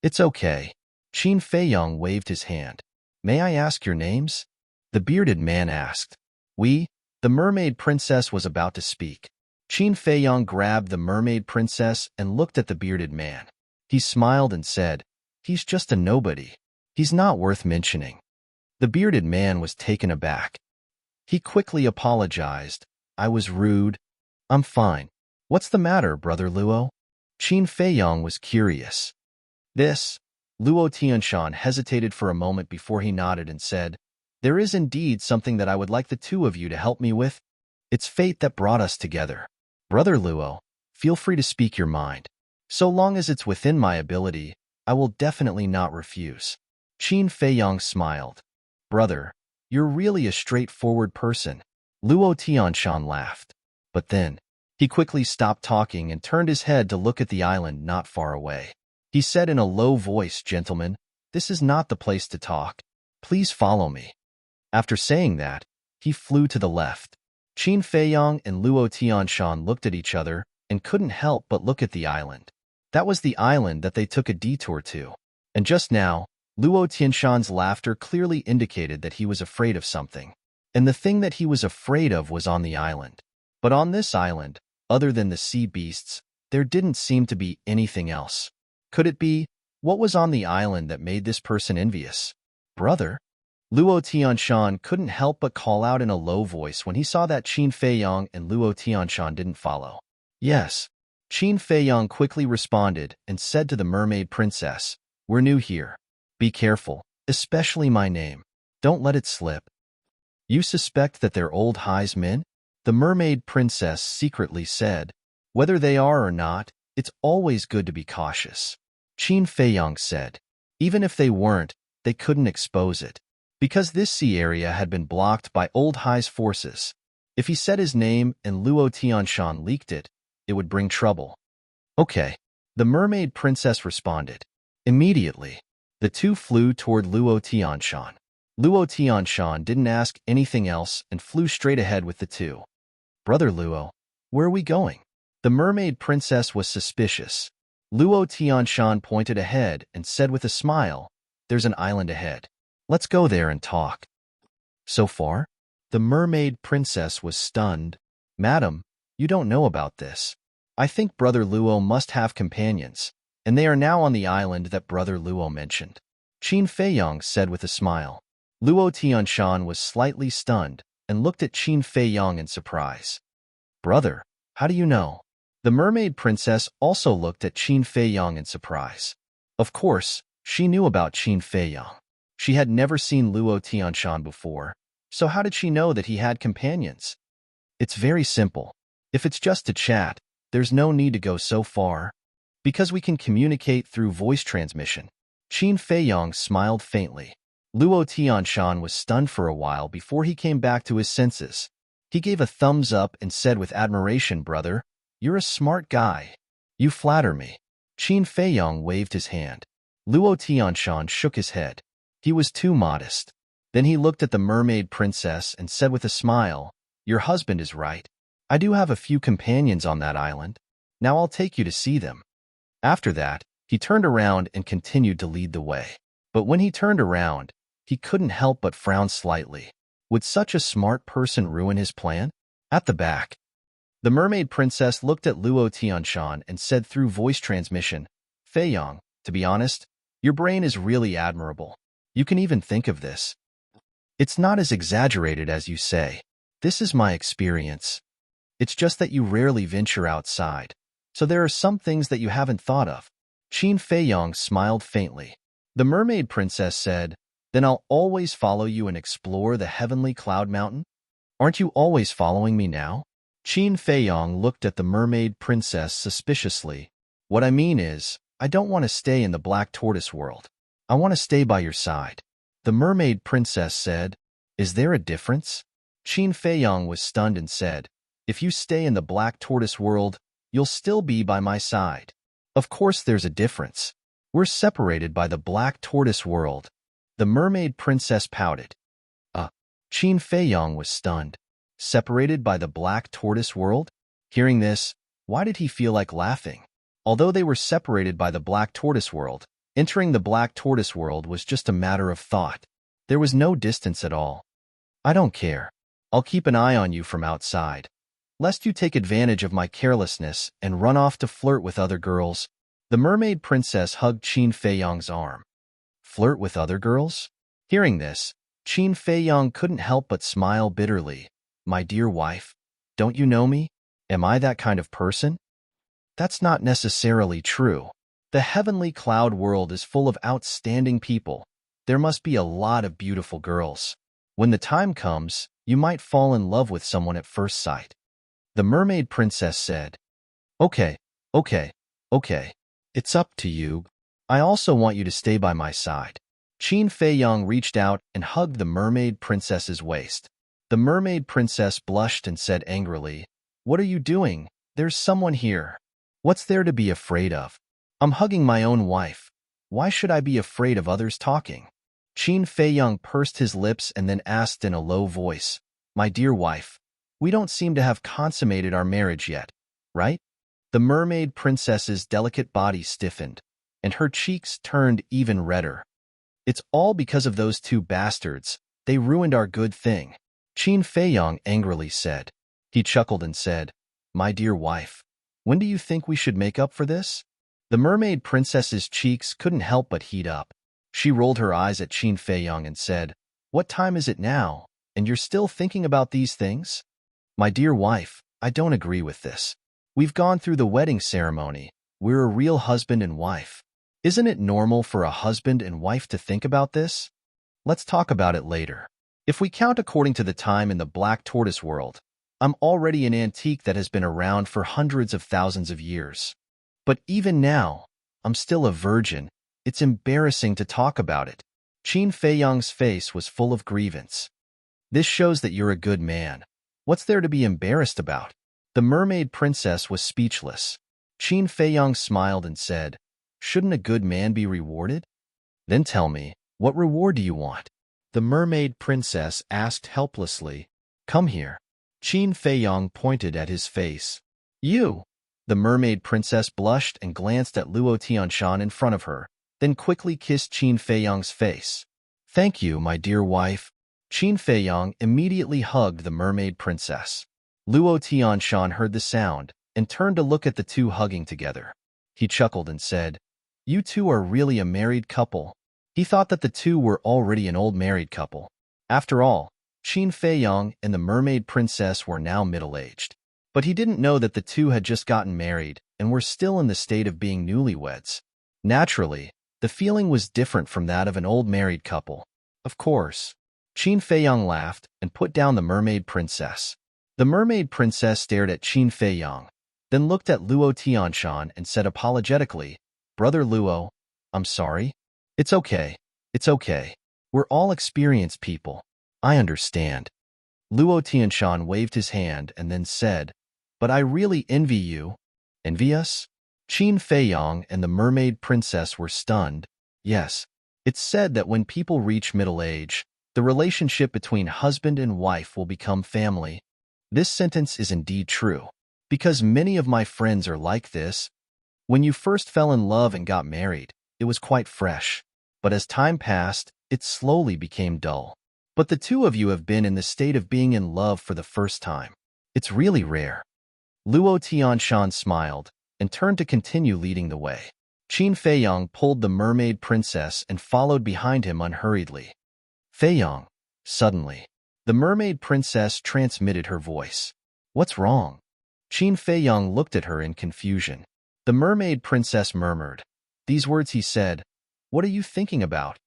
It's okay. Qin Feiyong waved his hand. May I ask your names? The bearded man asked. The mermaid princess was about to speak. Qin Feiyong grabbed the mermaid princess and looked at the bearded man. He smiled and said, He's just a nobody. He's not worth mentioning. The bearded man was taken aback. He quickly apologized. I was rude. I'm fine. What's the matter, Brother Luo? Qin Feiyong was curious. Luo Tianshan hesitated for a moment before he nodded and said, There is indeed something that I would like the two of you to help me with. It's fate that brought us together. Brother Luo, feel free to speak your mind. So long as it's within my ability, I will definitely not refuse. Qin Feiyong smiled. Brother, you're really a straightforward person. Luo Tianshan laughed. But then, he quickly stopped talking and turned his head to look at the island not far away. He said in a low voice, Gentlemen, this is not the place to talk. Please follow me. After saying that, he flew to the left. Qin Feiyong and Luo Tianshan looked at each other and couldn't help but look at the island. That was the island that they took a detour to. And just now, Luo Tianshan's laughter clearly indicated that he was afraid of something. And the thing that he was afraid of was on the island. But on this island, other than the sea beasts, there didn't seem to be anything else. Could it be, what was on the island that made this person envious? Brother? Luo Tianshan couldn't help but call out in a low voice when he saw that Qin Feiyong and Luo Tianshan didn't follow. Yes. Qin Feiyong quickly responded and said to the mermaid princess, We're new here. Be careful, especially my name. Don't let it slip. You suspect that they're old Hai's men? The mermaid princess secretly said. Whether they are or not, it's always good to be cautious. Qin Feiyong said. Even if they weren't, they couldn't expose it. Because this sea area had been blocked by old Hai's forces. If he said his name and Luo Tianshan leaked it, it would bring trouble. Okay, the mermaid princess responded. Immediately, the two flew toward Luo Tianshan. Luo Tianshan didn't ask anything else and flew straight ahead with the two. Brother Luo, where are we going? The mermaid princess was suspicious. Luo Tianshan pointed ahead and said with a smile, There's an island ahead. Let's go there and talk. So far? The mermaid princess was stunned. Madam, you don't know about this. I think Brother Luo must have companions, and they are now on the island that Brother Luo mentioned. Qin Feiyong said with a smile. Luo Tianshan was slightly stunned and looked at Qin Feiyong in surprise. Brother, How do you know? The mermaid princess also looked at Qin Feiyang in surprise. Of course, she knew about Qin Feiyang. She had never seen Luo Tianshan before, so how did she know that he had companions? It's very simple. If it's just to chat, there's no need to go so far, because we can communicate through voice transmission. Qin Feiyang smiled faintly. Luo Tianshan was stunned for a while before he came back to his senses. He gave a thumbs up and said with admiration, "Brother, you're a smart guy. You flatter me." Qin Feiyang waved his hand. Luo Tianshan shook his head. He was too modest. Then he looked at the mermaid princess and said with a smile, "Your husband is right. I do have a few companions on that island. Now I'll take you to see them." After that, he turned around and continued to lead the way. But when he turned around, he couldn't help but frown slightly. Would such a smart person ruin his plan? At the back, the mermaid princess looked at Luo Tianshan and said through voice transmission, "Feiyang, to be honest, your brain is really admirable. You can even think of this. It's not as exaggerated as you say. This is my experience. It's just that you rarely venture outside, so there are some things that you haven't thought of." Qin Feiyang smiled faintly. The mermaid princess said, "Then I'll always follow you and explore the heavenly cloud mountain? Aren't you always following me now?" Qin Feiyang looked at the mermaid princess suspiciously. "What I mean is, I don't want to stay in the black tortoise world. I want to stay by your side." The mermaid princess said, "Is there a difference?" Qin Feiyang was stunned and said, "If you stay in the black tortoise world, you'll still be by my side." "Of course there's a difference. We're separated by the black tortoise world." The mermaid princess pouted. Qin Feiyang was stunned. Separated by the black tortoise world? Hearing this, why did he feel like laughing? Although they were separated by the black tortoise world, entering the black tortoise world was just a matter of thought. There was no distance at all. "I don't care. I'll keep an eye on you from outside, lest you take advantage of my carelessness and run off to flirt with other girls." The mermaid princess hugged Qin Feiyang's arm. Flirt with other girls? Hearing this, Qin Feiyang couldn't help but smile bitterly. "My dear wife, don't you know me? Am I that kind of person?" That's not necessarily true. The heavenly cloud world is full of outstanding people. There must be a lot of beautiful girls. When the time comes, you might fall in love with someone at first sight. The mermaid princess said, Okay. It's up to you. I also want you to stay by my side." Qin Feiyang reached out and hugged the mermaid princess's waist. The mermaid princess blushed and said angrily, "What are you doing? There's someone here. What's there to be afraid of? I'm hugging my own wife. Why should I be afraid of others talking?" Qin Feiyang pursed his lips and then asked in a low voice, "My dear wife, we don't seem to have consummated our marriage yet, right?" The mermaid princess's delicate body stiffened, and her cheeks turned even redder. "It's all because of those two bastards. They ruined our good thing," Qin Feiyang angrily said. He chuckled and said, "My dear wife, when do you think we should make up for this?" The mermaid princess's cheeks couldn't help but heat up. She rolled her eyes at Qin Feiyang and said, "What time is it now, and you're still thinking about these things?" "My dear wife, I don't agree with this. We've gone through the wedding ceremony. We're a real husband and wife. Isn't it normal for a husband and wife to think about this? Let's talk about it later. If we count according to the time in the black tortoise world, I'm already an antique that has been around for hundreds of thousands of years. But even now, I'm still a virgin. It's embarrassing to talk about it." Qin Feiyang's face was full of grievance. "This shows that you're a good man. What's there to be embarrassed about?" The mermaid princess was speechless. Qin Feiyang smiled and said, "Shouldn't a good man be rewarded?" "Then tell me, what reward do you want?" The mermaid princess asked helplessly. "Come here." Qin Feiyang pointed at his face. "You!" The mermaid princess blushed and glanced at Luo Tianshan in front of her, then quickly kissed Qin Feiyang's face. "Thank you, my dear wife." Qin Feiyang immediately hugged the mermaid princess. Luo Tianshan heard the sound and turned to look at the two hugging together. He chuckled and said, "You two are really a married couple." He thought that the two were already an old married couple. After all, Qin Feiyang and the mermaid princess were now middle-aged. But he didn't know that the two had just gotten married and were still in the state of being newlyweds. Naturally, the feeling was different from that of an old married couple. Of course. Qin Feiyang laughed and put down the mermaid princess. The mermaid princess stared at Qin Feiyang, then looked at Luo Tianshan and said apologetically, "Brother Luo, I'm sorry." "It's okay. It's okay. We're all experienced people. I understand." Luo Tianshan waved his hand and then said, "But I really envy you." "Envy us?" Qin Feiyang and the mermaid princess were stunned. Yes, it's said that when people reach middle age, the relationship between husband and wife will become family. This sentence is indeed true, because many of my friends are like this. When you first fell in love and got married, it was quite fresh. But as time passed, it slowly became dull. But the two of you have been in the state of being in love for the first time. It's really rare. Luo Tianshan smiled and turned to continue leading the way. Qin Feiyang pulled the mermaid princess and followed behind him unhurriedly. "Feiyang," suddenly, the mermaid princess transmitted her voice. "What's wrong?" Qin Feiyang looked at her in confusion. The mermaid princess murmured. These words he said, "What are you thinking about?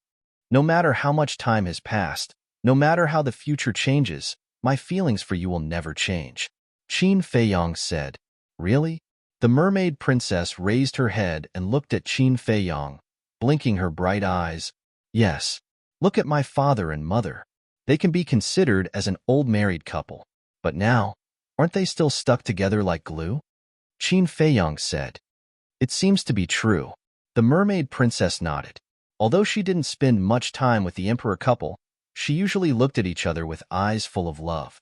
No matter how much time has passed, no matter how the future changes, my feelings for you will never change." Qin Feiyang said, "Really?" The mermaid princess raised her head and looked at Qin Feiyang, blinking her bright eyes. "Yes, look at my father and mother. They can be considered as an old married couple. But now, aren't they still stuck together like glue?" Qin Feiyang said. "It seems to be true." The mermaid princess nodded. Although she didn't spend much time with the emperor couple, she usually looked at each other with eyes full of love.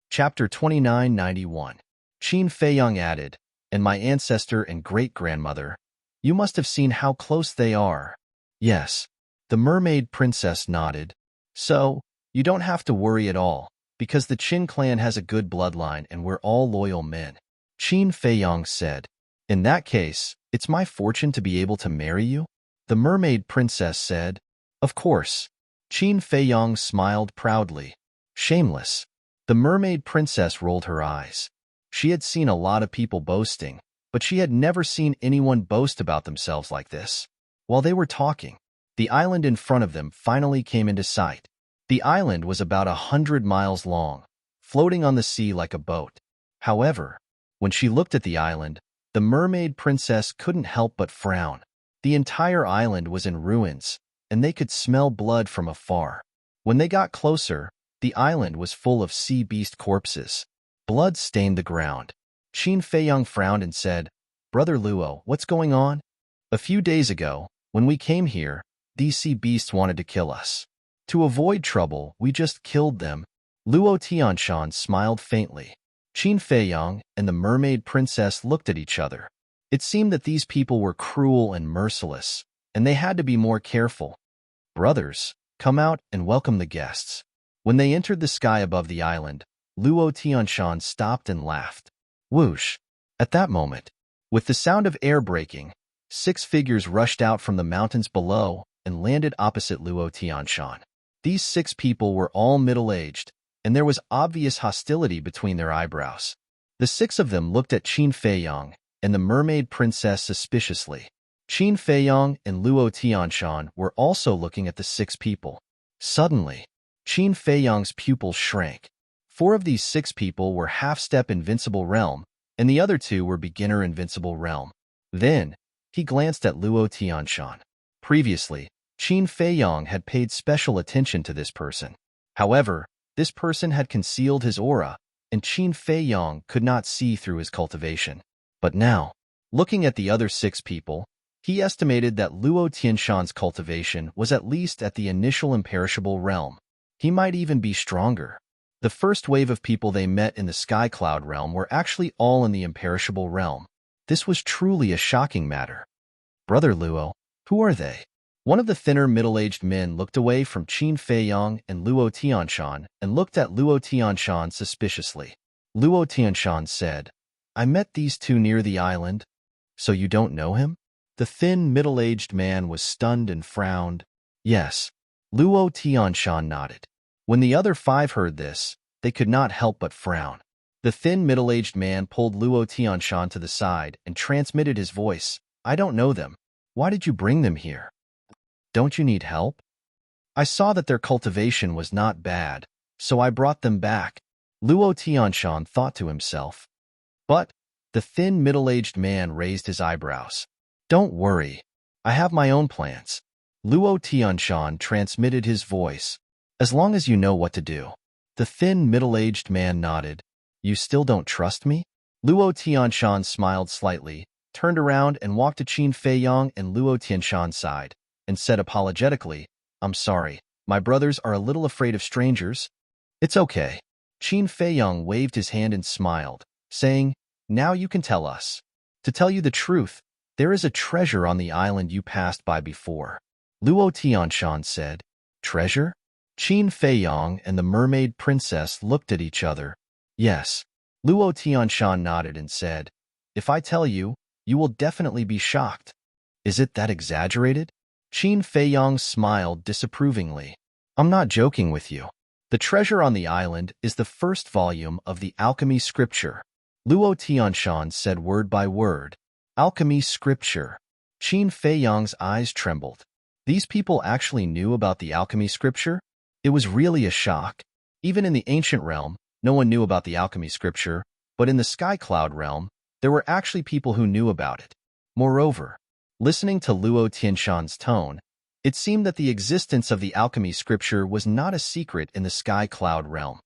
Chapter 2991. Qin Feiyang added, "And my ancestor and great-grandmother. You must have seen how close they are." "Yes." The mermaid princess nodded. "So, you don't have to worry at all, because the Qin clan has a good bloodline and we're all loyal men." Qin Feiyang said, "In that case, it's my fortune to be able to marry you?" The mermaid princess said, "Of course." Qin Feiyang smiled proudly. "Shameless." The mermaid princess rolled her eyes. She had seen a lot of people boasting, but she had never seen anyone boast about themselves like this. While they were talking, the island in front of them finally came into sight. The island was about 100 miles long, floating on the sea like a boat. However, when she looked at the island, the mermaid princess couldn't help but frown. The entire island was in ruins, and they could smell blood from afar. When they got closer, the island was full of sea beast corpses. Blood stained the ground. Qin Feiyang frowned and said, "Brother Luo, what's going on?" "A few days ago, when we came here, these sea beasts wanted to kill us. To avoid trouble, we just killed them." Luo Tianshan smiled faintly. Qin Feiyang and the mermaid princess looked at each other. It seemed that these people were cruel and merciless, and they had to be more careful. "Brothers, come out and welcome the guests." When they entered the sky above the island, Luo Tianshan stopped and laughed. Whoosh! At that moment, with the sound of air breaking, 6 figures rushed out from the mountains below and landed opposite Luo Tianshan. These 6 people were all middle-aged, and there was obvious hostility between their eyebrows. The 6 of them looked at Qin Feiyang and the mermaid princess suspiciously. Qin Feiyang and Luo Tianshan were also looking at the 6 people. Suddenly, Qin Feiyang's pupils shrank. 4 of these 6 people were half-step invincible realm, and the other 2 were beginner invincible realm. Then, he glanced at Luo Tianshan. Previously, Qin Feiyang had paid special attention to this person. However, this person had concealed his aura, and Qin Feiyang could not see through his cultivation. But now, looking at the other 6 people, he estimated that Luo Tianshan's cultivation was at least at the initial imperishable realm. He might even be stronger. The first wave of people they met in the Sky Cloud realm were actually all in the imperishable realm. This was truly a shocking matter. "Brother Luo, who are they?" One of the thinner middle-aged men looked away from Qin Feiyang and Luo Tianshan and looked at Luo Tianshan suspiciously. Luo Tianshan said, "I met these 2 near the island." "So you don't know him?" The thin, middle-aged man was stunned and frowned. "Yes." Luo Tianshan nodded. When the other 5 heard this, they could not help but frown. The thin, middle-aged man pulled Luo Tianshan to the side and transmitted his voice. I don't know them. Why did you bring them here? Don't you need help? I saw that their cultivation was not bad, so I brought them back. Luo Tianshan thought to himself. But the thin, middle-aged man raised his eyebrows. Don't worry. I have my own plans. Luo Tianshan transmitted his voice. As long as you know what to do. The thin, middle-aged man nodded. You still don't trust me? Luo Tianshan smiled slightly, turned around and walked to Qin Feiyang and Luo Tianshan's side, and said apologetically, I'm sorry, my brothers are a little afraid of strangers. It's okay. Qin Feiyang waved his hand and smiled, saying, Now you can tell us. To tell you the truth, there is a treasure on the island you passed by before. Luo Tianshan said, Treasure? Qin Feiyang and the mermaid princess looked at each other. Yes. Luo Tianshan nodded and said, If I tell you, you will definitely be shocked. Is it that exaggerated? Qin Feiyang smiled disapprovingly. I'm not joking with you. The treasure on the island is the first volume of the alchemy scripture. Luo Tianshan said word by word. Alchemy scripture. Qin Feiyang's eyes trembled. These people actually knew about the alchemy scripture? It was really a shock. Even in the ancient realm, no one knew about the alchemy scripture, but in the sky cloud realm, there were actually people who knew about it. Moreover, listening to Luo Tianshan's tone, it seemed that the existence of the alchemy scripture was not a secret in the sky cloud realm.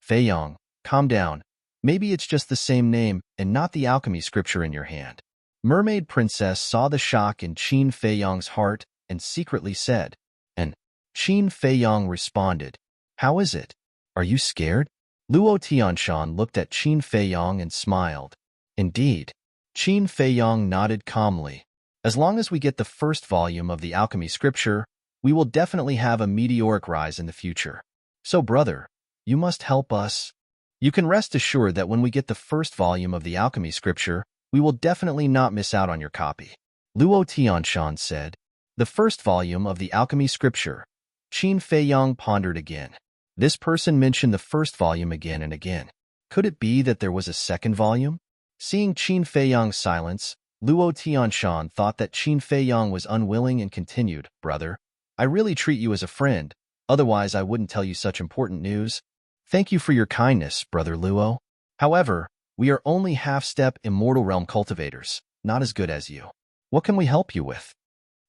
Feiyang, calm down. Maybe it's just the same name and not the alchemy scripture in your hand. Mermaid Princess saw the shock in Qin Feiyang's heart and secretly said, and Qin Feiyang responded, How is it? Are you scared? Luo Tianshan looked at Qin Feiyang and smiled. Indeed. Qin Feiyang nodded calmly. As long as we get the first volume of the alchemy scripture, we will definitely have a meteoric rise in the future. So, brother, you must help us. You can rest assured that when we get the first volume of the alchemy scripture, we will definitely not miss out on your copy. Luo Tianshan said. The first volume of the alchemy scripture. Qin Feiyang pondered again. This person mentioned the first volume again and again. Could it be that there was a second volume? Seeing Qin Feiyang's silence, Luo Tianshan thought that Qin Feiyang was unwilling and continued, Brother, I really treat you as a friend, otherwise I wouldn't tell you such important news. Thank you for your kindness, Brother Luo. However, we are only half-step immortal realm cultivators, not as good as you. What can we help you with?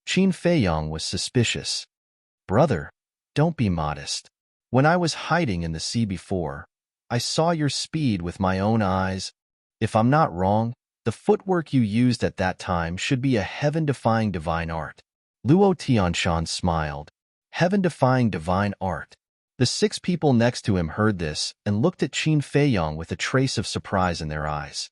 Qin Feiyang was suspicious. Brother, don't be modest. When I was hiding in the sea before, I saw your speed with my own eyes. If I'm not wrong, the footwork you used at that time should be a heaven-defying divine art. Luo Tianshan smiled. Heaven-defying divine art. The 6 people next to him heard this and looked at Qin Feiyang with a trace of surprise in their eyes.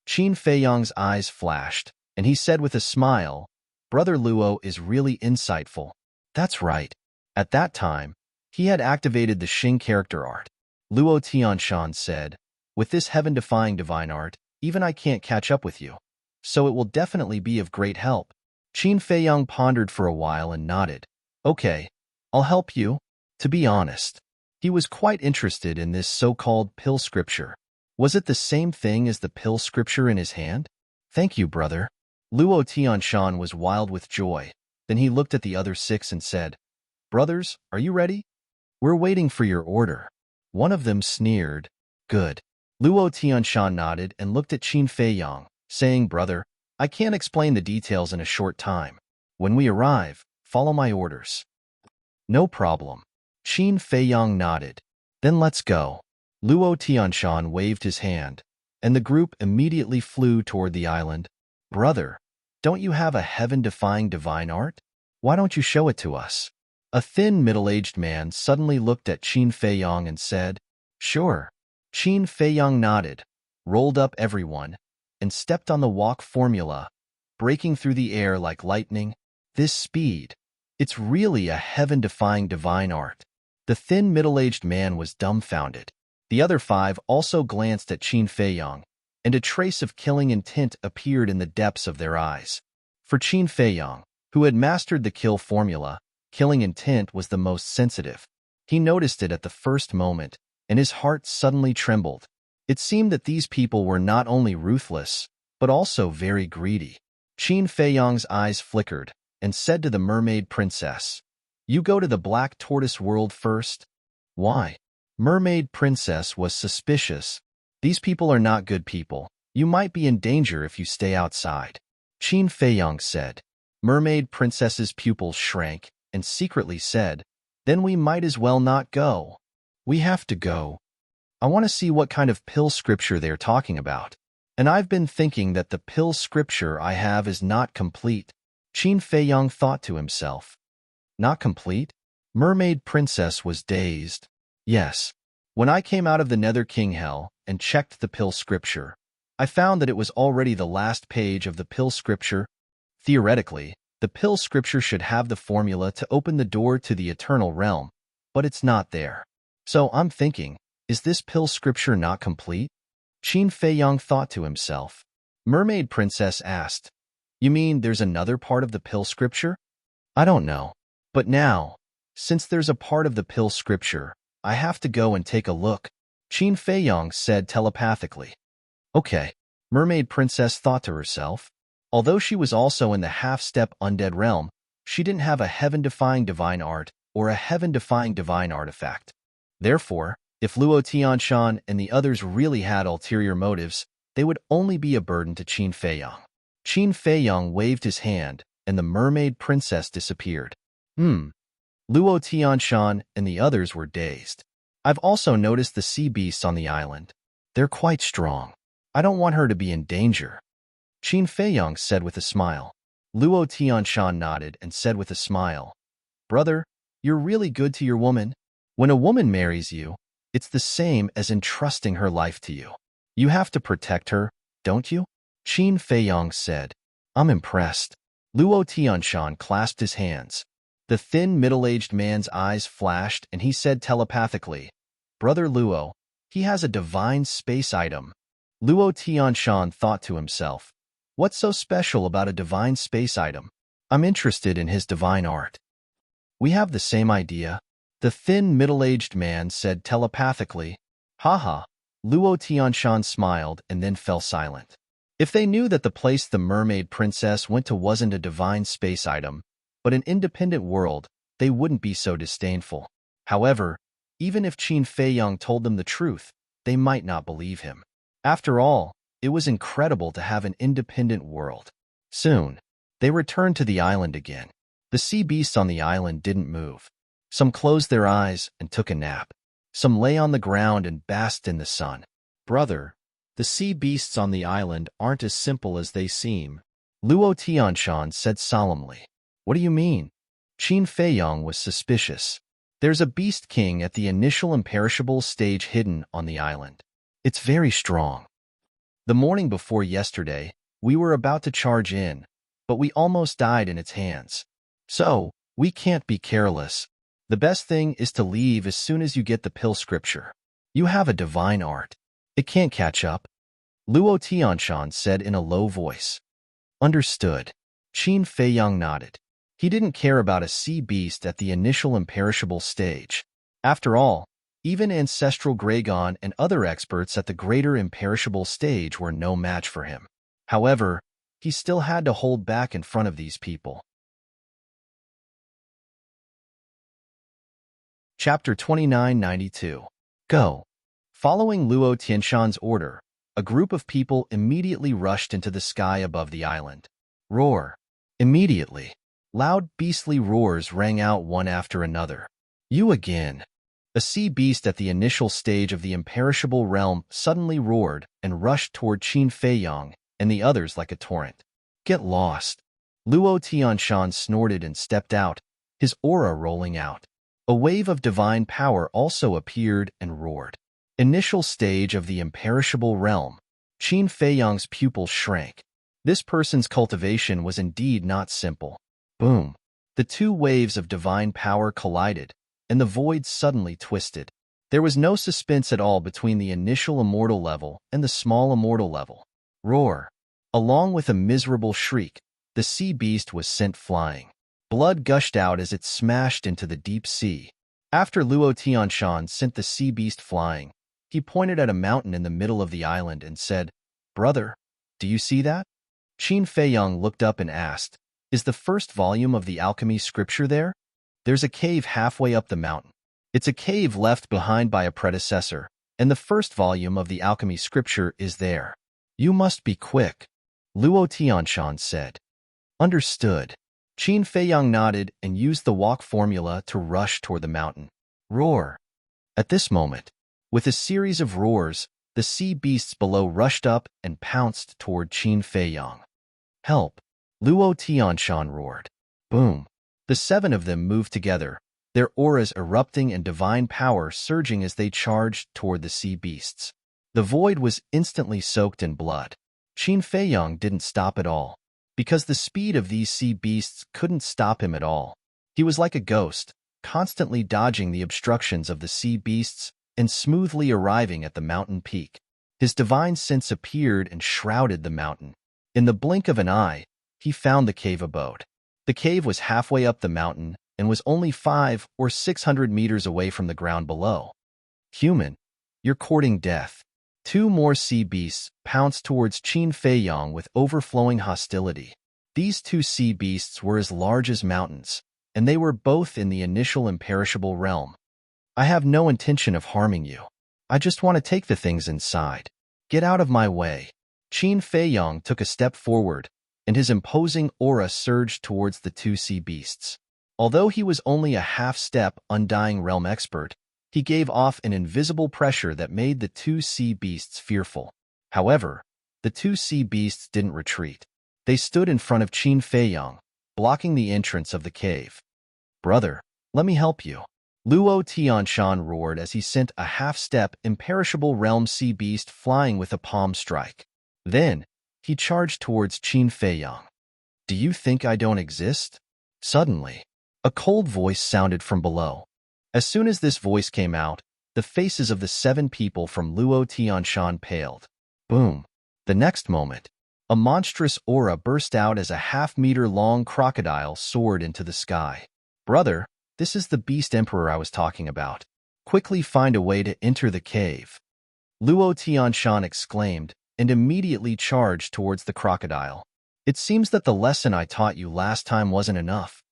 Qin Feiyang's eyes flashed, and he said with a smile, Brother Luo is really insightful. That's right. At that time, he had activated the Xing character art. Luo Tianshan said, With this heaven-defying divine art, even I can't catch up with you. So it will definitely be of great help. Qin Feiyang pondered for a while and nodded. Okay, I'll help you. To be honest, he was quite interested in this so-called pill scripture. Was it the same thing as the pill scripture in his hand? Thank you, brother. Luo Tianshan was wild with joy. Then he looked at the other 6 and said, Brothers, are you ready? We're waiting for your order. One of them sneered. Good. Luo Tianshan nodded and looked at Qin Feiyang, saying, Brother, I can't explain the details in a short time. When we arrive, follow my orders. No problem. Qin Feiyang nodded. Then let's go. Luo Tianshan waved his hand, and the group immediately flew toward the island. Brother, don't you have a heaven-defying divine art? Why don't you show it to us? A thin, middle-aged man suddenly looked at Qin Feiyang and said, Sure. Qin Feiyang nodded, rolled up everyone, and stepped on the walk formula, breaking through the air like lightning. This speed, it's really a heaven-defying divine art. The thin, middle-aged man was dumbfounded. The other 5 also glanced at Qin Feiyang, and a trace of killing intent appeared in the depths of their eyes. For Qin Feiyang, who had mastered the kill formula, killing intent was the most sensitive. He noticed it at the first moment, and his heart suddenly trembled. It seemed that these people were not only ruthless, but also very greedy. Qin Feiyang's eyes flickered and said to the mermaid princess, "You go to the Black Tortoise world first?" "Why?" Mermaid princess was suspicious. "These people are not good people. You might be in danger if you stay outside," Qin Feiyang said. Mermaid princess's pupils shrank and secretly said, "Then we might as well not go." "We have to go. I want to see what kind of pill scripture they're talking about. And I've been thinking that the pill scripture I have is not complete," Qin Feiyang thought to himself. "Not complete?" Mermaid princess was dazed. "Yes. When I came out of the Nether King Hell and checked the pill scripture, I found that it was already the last page of the pill scripture. Theoretically, the pill scripture should have the formula to open the door to the eternal realm, but it's not there. So I'm thinking, is this pill scripture not complete?" Qin Feiyang thought to himself. Mermaid princess asked, "You mean there's another part of the pill scripture?" "I don't know. But now, since there's a part of the pill scripture, I have to go and take a look," Qin Feiyang said telepathically. "Okay," Mermaid princess thought to herself. Although she was also in the half-step undead realm, she didn't have a heaven-defying divine art or a heaven-defying divine artifact. Therefore, if Luo Tianshan and the others really had ulterior motives, they would only be a burden to Qin Feiyang. Qin Feiyang waved his hand, and the mermaid princess disappeared. Luo Tianshan and the others were dazed. "I've also noticed the sea beasts on the island. They're quite strong. I don't want her to be in danger," Qin Feiyang said with a smile. Luo Tianshan nodded and said with a smile, "Brother, you're really good to your woman. When a woman marries you, it's the same as entrusting her life to you. You have to protect her, don't you?" Qin Feiyang said. "I'm impressed." Luo Tianshan clasped his hands. The thin, middle-aged man's eyes flashed, and he said telepathically, "Brother Luo, he has a divine space item." Luo Tianshan thought to himself, "What's so special about a divine space item? I'm interested in his divine art." "We have the same idea," the thin, middle-aged man said telepathically. "Haha." Luo Tianshan smiled and then fell silent. If they knew that the place the mermaid princess went to wasn't a divine space item, but an independent world, they wouldn't be so disdainful. However, even if Qin Feiyang told them the truth, they might not believe him. After all, it was incredible to have an independent world. Soon, they returned to the island again. The sea beasts on the island didn't move. Some closed their eyes and took a nap. Some lay on the ground and basked in the sun. "Brother, the sea beasts on the island aren't as simple as they seem," Luo Tianshan said solemnly. "What do you mean?" Qin Feiyang was suspicious. "There's a beast king at the initial imperishable stage hidden on the island. It's very strong. The morning before yesterday, we were about to charge in, but we almost died in its hands. So, we can't be careless. The best thing is to leave as soon as you get the pill scripture. You have a divine art. It can't catch up," Luo Tianshan said in a low voice. "Understood." Qin Feiyang nodded. He didn't care about a sea beast at the initial imperishable stage. After all, even ancestral Gragon and other experts at the greater imperishable stage were no match for him. However, he still had to hold back in front of these people. Chapter 2992. Go. Following Luo Tianshan's order, a group of people immediately rushed into the sky above the island. Roar. Immediately, loud beastly roars rang out one after another. "You again." A sea beast at the initial stage of the imperishable realm suddenly roared and rushed toward Qin Feiyang and the others like a torrent. "Get lost." Luo Tianshan snorted and stepped out, his aura rolling out. A wave of divine power also appeared and roared. Initial stage of the imperishable realm. Qin Feiyang's pupils shrank. This person's cultivation was indeed not simple. Boom. The two waves of divine power collided, and the void suddenly twisted. There was no suspense at all between the initial immortal level and the small immortal level. Roar. Along with a miserable shriek, the sea beast was sent flying. Blood gushed out as it smashed into the deep sea. After Luo Tianshan sent the sea beast flying, he pointed at a mountain in the middle of the island and said, "Brother, do you see that?" Qin Feiyang looked up and asked, "Is the first volume of the alchemy scripture there?" "There's a cave halfway up the mountain. It's a cave left behind by a predecessor, and the first volume of the alchemy scripture is there. You must be quick," Luo Tianshan said. "Understood." Qin Feiyang nodded and used the walk formula to rush toward the mountain. Roar. At this moment, with a series of roars, the sea beasts below rushed up and pounced toward Qin Feiyang. "Help!" Luo Tianshan roared. Boom. The 7 of them moved together, their auras erupting and divine power surging as they charged toward the sea beasts. The void was instantly soaked in blood. Qin Feiyang didn't stop at all, because the speed of these sea beasts couldn't stop him at all. He was like a ghost, constantly dodging the obstructions of the sea beasts and smoothly arriving at the mountain peak. His divine sense appeared and shrouded the mountain. In the blink of an eye, he found the cave abode. The cave was halfway up the mountain and was only 500 or 600 meters away from the ground below. "Human, you're courting death." 2 more sea beasts pounced towards Qin Feiyang with overflowing hostility. These 2 sea beasts were as large as mountains, and they were both in the initial imperishable realm. "I have no intention of harming you. I just want to take the things inside. Get out of my way." Qin Feiyang took a step forward, and his imposing aura surged towards the 2 sea beasts. Although he was only a half-step Undying Realm expert, he gave off an invisible pressure that made the 2 sea beasts fearful. However, the 2 sea beasts didn't retreat. They stood in front of Qin Feiyang, blocking the entrance of the cave. "Brother, let me help you." Luo Tianshan roared as he sent a half-step imperishable realm sea beast flying with a palm strike. Then, he charged towards Qin Feiyang. "Do you think I don't exist?" Suddenly, a cold voice sounded from below. As soon as this voice came out, the faces of the 7 people from Luo Tianshan paled. Boom. The next moment, a monstrous aura burst out as a half-meter-long crocodile soared into the sky. "Brother, this is the beast emperor I was talking about. Quickly find a way to enter the cave." Luo Tianshan exclaimed and immediately charged towards the crocodile. "It seems that the lesson I taught you last time wasn't enough."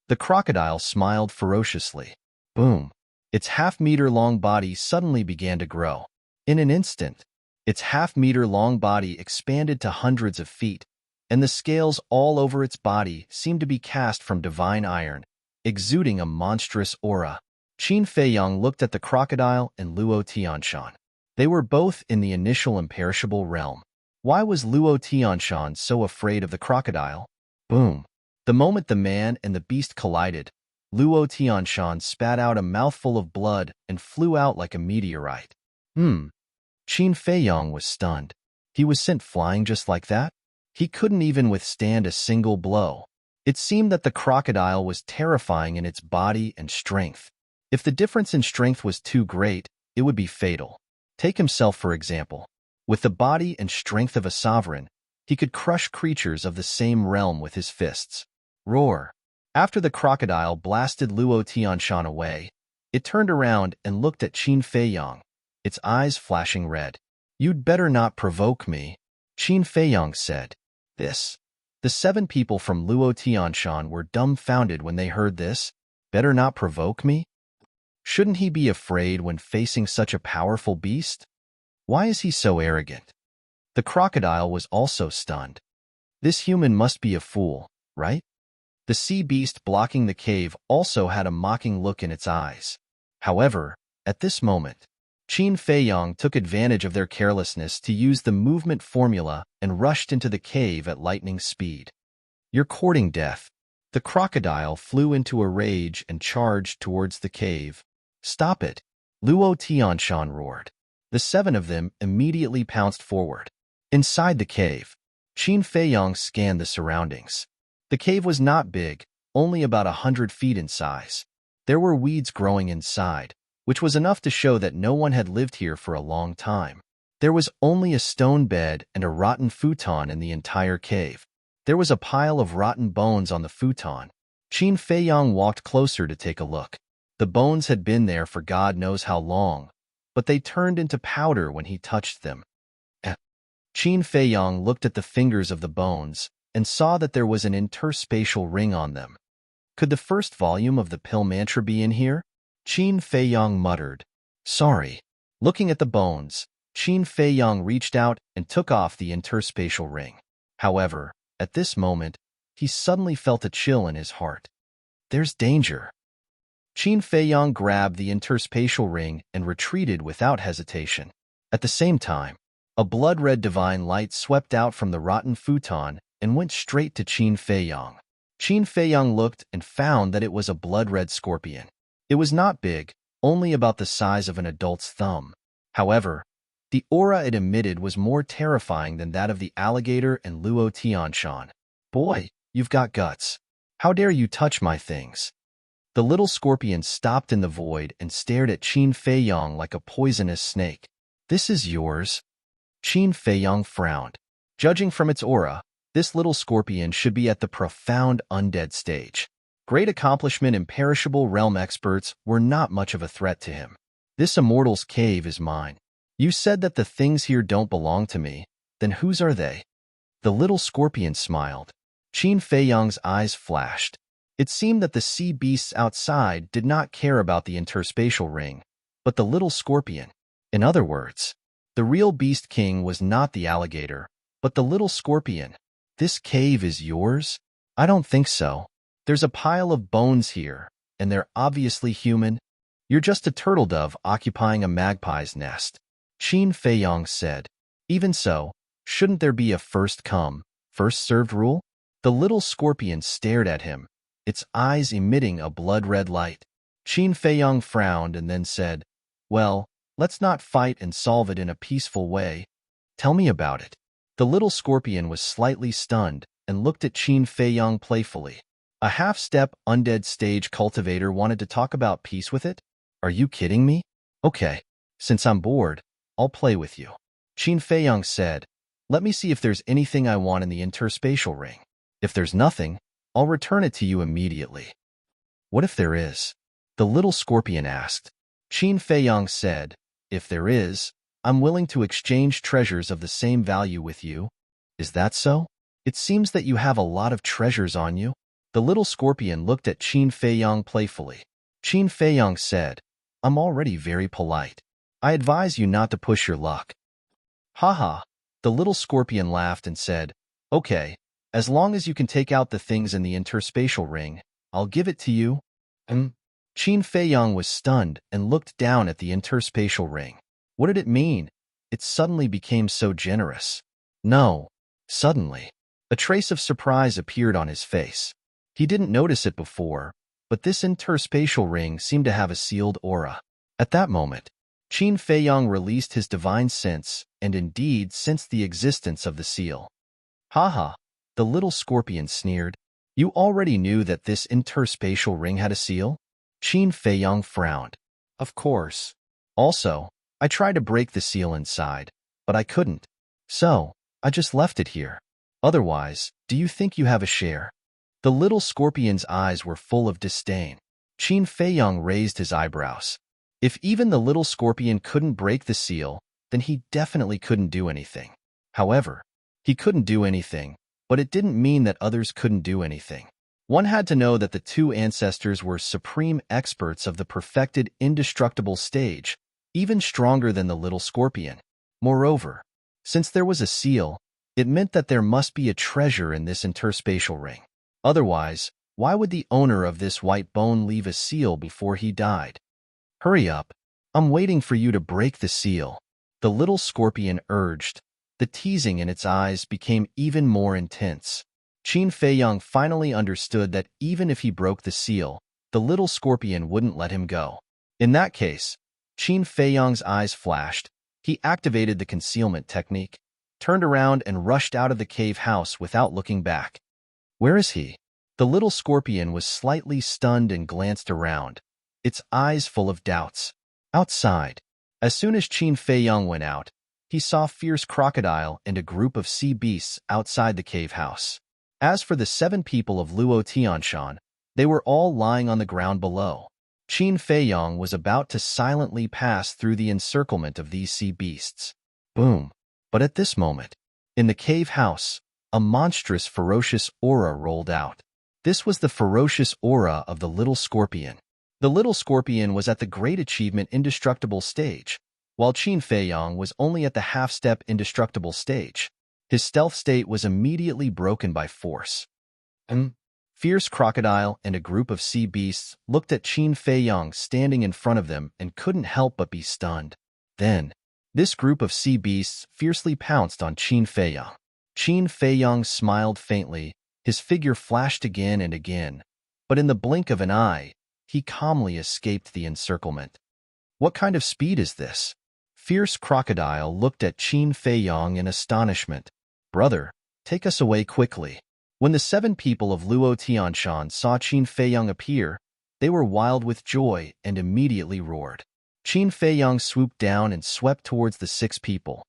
The crocodile smiled ferociously. Boom. Its half-meter-long body suddenly began to grow. In an instant, its half-meter-long body expanded to hundreds of feet, and the scales all over its body seemed to be cast from divine iron, exuding a monstrous aura. Qin Feiyang looked at the crocodile and Luo Tianshan. They were both in the initial imperishable realm. Why was Luo Tianshan so afraid of the crocodile? Boom. The moment the man and the beast collided, Luo Tianshan spat out a mouthful of blood and flew out like a meteorite. Qin Feiyang was stunned. He was sent flying just like that? He couldn't even withstand a single blow. It seemed that the crocodile was terrifying in its body and strength. If the difference in strength was too great, it would be fatal. Take himself, for example. With the body and strength of a sovereign, he could crush creatures of the same realm with his fists. Roar. After the crocodile blasted Luo Tianshan away, it turned around and looked at Qin Feiyang, its eyes flashing red. "You'd better not provoke me," Qin Feiyang said. The 7 people from Luo Tianshan were dumbfounded when they heard this. Better not provoke me? Shouldn't he be afraid when facing such a powerful beast? Why is he so arrogant? The crocodile was also stunned. This human must be a fool, right? The sea beast blocking the cave also had a mocking look in its eyes. However, at this moment, Qin Feiyang took advantage of their carelessness to use the movement formula and rushed into the cave at lightning speed. "You're courting death." The crocodile flew into a rage and charged towards the cave. "Stop it!" Luo Tianshan roared. The 7 of them immediately pounced forward. Inside the cave, Qin Feiyang scanned the surroundings. The cave was not big, only about 100 feet in size. There were weeds growing inside, which was enough to show that no one had lived here for a long time. There was only a stone bed and a rotten futon in the entire cave. There was a pile of rotten bones on the futon. Qin Feiyang walked closer to take a look. The bones had been there for God knows how long, but they turned into powder when he touched them. Qin Feiyang looked at the fingers of the bones and saw that there was an interspatial ring on them. Could the first volume of the pill mantra be in here? Qin Feiyang muttered. Sorry. Looking at the bones, Qin Feiyang reached out and took off the interspatial ring. However, at this moment, he suddenly felt a chill in his heart. There's danger. Qin Feiyang grabbed the interspatial ring and retreated without hesitation. At the same time, a blood-red divine light swept out from the rotten futon and went straight to Qin Feiyang. Qin Feiyang looked and found that it was a blood-red scorpion. It was not big, only about the size of an adult's thumb. However, the aura it emitted was more terrifying than that of the alligator and Luo Tianshan. Boy, you've got guts. How dare you touch my things? The little scorpion stopped in the void and stared at Qin Feiyang like a poisonous snake. This is yours? Qin Feiyang frowned. Judging from its aura, this little scorpion should be at the profound undead stage. Great accomplishment imperishable realm experts were not much of a threat to him. This immortal's cave is mine. You said that the things here don't belong to me, then whose are they? The little scorpion smiled. Qin Feiyang's eyes flashed. It seemed that the sea beasts outside did not care about the interspatial ring, but the little scorpion. In other words, the real beast king was not the alligator, but the little scorpion. This cave is yours? I don't think so. There's a pile of bones here, and they're obviously human. You're just a turtle dove occupying a magpie's nest. Qin Feiyang said. Even so, shouldn't there be a first come, first served rule? The little scorpion stared at him, its eyes emitting a blood-red light. Qin Feiyang frowned and then said, Well, let's not fight and solve it in a peaceful way. Tell me about it. The little scorpion was slightly stunned and looked at Qin Feiyang playfully. A half-step undead stage cultivator wanted to talk about peace with it? Are you kidding me? Okay, since I'm bored, I'll play with you. Qin Feiyang said, Let me see if there's anything I want in the interspatial ring. If there's nothing, I'll return it to you immediately. What if there is? The little scorpion asked. Qin Feiyang said, If there is, I'm willing to exchange treasures of the same value with you. Is that so? It seems that you have a lot of treasures on you. The little scorpion looked at Qin Feiyang playfully. Qin Feiyang said, I'm already very polite. I advise you not to push your luck. Haha. The little scorpion laughed and said, Okay, as long as you can take out the things in the interspatial ring, I'll give it to you. Qin Feiyang was stunned and looked down at the interspatial ring. What did it mean? It suddenly became so generous. No. Suddenly, a trace of surprise appeared on his face. He didn't notice it before, but this interspatial ring seemed to have a sealed aura. At that moment, Qin Feiyang released his divine sense and indeed sensed the existence of the seal. Haha, the little scorpion sneered. You already knew that this interspatial ring had a seal? Qin Feiyang frowned. Of course. Also, I tried to break the seal inside, but I couldn't. So, I just left it here. Otherwise, do you think you have a share? The little scorpion's eyes were full of disdain. Qin Feiyang raised his eyebrows. If even the little scorpion couldn't break the seal, then he definitely couldn't do anything. However, he couldn't do anything, but it didn't mean that others couldn't do anything. One had to know that the two ancestors were supreme experts of the perfected indestructible stage, even stronger than the little scorpion. Moreover, since there was a seal, it meant that there must be a treasure in this interspatial ring. Otherwise, why would the owner of this white bone leave a seal before he died? Hurry up. I'm waiting for you to break the seal. The little scorpion urged. The teasing in its eyes became even more intense. Qin Feiyang finally understood that even if he broke the seal, the little scorpion wouldn't let him go. In that case, Qin Feiyang's eyes flashed. He activated the concealment technique, turned around and rushed out of the cave house without looking back. Where is he? The little scorpion was slightly stunned and glanced around, its eyes full of doubts. Outside. As soon as Qin Feiyang went out, he saw Fierce Crocodile and a group of sea beasts outside the cave house. As for the 7 people of Luo Tianshan, they were all lying on the ground below. Qin Feiyong was about to silently pass through the encirclement of these sea beasts. Boom. But at this moment, in the cave house, a monstrous, ferocious aura rolled out. This was the ferocious aura of the little scorpion. The little scorpion was at the great achievement indestructible stage, while Qin Feiyong was only at the half-step indestructible stage. His stealth state was immediately broken by force. Fierce crocodile and a group of sea beasts looked at Qin Feiyong standing in front of them and couldn't help but be stunned. Then, this group of sea beasts fiercely pounced on Qin Feiyong. Qin Feiyong smiled faintly, his figure flashed again and again, but in the blink of an eye, he calmly escaped the encirclement. What kind of speed is this? Fierce crocodile looked at Qin Feiyong in astonishment. Brother, take us away quickly. When the 7 people of Luo Tianshan saw Qin Feiyong appear, they were wild with joy and immediately roared. Qin Feiyong swooped down and swept towards the 6 people.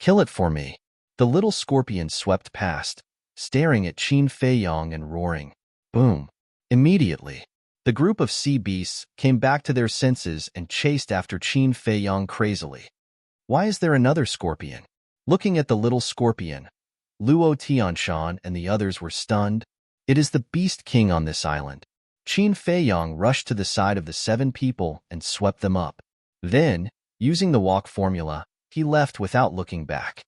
Kill it for me. The little scorpion swept past, staring at Qin Feiyong and roaring. Boom. Immediately, the group of sea beasts came back to their senses and chased after Qin Feiyong crazily. Why is there another scorpion? Looking at the little scorpion, Luo Tianshan and the others were stunned. It is the Beast King on this island. Qin Feiyong rushed to the side of the 7 people and swept them up. Then, using the walk formula, he left without looking back.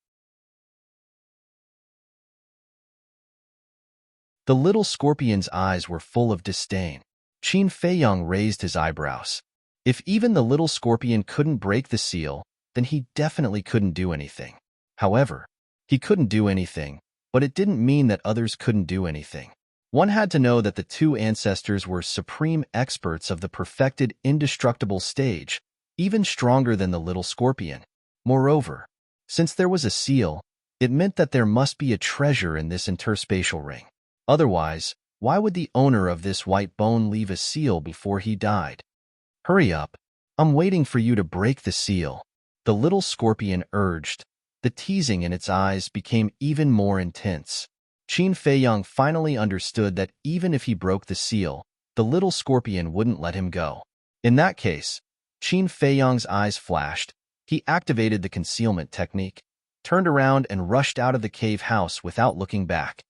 The little scorpion's eyes were full of disdain. Qin Feiyong raised his eyebrows. If even the little scorpion couldn't break the seal, then he definitely couldn't do anything. However, he couldn't do anything, but it didn't mean that others couldn't do anything. One had to know that the 2 ancestors were supreme experts of the perfected indestructible stage, even stronger than the little scorpion. Moreover, since there was a seal, it meant that there must be a treasure in this interspatial ring. Otherwise, why would the owner of this white bone leave a seal before he died? Hurry up. I'm waiting for you to break the seal, the little scorpion urged. The teasing in its eyes became even more intense. Qin Feiyong finally understood that even if he broke the seal, the little scorpion wouldn't let him go. In that case, Qin Feiyong's eyes flashed. He activated the concealment technique, turned around and rushed out of the cave house without looking back.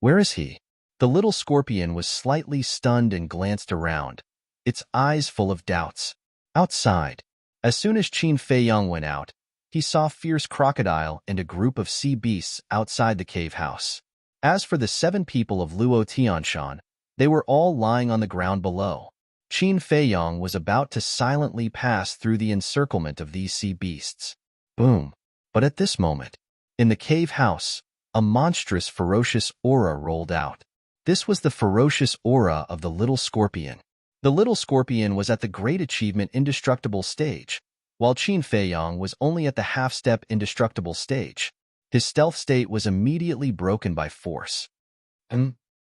Where is he? The little scorpion was slightly stunned and glanced around, its eyes full of doubts. Outside, as soon as Qin Feiyong went out, he saw fierce crocodile and a group of sea beasts outside the cave house. As for the 7 people of Luo Tianshan, they were all lying on the ground below. Qin Feiyong was about to silently pass through the encirclement of these sea beasts. Boom. But at this moment, in the cave house, a monstrous, ferocious aura rolled out. This was the ferocious aura of the little scorpion. The little scorpion was at the great achievement indestructible stage, while Qin Feiyong was only at the half-step indestructible stage. His stealth state was immediately broken by force.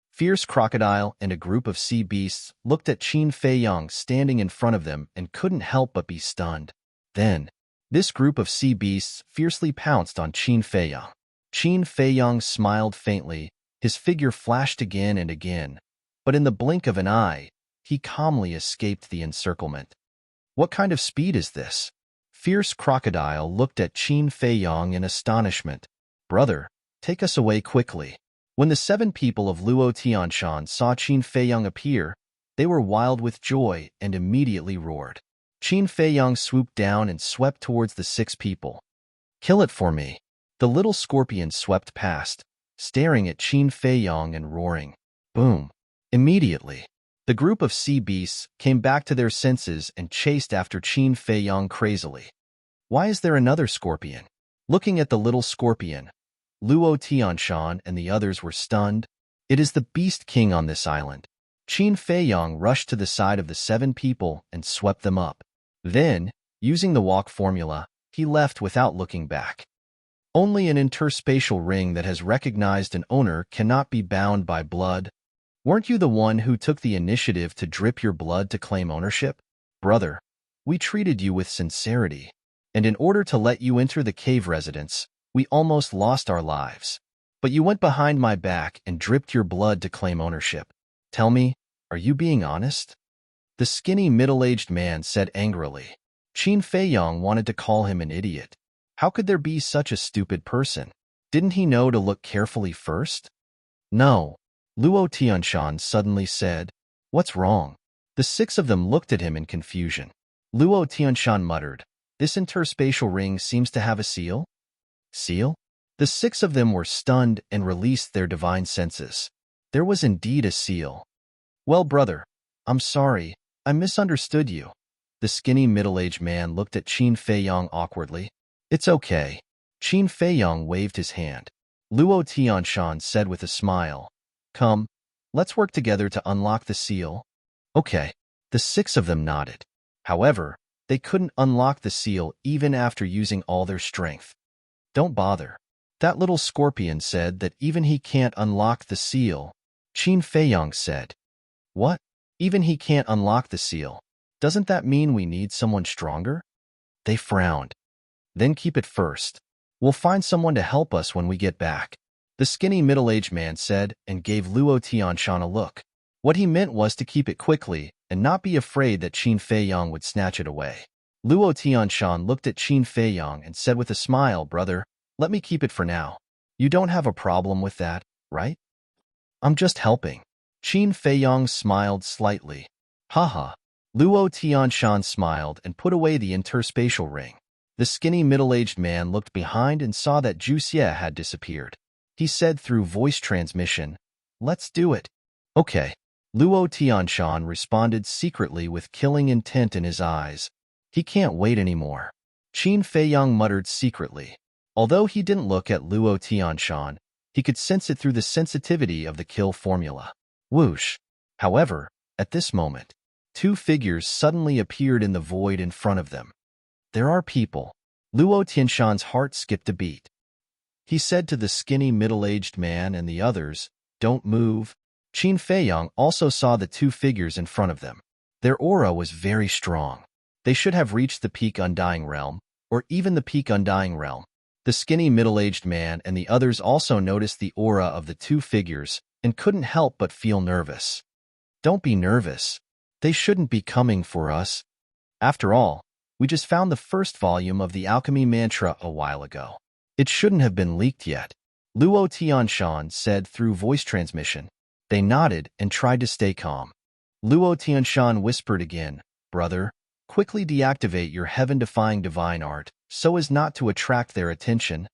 Fierce crocodile and a group of sea beasts looked at Qin Feiyong standing in front of them and couldn't help but be stunned. Then, this group of sea beasts fiercely pounced on Qin Feiyong. Qin Feiyong smiled faintly, his figure flashed again and again, but in the blink of an eye, he calmly escaped the encirclement. What kind of speed is this? Fierce crocodile looked at Qin Feiyong in astonishment. Brother, take us away quickly. When the 7 people of Luo Tianshan saw Qin Feiyong appear, they were wild with joy and immediately roared. Qin Feiyong swooped down and swept towards the 6 people. Kill it for me. The little scorpion swept past, staring at Qin Feiyong and roaring. Boom. Immediately, the group of sea beasts came back to their senses and chased after Qin Feiyong crazily. Why is there another scorpion? Looking at the little scorpion, Luo Tianshan and the others were stunned. It is the Beast King on this island. Qin Feiyong rushed to the side of the 7 people and swept them up. Then, using the walk formula, he left without looking back. Only an interspatial ring that has recognized an owner cannot be bound by blood. Weren't you the one who took the initiative to drip your blood to claim ownership? Brother, we treated you with sincerity, and in order to let you enter the cave residence, we almost lost our lives. But you went behind my back and dripped your blood to claim ownership. Tell me, are you being honest? the skinny middle-aged man said angrily. Qin Feiyong wanted to call him an idiot. How could there be such a stupid person? Didn't he know to look carefully first? No, Luo Tianshan suddenly said. What's wrong? The six of them looked at him in confusion. Luo Tianshan muttered, this interspatial ring seems to have a seal? Seal? The six of them were stunned and released their divine senses. There was indeed a seal. Well, brother, I'm sorry, I misunderstood you. The skinny middle-aged man looked at Qin Feiyong awkwardly. It's okay. Qin Feiyong waved his hand. Luo Tianshan said with a smile, come, let's work together to unlock the seal. Okay. The six of them nodded. However, they couldn't unlock the seal even after using all their strength. Don't bother. That little scorpion said that even he can't unlock the seal. Qin Feiyong said. What? Even he can't unlock the seal. Doesn't that mean we need someone stronger? They frowned. Then keep it first. We'll find someone to help us when we get back. The skinny middle-aged man said and gave Luo Tianshan a look. What he meant was to keep it quickly and not be afraid that Qin Feiyong would snatch it away. Luo Tianshan looked at Qin Feiyong and said with a smile, brother, let me keep it for now. You don't have a problem with that, right? I'm just helping. Qin Feiyong smiled slightly. Haha. Luo Tianshan smiled and put away the interspatial ring. The skinny middle-aged man looked behind and saw that Zhu Xie had disappeared. He said through voice transmission, let's do it. Okay. Luo Tianshan responded secretly with killing intent in his eyes. He can't wait anymore. Qin Feiyong muttered secretly. Although he didn't look at Luo Tianshan, he could sense it through the sensitivity of the kill formula. Whoosh. However, at this moment, two figures suddenly appeared in the void in front of them. There are people. Luo Tianshan's heart skipped a beat. He said to the skinny middle-aged man and the others, don't move. Qin Feiyong also saw the two figures in front of them. Their aura was very strong. They should have reached the peak Undying Realm, or even the peak Undying Realm. The skinny middle-aged man and the others also noticed the aura of the two figures and couldn't help but feel nervous. Don't be nervous. They shouldn't be coming for us. After all, we just found the first volume of the alchemy mantra a while ago. It shouldn't have been leaked yet. Luo Tianshan said through voice transmission. They nodded and tried to stay calm. Luo Tianshan whispered again, brother, quickly deactivate your heaven-defying divine art so as not to attract their attention.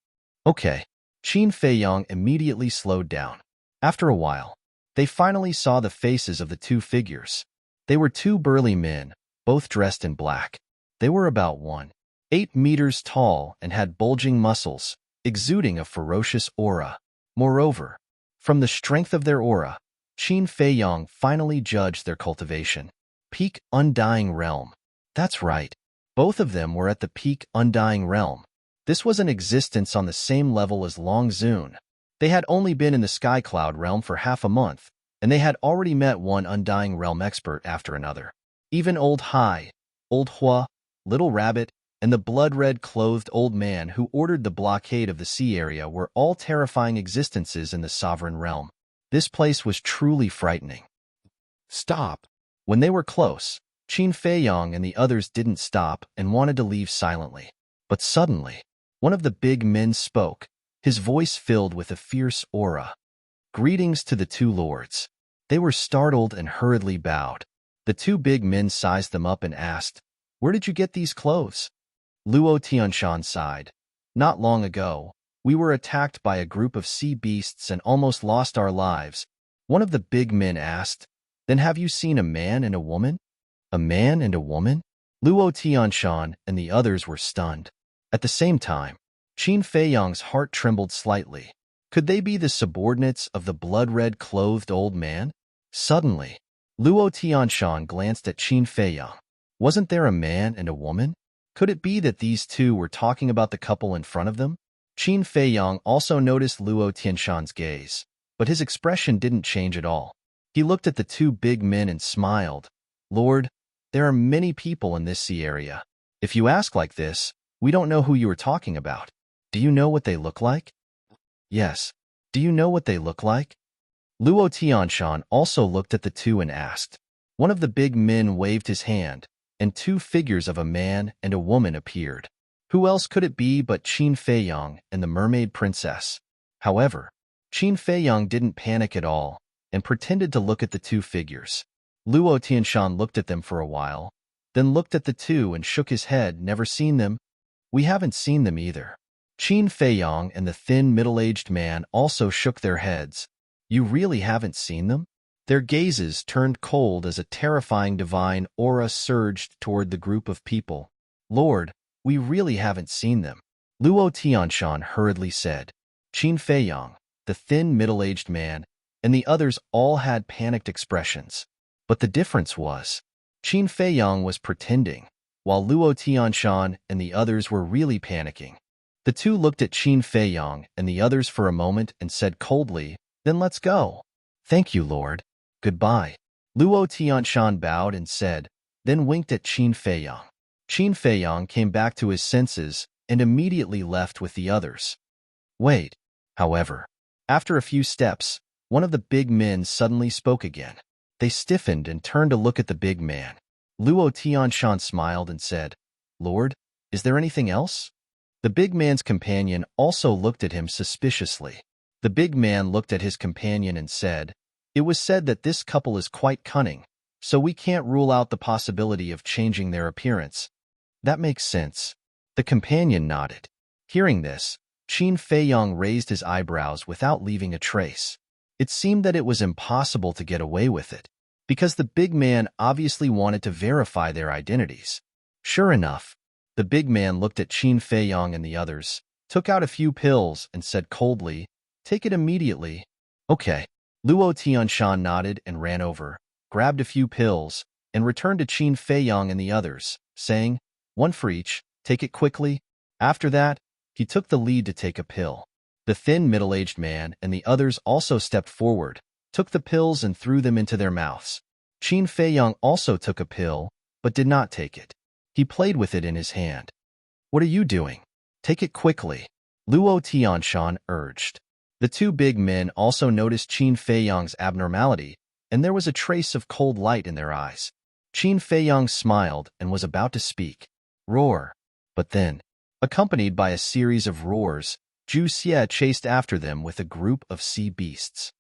Okay. Qin Feiyong immediately slowed down. After a while, they finally saw the faces of the two figures. They were two burly men, both dressed in black. They were about 1.8 meters tall and had bulging muscles, exuding a ferocious aura. Moreover, from the strength of their aura, Qin Feiyong finally judged their cultivation. Peak Undying Realm. That's right. Both of them were at the peak Undying Realm. This was an existence on the same level as Long Zun. They had only been in the Sky Cloud realm for half a month, and they had already met one Undying Realm expert after another. Even Old Hai, Old Hua, Little Rabbit, and the blood-red clothed old man who ordered the blockade of the sea area were all terrifying existences in the Sovereign Realm. This place was truly frightening. Stop. When they were close, Qin Feiyong and the others didn't stop and wanted to leave silently. But suddenly, one of the big men spoke, his voice filled with a fierce aura. Greetings to the two lords. They were startled and hurriedly bowed. The two big men sized them up and asked, where did you get these clothes? Luo Tianshan sighed. Not long ago, we were attacked by a group of sea beasts and almost lost our lives. One of the big men asked, then have you seen a man and a woman? A man and a woman? Luo Tianshan and the others were stunned. At the same time, Qin Feiyong's heart trembled slightly. Could they be the subordinates of the blood-red clothed old man? Suddenly, Luo Tianshan glanced at Qin Feiyong. Wasn't there a man and a woman? Could it be that these two were talking about the couple in front of them? Qin Feiyong also noticed Luo Tianshan's gaze, but his expression didn't change at all. He looked at the two big men and smiled. Lord, there are many people in this sea area. If you ask like this, we don't know who you are talking about. Do you know what they look like? Yes. Do you know what they look like? Luo Tianshan also looked at the two and asked. One of the big men waved his hand, and two figures of a man and a woman appeared. Who else could it be but Qin Feiyang and the mermaid princess? However, Qin Feiyang didn't panic at all and pretended to look at the two figures. Luo Tianshan looked at them for a while, then looked at the two and shook his head. Never seen them? We haven't seen them either. Qin Feiyang and the thin middle-aged man also shook their heads. You really haven't seen them? Their gazes turned cold as a terrifying divine aura surged toward the group of people. Lord, we really haven't seen them. Luo Tianshan hurriedly said. Qin Feiyang, the thin middle-aged man, and the others all had panicked expressions. But the difference was, Qin Feiyang was pretending, while Luo Tianshan and the others were really panicking. The two looked at Qin Feiyang and the others for a moment and said coldly, Then let's go. Thank you, Lord. Goodbye. Luo Tianshan bowed and said, then winked at Qin Feiyang. Qin Feiyang came back to his senses and immediately left with the others. Wait. However, after a few steps, one of the big men suddenly spoke again. They stiffened and turned to look at the big man. Luo Tianshan smiled and said, Lord, is there anything else? The big man's companion also looked at him suspiciously. The big man looked at his companion and said, It was said that this couple is quite cunning, so we can't rule out the possibility of changing their appearance. That makes sense. The companion nodded. Hearing this, Qin Feiyang raised his eyebrows without leaving a trace. It seemed that it was impossible to get away with it, because the big man obviously wanted to verify their identities. Sure enough, the big man looked at Qin Feiyang and the others, took out a few pills, and said coldly, Take it immediately. Okay. Luo Tianshan nodded and ran over, grabbed a few pills, and returned to Qin Feiyang and the others, saying, One for each, take it quickly. After that, he took the lead to take a pill. The thin middle-aged man and the others also stepped forward, took the pills and threw them into their mouths. Qin Feiyang also took a pill, but did not take it. He played with it in his hand. What are you doing? Take it quickly. Luo Tianshan urged. The two big men also noticed Qin Feiyang's abnormality, and there was a trace of cold light in their eyes. Qin Feiyang smiled and was about to speak. Roar. But then, accompanied by a series of roars, Zhu Xie chased after them with a group of sea beasts.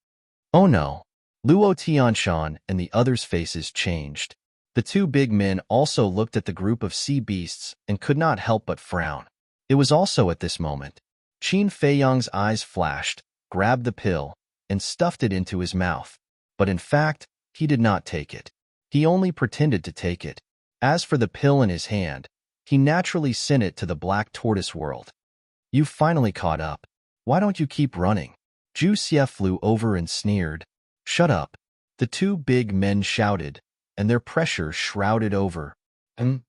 Oh no! Luo Tianshan and the others' faces changed. The two big men also looked at the group of sea beasts and could not help but frown. It was also at this moment. Qin Feiyang's eyes flashed, grabbed the pill, and stuffed it into his mouth. But in fact, he did not take it. He only pretended to take it. As for the pill in his hand, he naturally sent it to the Black Tortoise world. You finally caught up. Why don't you keep running? Zhu Xie flew over and sneered. Shut up. The two big men shouted, and their pressure shrouded over. Zhu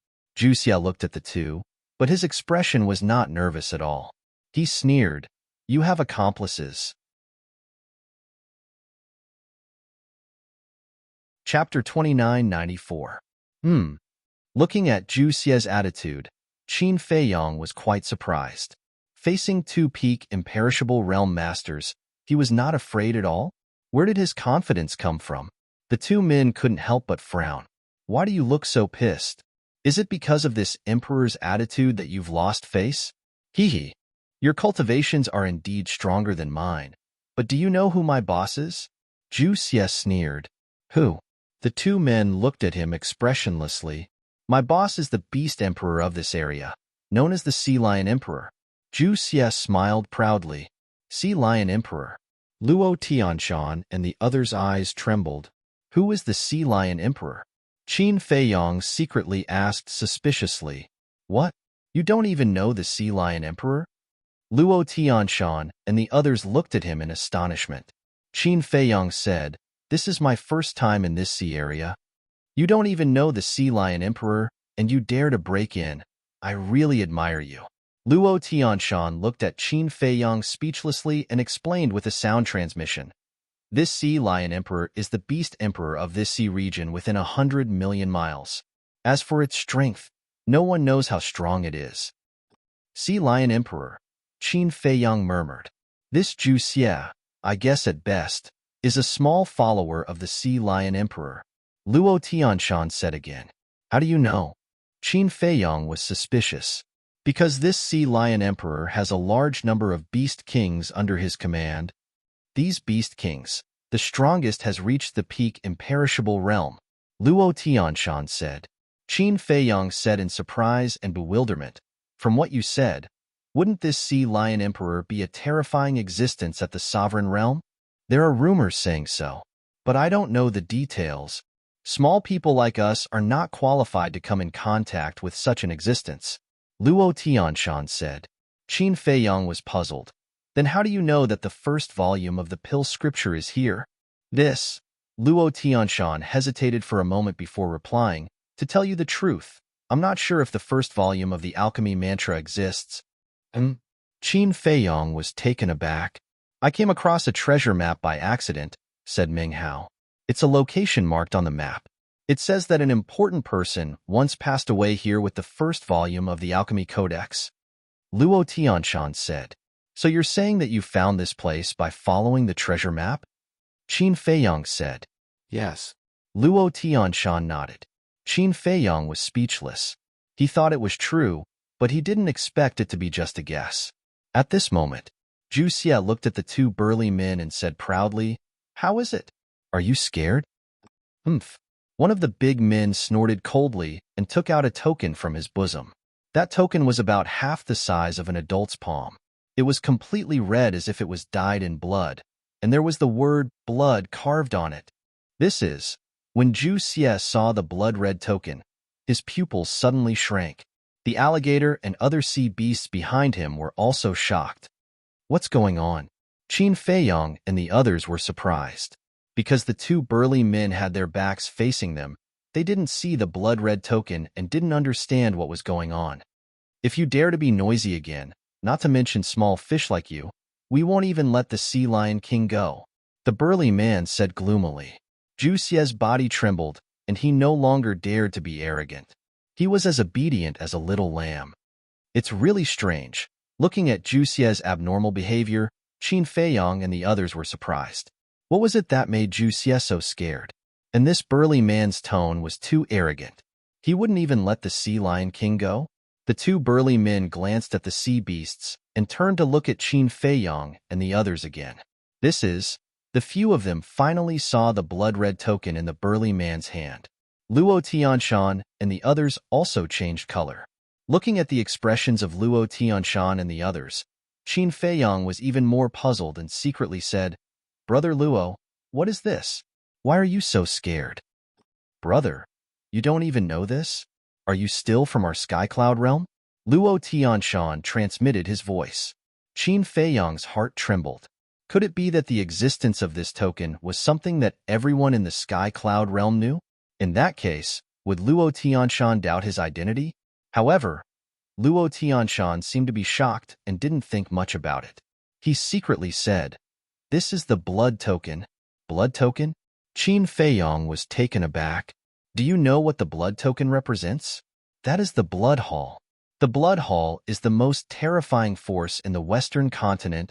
Xie looked at the two, but his expression was not nervous at all. He sneered, You have accomplices. Chapter 2994. Looking at Zhu Xie's attitude, Qin Feiyang was quite surprised. Facing two peak imperishable realm masters, he was not afraid at all? Where did his confidence come from? The two men couldn't help but frown. Why do you look so pissed? Is it because of this emperor's attitude that you've lost face? Hee. Your cultivations are indeed stronger than mine, but do you know who my boss is? Zhu Xie sneered. Who? The two men looked at him expressionlessly. My boss is the beast emperor of this area, known as the Sea Lion Emperor. Zhu Xie smiled proudly. Sea Lion Emperor. Luo Tianshan and the others' eyes trembled. Who is the Sea Lion Emperor? Qin Feiyang secretly asked suspiciously. What? You don't even know the Sea Lion Emperor? Luo Tianshan and the others looked at him in astonishment. Qin Feiyang said, This is my first time in this sea area. You don't even know the Sea Lion Emperor, and you dare to break in. I really admire you. Luo Tianshan looked at Qin Feiyang speechlessly and explained with a sound transmission. This Sea Lion Emperor is the beast emperor of this sea region within 100 million miles. As for its strength, no one knows how strong it is. Sea Lion Emperor, Qin Feiyang murmured. This Zhu Xie, I guess at best, is a small follower of the Sea Lion Emperor. Luo Tianshan said again. How do you know? Qin Feiyong was suspicious. Because this sea lion emperor has a large number of beast kings under his command. These beast kings, the strongest has reached the peak imperishable realm, Luo Tianshan said. Qin Feiyong said in surprise and bewilderment. From what you said, wouldn't this sea lion emperor be a terrifying existence at the sovereign realm? There are rumors saying so, but I don't know the details. Small people like us are not qualified to come in contact with such an existence, Luo Tianshan said. Qin Feiyong was puzzled. Then how do you know that the first volume of the pill scripture is here? This, Luo Tianshan hesitated for a moment before replying. To tell you the truth, I'm not sure if the first volume of the alchemy mantra exists. Qin Feiyong was taken aback. I came across a treasure map by accident, said Ming Hao. It's a location marked on the map. It says that an important person once passed away here with the first volume of the Alchemy Codex. Luo Tianshan said. So you're saying that you found this place by following the treasure map? Qin Feiyong said. Yes. Luo Tianshan nodded. Qin Feiyong was speechless. He thought it was true, but he didn't expect it to be just a guess. At this moment, Zhu Xie looked at the two burly men and said proudly, How is it? Are you scared? Humph. One of the big men snorted coldly and took out a token from his bosom. That token was about half the size of an adult's palm. It was completely red as if it was dyed in blood, and there was the word blood carved on it. This is, when Zhu Xie saw the blood-red token, his pupils suddenly shrank. The alligator and other sea beasts behind him were also shocked. What's going on? Qin Feiyong and the others were surprised. Because the two burly men had their backs facing them, they didn't see the blood-red token and didn't understand what was going on. If you dare to be noisy again, not to mention small fish like you, we won't even let the Sea Lion King go, the burly man said gloomily. Zhu Xie's body trembled, and he no longer dared to be arrogant. He was as obedient as a little lamb. It's really strange. Looking at Zhu Xie's abnormal behavior, Qin Feiyong and the others were surprised. What was it that made Zhu Xie so scared? And this burly man's tone was too arrogant. He wouldn't even let the Sea Lion King go? The two burly men glanced at the sea beasts and turned to look at Qin Feiyong and the others again. The few of them finally saw the blood-red token in the burly man's hand. Luo Tianshan and the others also changed color. Looking at the expressions of Luo Tianshan and the others, Qin Feiyong was even more puzzled and secretly said, Brother Luo, what is this? Why are you so scared? Brother, you don't even know this? Are you still from our sky cloud realm? Luo Tianshan transmitted his voice. Qin Feiyong's heart trembled. Could it be that the existence of this token was something that everyone in the sky cloud realm knew? In that case, would Luo Tianshan doubt his identity? However, Luo Tianshan seemed to be shocked and didn't think much about it. He secretly said, This is the blood token. Blood token? Qin Feiyong was taken aback. Do you know what the blood token represents? That is the blood hall. The blood hall is the most terrifying force in the Western continent.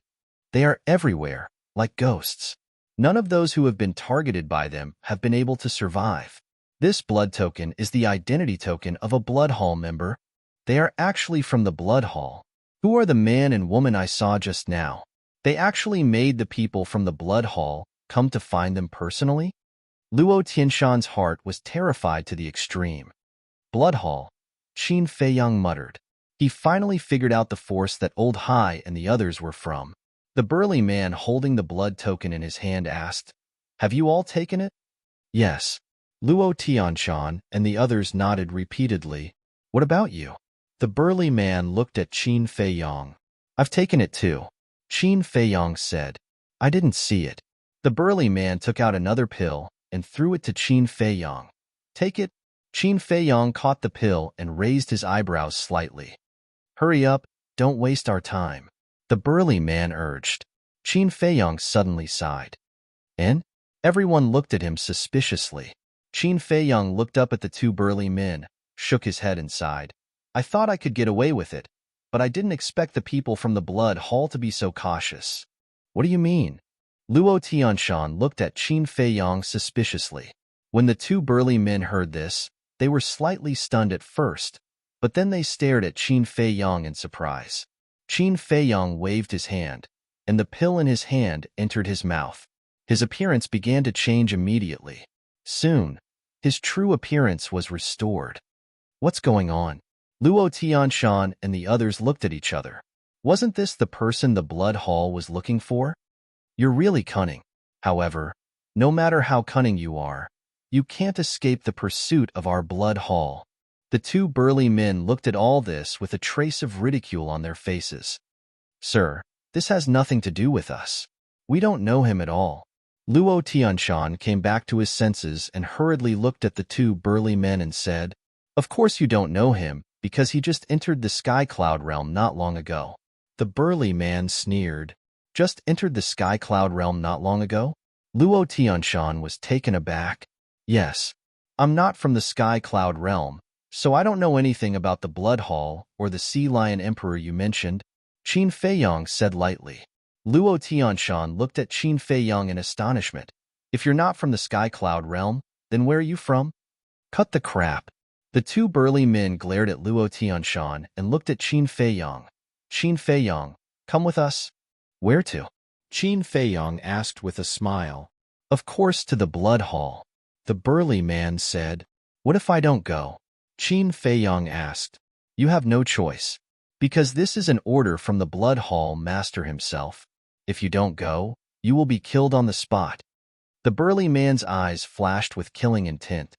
They are everywhere, like ghosts. None of those who have been targeted by them have been able to survive. This blood token is the identity token of a blood hall member. They are actually from the blood hall. Who are the man and woman I saw just now? They actually made the people from the blood hall come to find them personally? Luo Tianshan's heart was terrified to the extreme. Blood hall, Qin Feiyong muttered. He finally figured out the force that Old Hai and the others were from. The burly man holding the blood token in his hand asked, Have you all taken it? Yes. Luo Tianshan and the others nodded repeatedly. What about you? The burly man looked at Qin Feiyong. I've taken it too. Qin Feiyong said. I didn't see it. The burly man took out another pill and threw it to Qin Feiyong. Take it? Qin Feiyong caught the pill and raised his eyebrows slightly. Hurry up, don't waste our time. The burly man urged. Qin Feiyong suddenly sighed. And? Everyone looked at him suspiciously. Qin Feiyong looked up at the two burly men, shook his head and sighed. I thought I could get away with it, but I didn't expect the people from the blood hall to be so cautious. What do you mean? Luo Tianshan looked at Qin Feiyong suspiciously. When the two burly men heard this, they were slightly stunned at first, but then they stared at Qin Fei Yang in surprise. Qin Fei Yang waved his hand, and the pill in his hand entered his mouth. His appearance began to change immediately. Soon, his true appearance was restored. What's going on? Luo Tianshan and the others looked at each other. Wasn't this the person the Blood Hall was looking for? You're really cunning. However, no matter how cunning you are, you can't escape the pursuit of our Blood Hall. The two burly men looked at all this with a trace of ridicule on their faces. Sir, this has nothing to do with us. We don't know him at all. Luo Tianshan came back to his senses and hurriedly looked at the two burly men and said, Of course you don't know him, because he just entered the Sky Cloud realm not long ago. The burly man sneered. Just entered the Sky Cloud realm not long ago? Luo Tianshan was taken aback. Yes, I'm not from the Sky Cloud realm, so I don't know anything about the Blood Hall or the Sea Lion Emperor you mentioned, Qin Fei Yang said lightly. Luo Tianshan looked at Qin Fei Yang in astonishment. If you're not from the Sky Cloud realm, then where are you from? Cut the crap. The two burly men glared at Luo Tianshan and looked at Qin Fei Yang. Qin Fei Yang, come with us. Where to? Qin Fei Yang asked with a smile. Of course to the Blood Hall. The burly man said. What if I don't go? Qin Fei Yang asked. You have no choice. Because this is an order from the Blood Hall master himself. If you don't go, you will be killed on the spot. The burly man's eyes flashed with killing intent.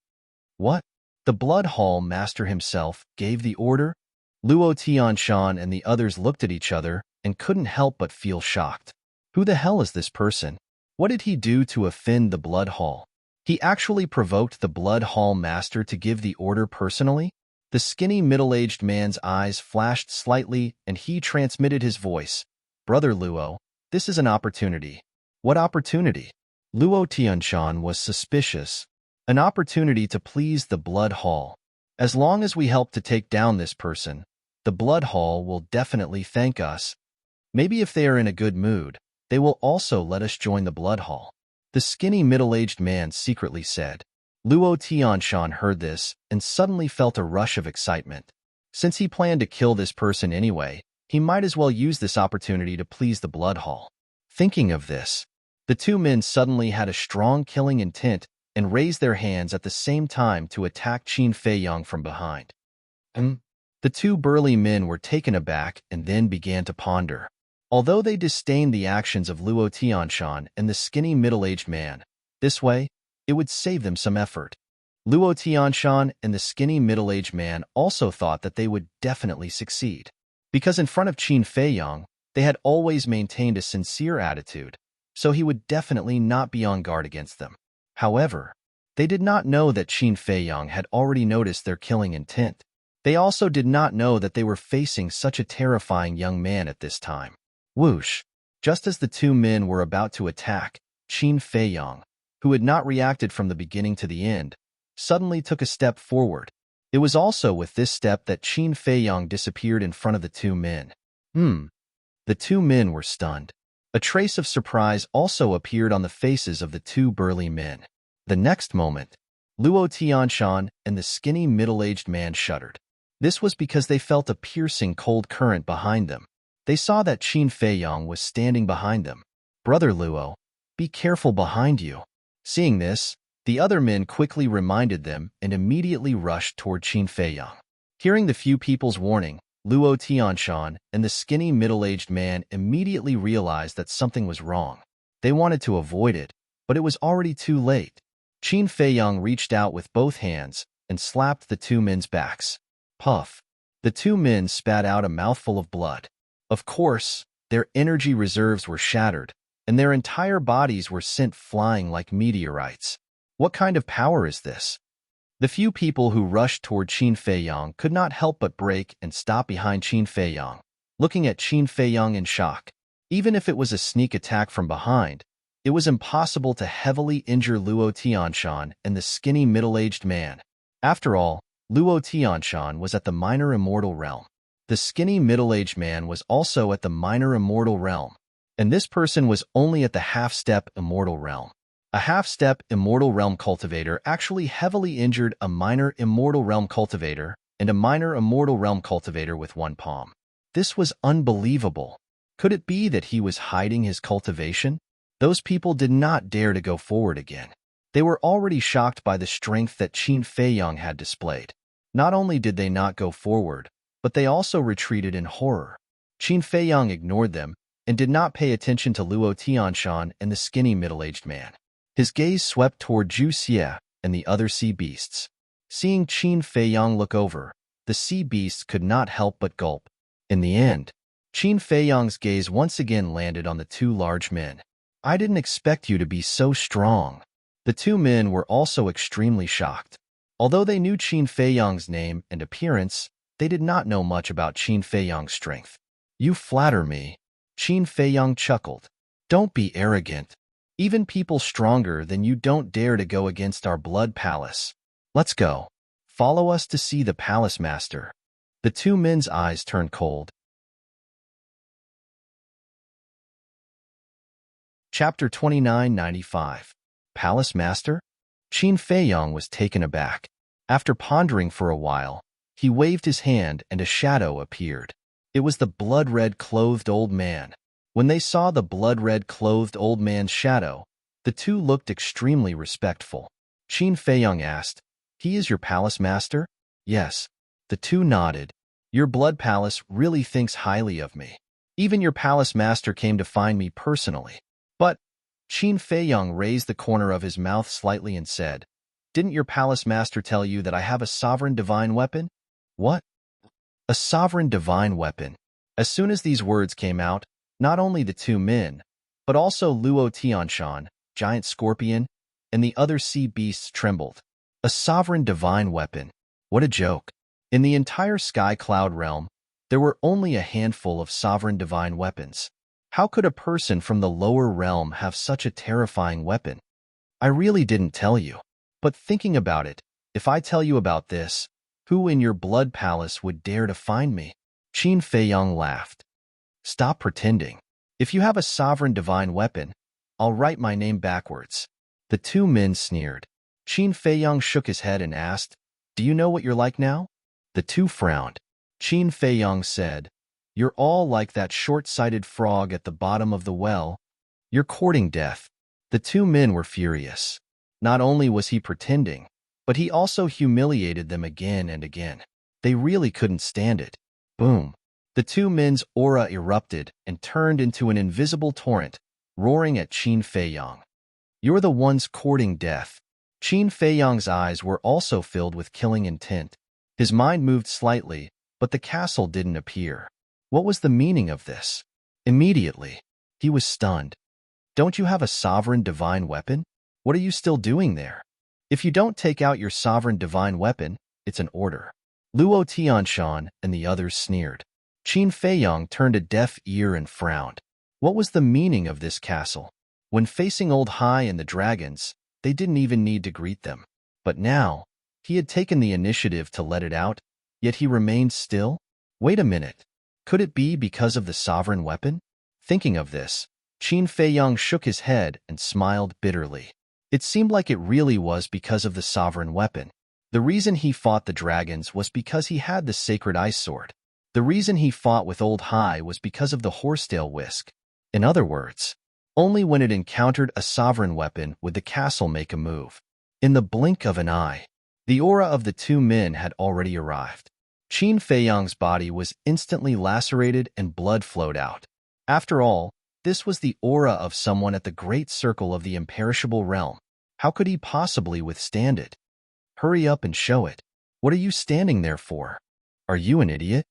What? The Blood Hall master himself gave the order? Luo Tianshan and the others looked at each other and couldn't help but feel shocked. Who the hell is this person? What did he do to offend the Blood Hall? He actually provoked the Blood Hall master to give the order personally? The skinny middle-aged man's eyes flashed slightly and he transmitted his voice. Brother Luo, this is an opportunity. What opportunity? Luo Tianshan was suspicious. An opportunity to please the Blood Hall. As long as we help to take down this person, the Blood Hall will definitely thank us. Maybe if they are in a good mood, they will also let us join the Blood Hall. The skinny middle-aged man secretly said. Luo Tianshan heard this and suddenly felt a rush of excitement. Since he planned to kill this person anyway, he might as well use this opportunity to please the Blood Hall. Thinking of this, the two men suddenly had a strong killing intent and raised their hands at the same time to attack Qin Fei Yang from behind. The two burly men were taken aback and then began to ponder. Although they disdained the actions of Luo Tianshan and the skinny middle-aged man, this way, it would save them some effort. Luo Tianshan and the skinny middle-aged man also thought that they would definitely succeed. Because in front of Qin Fei Yang, they had always maintained a sincere attitude, so he would definitely not be on guard against them. However, they did not know that Qin Fei Yang had already noticed their killing intent. They also did not know that they were facing such a terrifying young man at this time. Whoosh! Just as the two men were about to attack, Qin Fei Yang, who had not reacted from the beginning to the end, suddenly took a step forward. It was also with this step that Qin Fei Yang disappeared in front of the two men. The two men were stunned. A trace of surprise also appeared on the faces of the two burly men. The next moment, Luo Tianshan and the skinny middle-aged man shuddered. This was because they felt a piercing cold current behind them. They saw that Qin Fei Yang was standing behind them. Brother Luo, be careful behind you. Seeing this, the other men quickly reminded them and immediately rushed toward Qin Fei Yang. Hearing the few people's warning, Luo Tianshan and the skinny middle-aged man immediately realized that something was wrong. They wanted to avoid it, but it was already too late. Qin Fei Yang reached out with both hands and slapped the two men's backs. Puff! The two men spat out a mouthful of blood. Of course, their energy reserves were shattered, and their entire bodies were sent flying like meteorites. What kind of power is this? The few people who rushed toward Qin Fei Yang could not help but break and stop behind Qin Fei Yang, looking at Qin Fei Yang in shock. Even if it was a sneak attack from behind, it was impossible to heavily injure Luo Tianshan and the skinny middle-aged man. After all, Luo Tianshan was at the minor immortal realm. The skinny middle-aged man was also at the minor immortal realm, and this person was only at the half-step immortal realm. A half-step Immortal Realm cultivator actually heavily injured a minor Immortal Realm cultivator and a minor Immortal Realm cultivator with one palm. This was unbelievable. Could it be that he was hiding his cultivation? Those people did not dare to go forward again. They were already shocked by the strength that Qin Feiyang had displayed. Not only did they not go forward, but they also retreated in horror. Qin Feiyang ignored them and did not pay attention to Luo Tianshan and the skinny middle-aged man. His gaze swept toward Zhu Xie and the other sea beasts. Seeing Qin Feiyang look over, the sea beasts could not help but gulp. In the end, Qin Feiyang's gaze once again landed on the two large men. I didn't expect you to be so strong. The two men were also extremely shocked. Although they knew Qin Feiyang's name and appearance, they did not know much about Qin Feiyang's strength. You flatter me. Qin Feiyang chuckled. Don't be arrogant. Even people stronger than you don't dare to go against our blood palace. Let's go. Follow us to see the palace master. The two men's eyes turned cold. Chapter 2995. Palace Master? Qin Feiyang was taken aback. After pondering for a while, he waved his hand and a shadow appeared. It was the blood-red clothed old man. When they saw the blood-red clothed old man's shadow, the two looked extremely respectful. Qin Feiyang asked, "He is your palace master?" "Yes." The two nodded. "Your blood palace really thinks highly of me. Even your palace master came to find me personally." But Qin Feiyang raised the corner of his mouth slightly and said, "Didn't your palace master tell you that I have a sovereign divine weapon?" "What?" "A sovereign divine weapon." As soon as these words came out, not only the two men, but also Luo Tianshan, giant scorpion, and the other sea beasts trembled. A sovereign divine weapon. What a joke. In the entire Sky Cloud realm, there were only a handful of sovereign divine weapons. How could a person from the lower realm have such a terrifying weapon? I really didn't tell you. But thinking about it, if I tell you about this, who in your blood palace would dare to find me? Qin Feiyang laughed. Stop pretending. If you have a sovereign divine weapon, I'll write my name backwards. The two men sneered. Qin Feiyang shook his head and asked, "Do you know what you're like now?" The two frowned. Qin Feiyang said, "You're all like that short-sighted frog at the bottom of the well. You're courting death." The two men were furious. Not only was he pretending, but he also humiliated them again and again. They really couldn't stand it. Boom. The two men's aura erupted and turned into an invisible torrent, roaring at Qin Feiyang. "You're the ones courting death." Qin Feiyang's eyes were also filled with killing intent. His mind moved slightly, but the castle didn't appear. What was the meaning of this? Immediately, he was stunned. "Don't you have a sovereign divine weapon? What are you still doing there? If you don't take out your sovereign divine weapon, it's an order." Luo Tianshan and the others sneered. Qin Feiyang turned a deaf ear and frowned. What was the meaning of this castle? When facing Old Hai and the dragons, they didn't even need to greet them. But now, he had taken the initiative to let it out, yet he remained still? Wait a minute. Could it be because of the sovereign weapon? Thinking of this, Qin Feiyang shook his head and smiled bitterly. It seemed like it really was because of the sovereign weapon. The reason he fought the dragons was because he had the sacred ice sword. The reason he fought with Old Hai was because of the horsetail whisk. In other words, only when it encountered a sovereign weapon would the castle make a move. In the blink of an eye, the aura of the two men had already arrived. Qin Feiyang's body was instantly lacerated and blood flowed out. After all, this was the aura of someone at the great circle of the imperishable realm. How could he possibly withstand it? Hurry up and show it. What are you standing there for? Are you an idiot?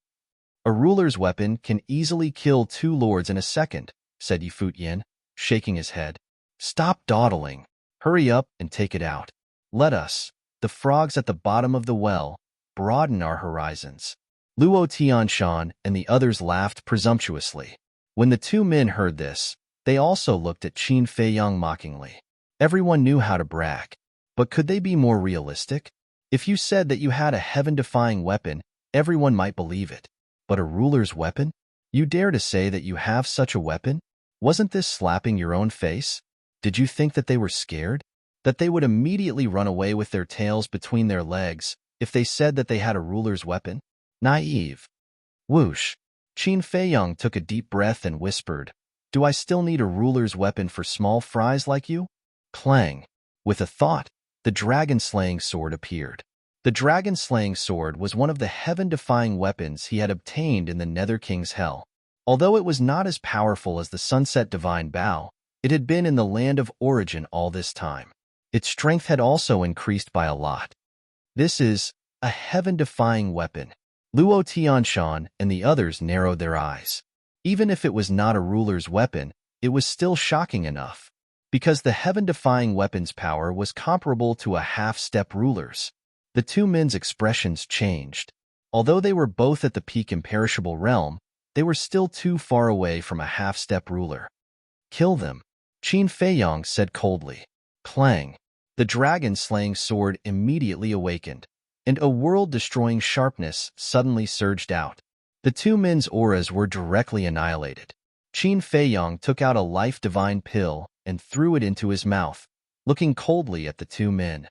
A ruler's weapon can easily kill two lords in a second, said Yifut Yin, shaking his head. Stop dawdling. Hurry up and take it out. Let us, the frogs at the bottom of the well, broaden our horizons. Luo Tianshan and the others laughed presumptuously. When the two men heard this, they also looked at Qin Feiyang mockingly. Everyone knew how to brag. But could they be more realistic? If you said that you had a heaven-defying weapon, everyone might believe it. But a ruler's weapon? You dare to say that you have such a weapon? Wasn't this slapping your own face? Did you think that they were scared? That they would immediately run away with their tails between their legs if they said that they had a ruler's weapon? Naive. Whoosh. Qin Feiyang took a deep breath and whispered, "Do I still need a ruler's weapon for small fries like you?" Clang. With a thought, the dragon-slaying sword appeared. The dragon-slaying sword was one of the heaven-defying weapons he had obtained in the Nether King's Hell. Although it was not as powerful as the Sunset Divine Bow, it had been in the land of origin all this time. Its strength had also increased by a lot. This is a heaven-defying weapon. Luo Tianshan and the others narrowed their eyes. Even if it was not a ruler's weapon, it was still shocking enough, because the heaven-defying weapon's power was comparable to a half-step ruler's. The two men's expressions changed. Although they were both at the peak imperishable realm, they were still too far away from a half-step ruler. "Kill them," Qin Feiyang said coldly. Clang. The dragon-slaying sword immediately awakened, and a world-destroying sharpness suddenly surged out. The two men's auras were directly annihilated. Qin Feiyang took out a life-divine pill and threw it into his mouth, looking coldly at the two men.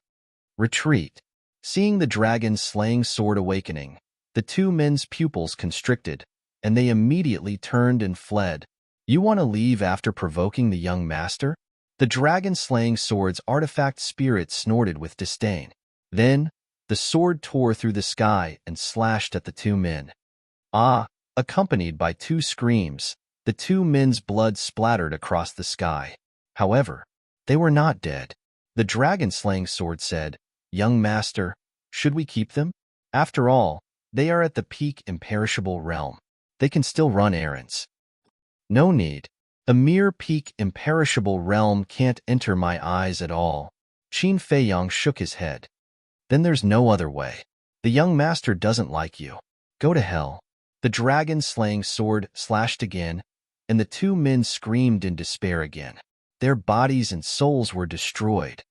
Retreat. Seeing the dragon-slaying sword awakening, the two men's pupils constricted, and they immediately turned and fled. "You want to leave after provoking the young master?" The dragon-slaying sword's artifact spirit snorted with disdain. Then, the sword tore through the sky and slashed at the two men. Ah! Accompanied by two screams, the two men's blood splattered across the sky. However, they were not dead. The dragon-slaying sword said, "Young master, should we keep them? After all, they are at the peak imperishable realm. They can still run errands." "No need. A mere peak imperishable realm can't enter my eyes at all." Qin Feiyang shook his head. "Then there's no other way. The young master doesn't like you. Go to hell." The dragon-slaying sword slashed again, and the two men screamed in despair again. Their bodies and souls were destroyed.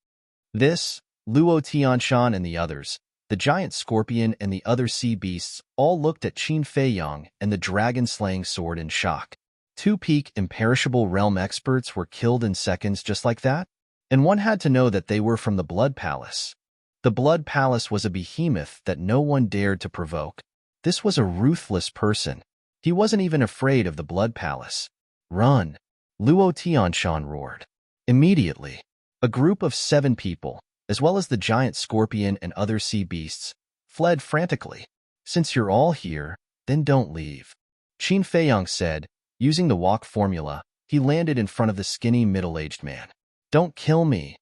This, Luo Tianshan and the others, the giant scorpion and the other sea beasts, all looked at Qin Feiyang and the dragon-slaying sword in shock. Two peak imperishable realm experts were killed in seconds just like that? And one had to know that they were from the Blood Palace. The Blood Palace was a behemoth that no one dared to provoke. This was a ruthless person. He wasn't even afraid of the Blood Palace. "Run!" Luo Tianshan roared. Immediately, a group of 7 people, as well as the giant scorpion and other sea beasts, fled frantically. "Since you're all here, then don't leave," Qin Feiyang said. Using the walk formula, he landed in front of the skinny middle-aged man. "Don't kill me."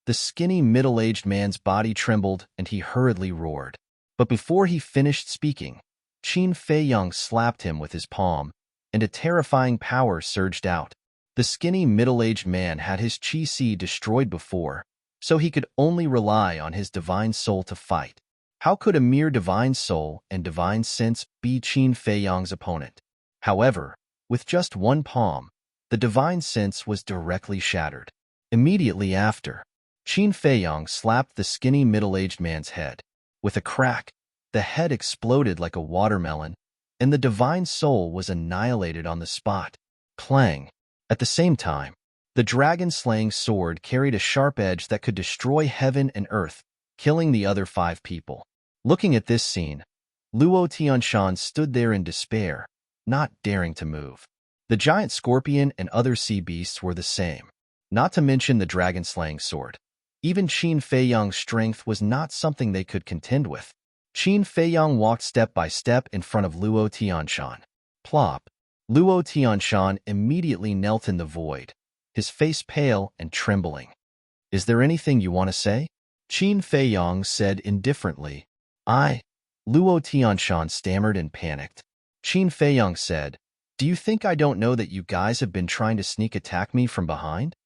The skinny middle-aged man's body trembled and he hurriedly roared. But before he finished speaking, Qin Feiyang slapped him with his palm, and a terrifying power surged out. The skinny middle-aged man had his chi-si destroyed before, so he could only rely on his divine soul to fight. How could a mere divine soul and divine sense be Qin Feiyang's opponent? However, with just one palm, the divine sense was directly shattered. Immediately after, Qin Feiyang slapped the skinny middle-aged man's head. With a crack, the head exploded like a watermelon, and the divine soul was annihilated on the spot. Clang! At the same time, the dragon-slaying sword carried a sharp edge that could destroy heaven and earth, killing the other 5 people. Looking at this scene, Luo Tianshan stood there in despair, not daring to move. The giant scorpion and other sea beasts were the same, not to mention the dragon-slaying sword. Even Qin Feiyang's strength was not something they could contend with. Qin Feiyang walked step by step in front of Luo Tianshan. Plop! Luo Tianshan immediately knelt in the void, his face pale and trembling. "Is there anything you want to say?" Qin Feiyang said indifferently. Luo Tianshan stammered and panicked. Qin Feiyang said, "Do you think I don't know that you guys have been trying to sneak attack me from behind?"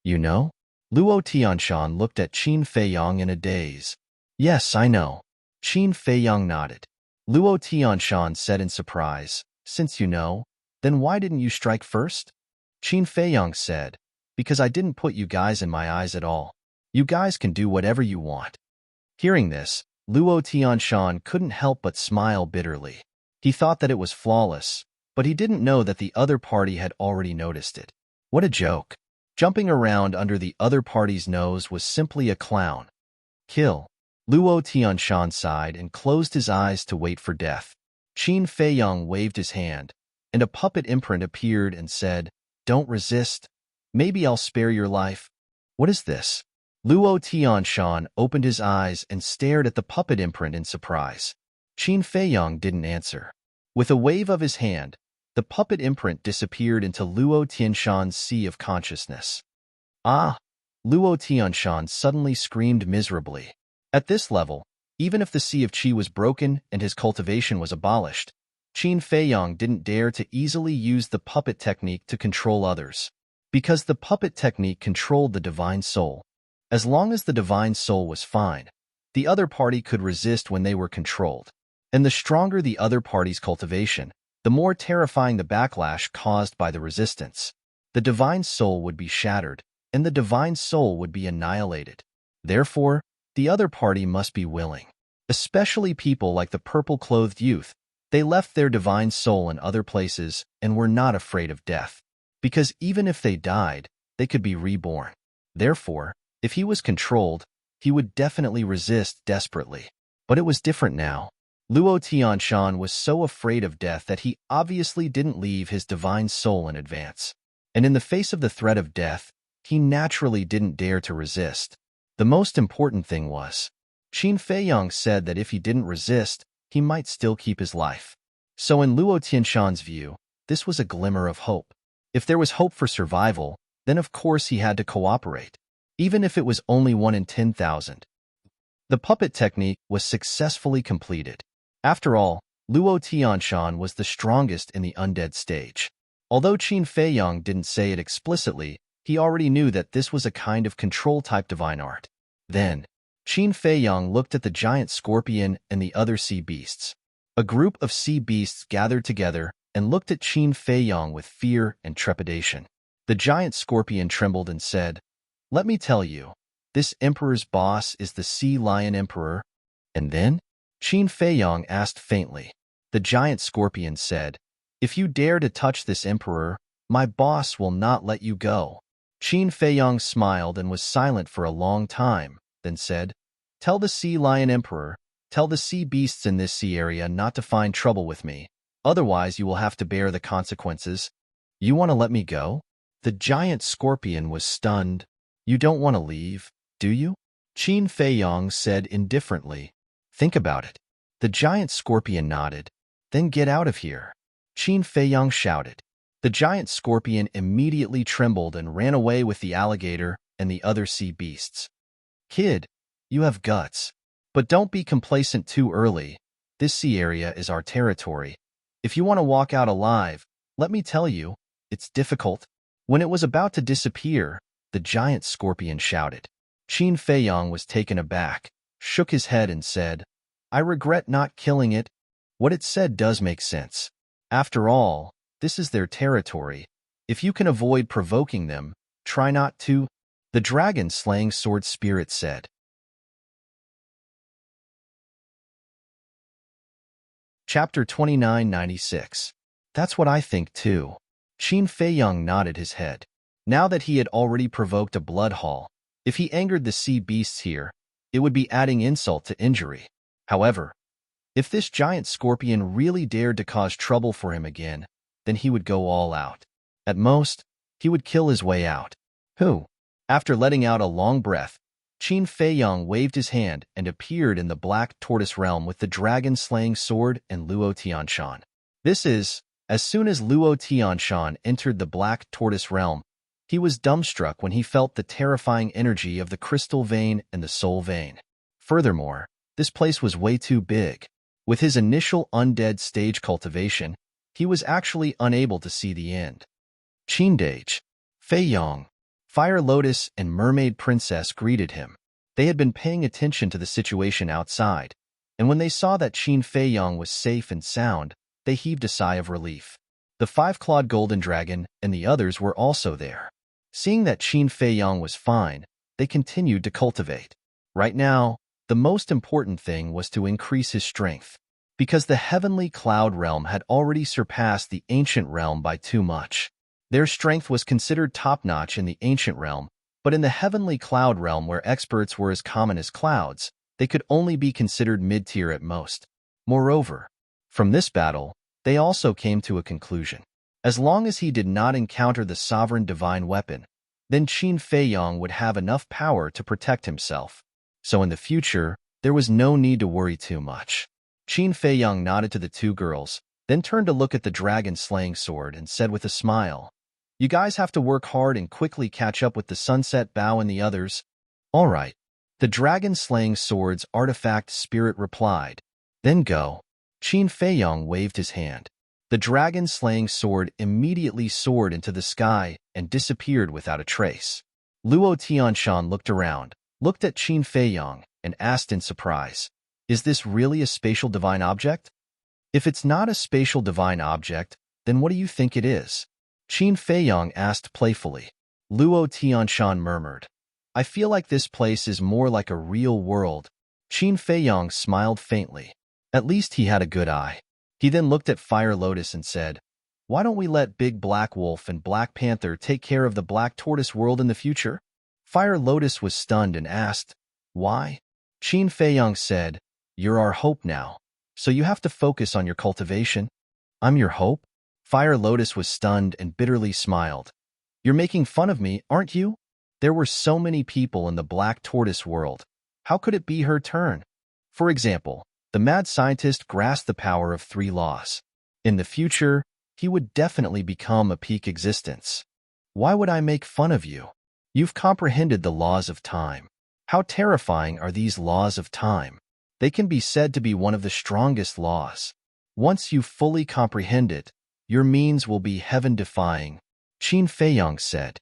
"You know?" Luo Tianshan looked at Qin Feiyang in a daze. "Yes, I know." Qin Feiyang nodded. Luo Tianshan said in surprise, "Since you know, then why didn't you strike first?" Qin Feiyang said, "Because I didn't put you guys in my eyes at all. You guys can do whatever you want." Hearing this, Luo Tianshan couldn't help but smile bitterly. He thought that it was flawless, but he didn't know that the other party had already noticed it. What a joke. Jumping around under the other party's nose was simply a clown. Kill. Luo Tianshan sighed and closed his eyes to wait for death. Qin Feiyong waved his hand, and a puppet imprint appeared and said, "Don't resist. Maybe I'll spare your life." "What is this?" Luo Tianshan opened his eyes and stared at the puppet imprint in surprise. Qin Feiyong didn't answer. With a wave of his hand, the puppet imprint disappeared into Luo Tianshan's sea of consciousness. "Ah!" Luo Tianshan suddenly screamed miserably. At this level, even if the Sea of Qi was broken and his cultivation was abolished, Qin Feiyong didn't dare to easily use the puppet technique to control others, because the puppet technique controlled the divine soul. As long as the divine soul was fine, the other party could resist when they were controlled. And the stronger the other party's cultivation, the more terrifying the backlash caused by the resistance. The divine soul would be shattered, and the divine soul would be annihilated. Therefore, the other party must be willing. Especially people like the purple-clothed youth, they left their divine soul in other places and were not afraid of death. Because even if they died, they could be reborn. Therefore, if he was controlled, he would definitely resist desperately. But it was different now. Luo Tianshan was so afraid of death that he obviously didn't leave his divine soul in advance. And in the face of the threat of death, he naturally didn't dare to resist. The most important thing was, Qin Feiyong said that if he didn't resist, he might still keep his life. So in Luo Tianshan's view, this was a glimmer of hope. If there was hope for survival, then of course he had to cooperate, even if it was only 1 in 10,000. The puppet technique was successfully completed. After all, Luo Tianshan was the strongest in the undead stage. Although Qin Feiyong didn't say it explicitly, he already knew that this was a kind of control-type divine art. Then, Qin Feiyong looked at the giant scorpion and the other sea beasts. A group of sea beasts gathered together and looked at Qin Feiyong with fear and trepidation. The giant scorpion trembled and said, "Let me tell you, this emperor's boss is the Sea Lion Emperor." And then, Qin Feiyong asked faintly. The giant scorpion said, "If you dare to touch this emperor, my boss will not let you go." Qin Feiyong smiled and was silent for a long time, then said, "Tell the Sea Lion Emperor, tell the sea beasts in this sea area not to find trouble with me. Otherwise you will have to bear the consequences." "You want to let me go?" The giant scorpion was stunned. "You don't want to leave, do you?" Qin Feiyong said indifferently. "Think about it." The giant scorpion nodded. "Then get out of here," Qin Feiyong shouted. The giant scorpion immediately trembled and ran away with the alligator and the other sea beasts. "Kid, you have guts. But don't be complacent too early. This sea area is our territory. If you want to walk out alive, let me tell you, it's difficult." When it was about to disappear, the giant scorpion shouted. Qin Feiyong was taken aback, shook his head and said, "I regret not killing it. What it said does make sense. After all, this is their territory. If you can avoid provoking them, try not to." The dragon-slaying sword spirit said. Chapter 2996. That's what I think too. Qin Feiyong nodded his head. Now that he had already provoked a blood haul, if he angered the sea beasts here, it would be adding insult to injury. However, if this giant scorpion really dared to cause trouble for him again, then he would go all out. At most, he would kill his way out. Who? After letting out a long breath, Qin Feiyong waved his hand and appeared in the Black Tortoise realm with the dragon-slaying sword and Luo Tianshan. As soon as Luo Tianshan entered the Black Tortoise realm, he was dumbstruck when he felt the terrifying energy of the crystal vein and the soul vein. Furthermore, this place was way too big. With his initial undead stage cultivation, he was actually unable to see the end. Qindage, Feiyong, Fire Lotus, and Mermaid Princess greeted him. They had been paying attention to the situation outside, and when they saw that Qin Feiyong was safe and sound, they heaved a sigh of relief. The five-clawed golden dragon and the others were also there. Seeing that Qin Feiyong was fine, they continued to cultivate. Right now, the most important thing was to increase his strength, because the heavenly cloud realm had already surpassed the ancient realm by too much. Their strength was considered top-notch in the ancient realm, but in the heavenly cloud realm where experts were as common as clouds, they could only be considered mid-tier at most. Moreover, from this battle, they also came to a conclusion. As long as he did not encounter the sovereign divine weapon, then Qin Feiyong would have enough power to protect himself. So in the future, there was no need to worry too much. Qin Feiyong nodded to the two girls, then turned to look at the dragon-slaying sword and said with a smile, "You guys have to work hard and quickly catch up with the sunset bow and the others." "All right." The dragon-slaying sword's artifact spirit replied. "Then go." Qin Feiyong waved his hand. The dragon-slaying sword immediately soared into the sky and disappeared without a trace. Luo Tianshan looked around, looked at Qin Feiyong, and asked in surprise, "Is this really a spatial divine object?" "If it's not a spatial divine object, then what do you think it is?" Qin Feiyong asked playfully. Luo Tianshan murmured, "I feel like this place is more like a real world." Qin Feiyong smiled faintly. At least he had a good eye. He then looked at Fire Lotus and said, "Why don't we let Big Black Wolf and Black Panther take care of the Black Tortoise world in the future?" Fire Lotus was stunned and asked, "Why?" Qin Feiyong said, "You're our hope now, so you have to focus on your cultivation." "I'm your hope?" Fire Lotus was stunned and bitterly smiled. "You're making fun of me, aren't you? There were so many people in the Black Tortoise world. How could it be her turn? For example, the mad scientist grasped the power of 3 laws. In the future, he would definitely become a peak existence. Why would I make fun of you? You've comprehended the laws of time. How terrifying are these laws of time? They can be said to be one of the strongest laws. Once you fully comprehend it, your means will be heaven-defying," Qin Feiyong said.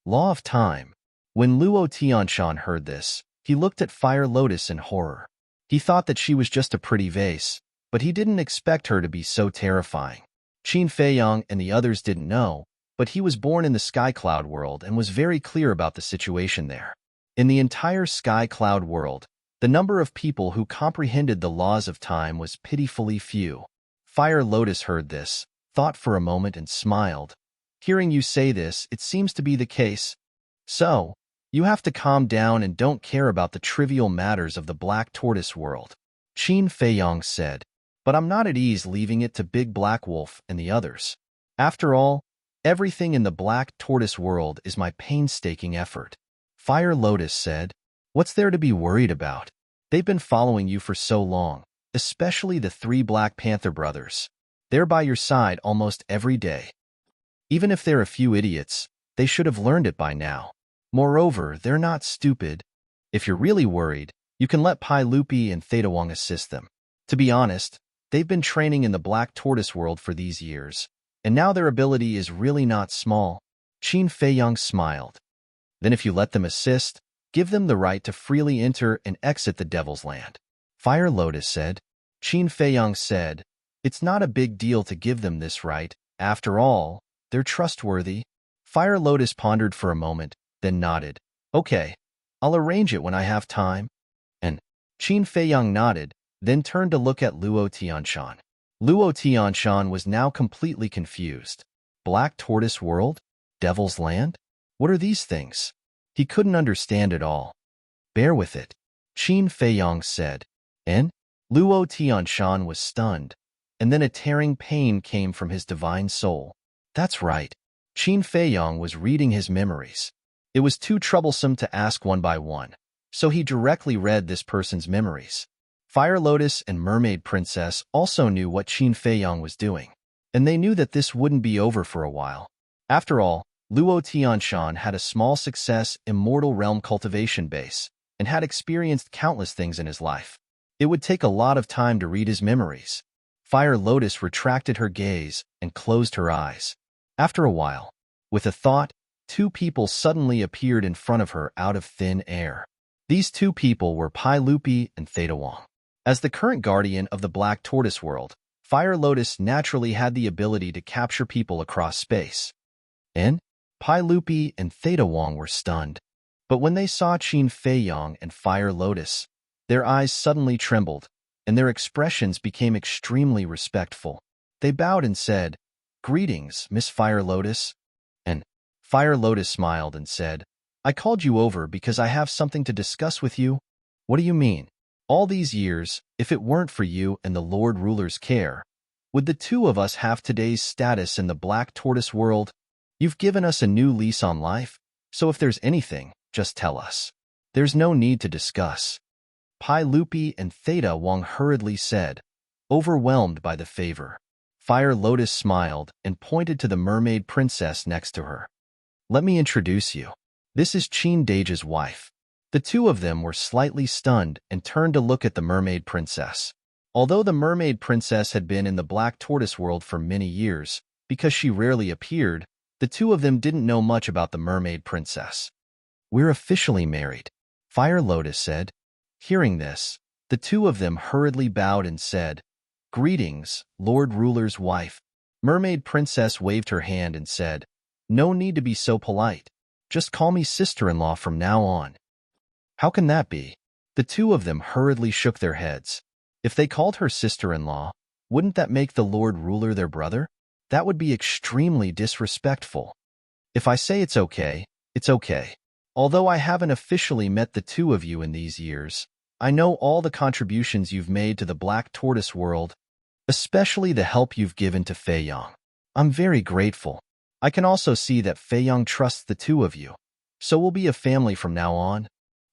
Law of time. When Luo Tianshan heard this, he looked at Fire Lotus in horror. He thought that she was just a pretty vase, but he didn't expect her to be so terrifying. Qin Feiyong and the others didn't know, but he was born in the Sky Cloud world and was very clear about the situation there. In the entire Sky Cloud world, the number of people who comprehended the laws of time was pitifully few. Fire Lotus heard this, thought for a moment and smiled. "Hearing you say this, it seems to be the case. So, you have to calm down and don't care about the trivial matters of the Black Tortoise world," Qin Feiyong said. "But I'm not at ease leaving it to Big Black Wolf and the others. After all, everything in the Black Tortoise world is my painstaking effort." Fire Lotus said, "What's there to be worried about? They've been following you for so long, especially the 3 Black Panther brothers. They're by your side almost every day. Even if they're a few idiots, they should have learned it by now. Moreover, they're not stupid. If you're really worried, you can let Pai Lupi and Theta Wong assist them. To be honest, they've been training in the Black Tortoise world for these years, and now their ability is really not small." Qin Feiyong smiled. "Then if you let them assist, give them the right to freely enter and exit the Devil's Land," Fire Lotus said. Qin Feiyong said, "It's not a big deal to give them this right. After all, they're trustworthy." Fire Lotus pondered for a moment, then nodded. "Okay, I'll arrange it when I have time." And Qin Feiyong nodded, then turned to look at Luo Tianshan. Luo Tianshan was now completely confused. Black Tortoise World? Devil's Land? What are these things? He couldn't understand it all. "Bear with it," Qin Feiyong said. And Luo Tianshan was stunned, and then a tearing pain came from his divine soul. That's right. Qin Feiyong was reading his memories. It was too troublesome to ask one by one, so he directly read this person's memories. Fire Lotus and Mermaid Princess also knew what Qin Feiyong was doing, and they knew that this wouldn't be over for a while. After all, Luo Tianshan had a small success Immortal Realm cultivation base and had experienced countless things in his life. It would take a lot of time to read his memories. Fire Lotus retracted her gaze and closed her eyes. After a while, with a thought, 2 people suddenly appeared in front of her out of thin air. These 2 people were Pai Lupi and Theta Wong. As the current guardian of the Black Tortoise world, Fire Lotus naturally had the ability to capture people across space. And Pai Lupi and Theta Wong were stunned. But when they saw Qin Feiyong and Fire Lotus, their eyes suddenly trembled, and their expressions became extremely respectful. They bowed and said, "Greetings, Miss Fire Lotus." Fire Lotus smiled and said, I called you over because I have something to discuss with you. What do you mean? All these years, if it weren't for you and the Lord Ruler's care, would the two of us have today's status in the Black Tortoise world? You've given us a new lease on life, so if there's anything, just tell us. There's no need to discuss. Pai Lupi and Theta Wong hurriedly said, overwhelmed by the favor. Fire Lotus smiled and pointed to the mermaid princess next to her. Let me introduce you. This is Qin Dage's wife. The two of them were slightly stunned and turned to look at the mermaid princess. Although the mermaid princess had been in the Black Tortoise world for many years, because she rarely appeared, the two of them didn't know much about the mermaid princess. We're officially married, Fire Lotus said. Hearing this, the two of them hurriedly bowed and said, Greetings, Lord Ruler's wife. Mermaid princess waved her hand and said, No need to be so polite. Just call me sister-in-law from now on. How can that be? The two of them hurriedly shook their heads. If they called her sister-in-law, wouldn't that make the Lord Ruler their brother? That would be extremely disrespectful. If I say it's okay, it's okay. Although I haven't officially met the two of you in these years, I know all the contributions you've made to the Black Tortoise world, especially the help you've given to Fei Yang. I'm very grateful. I can also see that Fei Yang trusts the two of you, so we'll be a family from now on.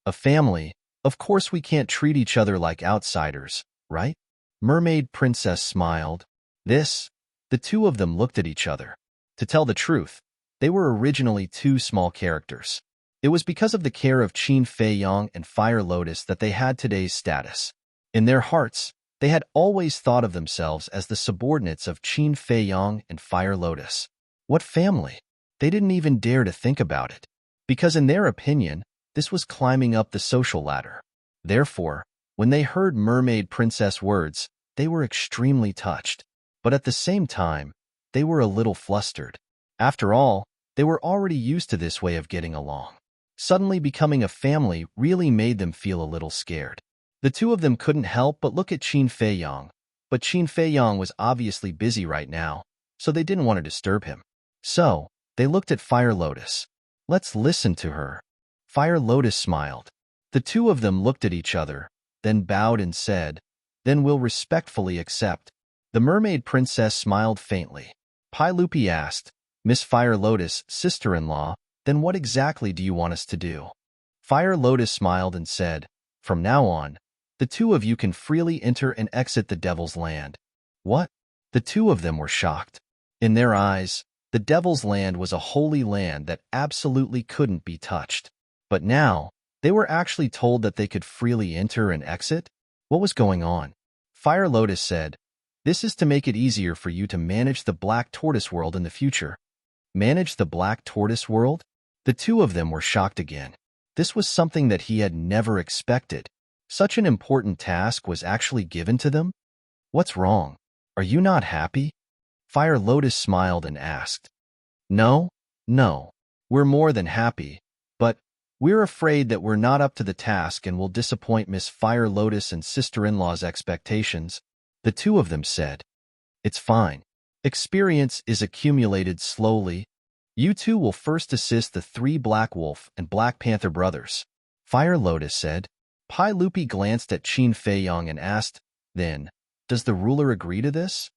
A family? Of course we can't treat each other like outsiders, right? Mermaid Princess smiled. The two of them looked at each other. To tell the truth, they were originally two small characters. It was because of the care of Qin Fei Yang and Fire Lotus that they had today's status. In their hearts, they had always thought of themselves as the subordinates of Qin Fei Yang and Fire Lotus. What family? They didn't even dare to think about it, because in their opinion, this was climbing up the social ladder. Therefore, when they heard Mermaid Princess words, they were extremely touched. But at the same time, they were a little flustered. After all, they were already used to this way of getting along. Suddenly becoming a family really made them feel a little scared. The two of them couldn't help but look at Qin Fei Yang, but Qin Fei Yang was obviously busy right now, so they didn't want to disturb him. So, they looked at Fire Lotus. Let's listen to her. Fire Lotus smiled. The two of them looked at each other, then bowed and said, Then we'll respectfully accept. The mermaid princess smiled faintly. Pai Lupi asked, Miss Fire Lotus, sister-in-law, then what exactly do you want us to do? Fire Lotus smiled and said, From now on, the two of you can freely enter and exit the Devil's Land. What? The two of them were shocked. In their eyes, the Devil's Land was a holy land that absolutely couldn't be touched. But now, they were actually told that they could freely enter and exit? What was going on? Fire Lotus said, This is to make it easier for you to manage the Black Tortoise world in the future. Manage the Black Tortoise world? The two of them were shocked again. This was something that he had never expected. Such an important task was actually given to them? What's wrong? Are you not happy? Fire Lotus smiled and asked. No, we're more than happy, but we're afraid that we're not up to the task and will disappoint Miss Fire Lotus and sister-in-law's expectations. The two of them said, It's fine. Experience is accumulated slowly. You two will first assist the three Black Wolf and Black Panther brothers. Fire Lotus said. Pai Lupi glanced at Qin Fei Yang and asked, Then, does the ruler agree to this?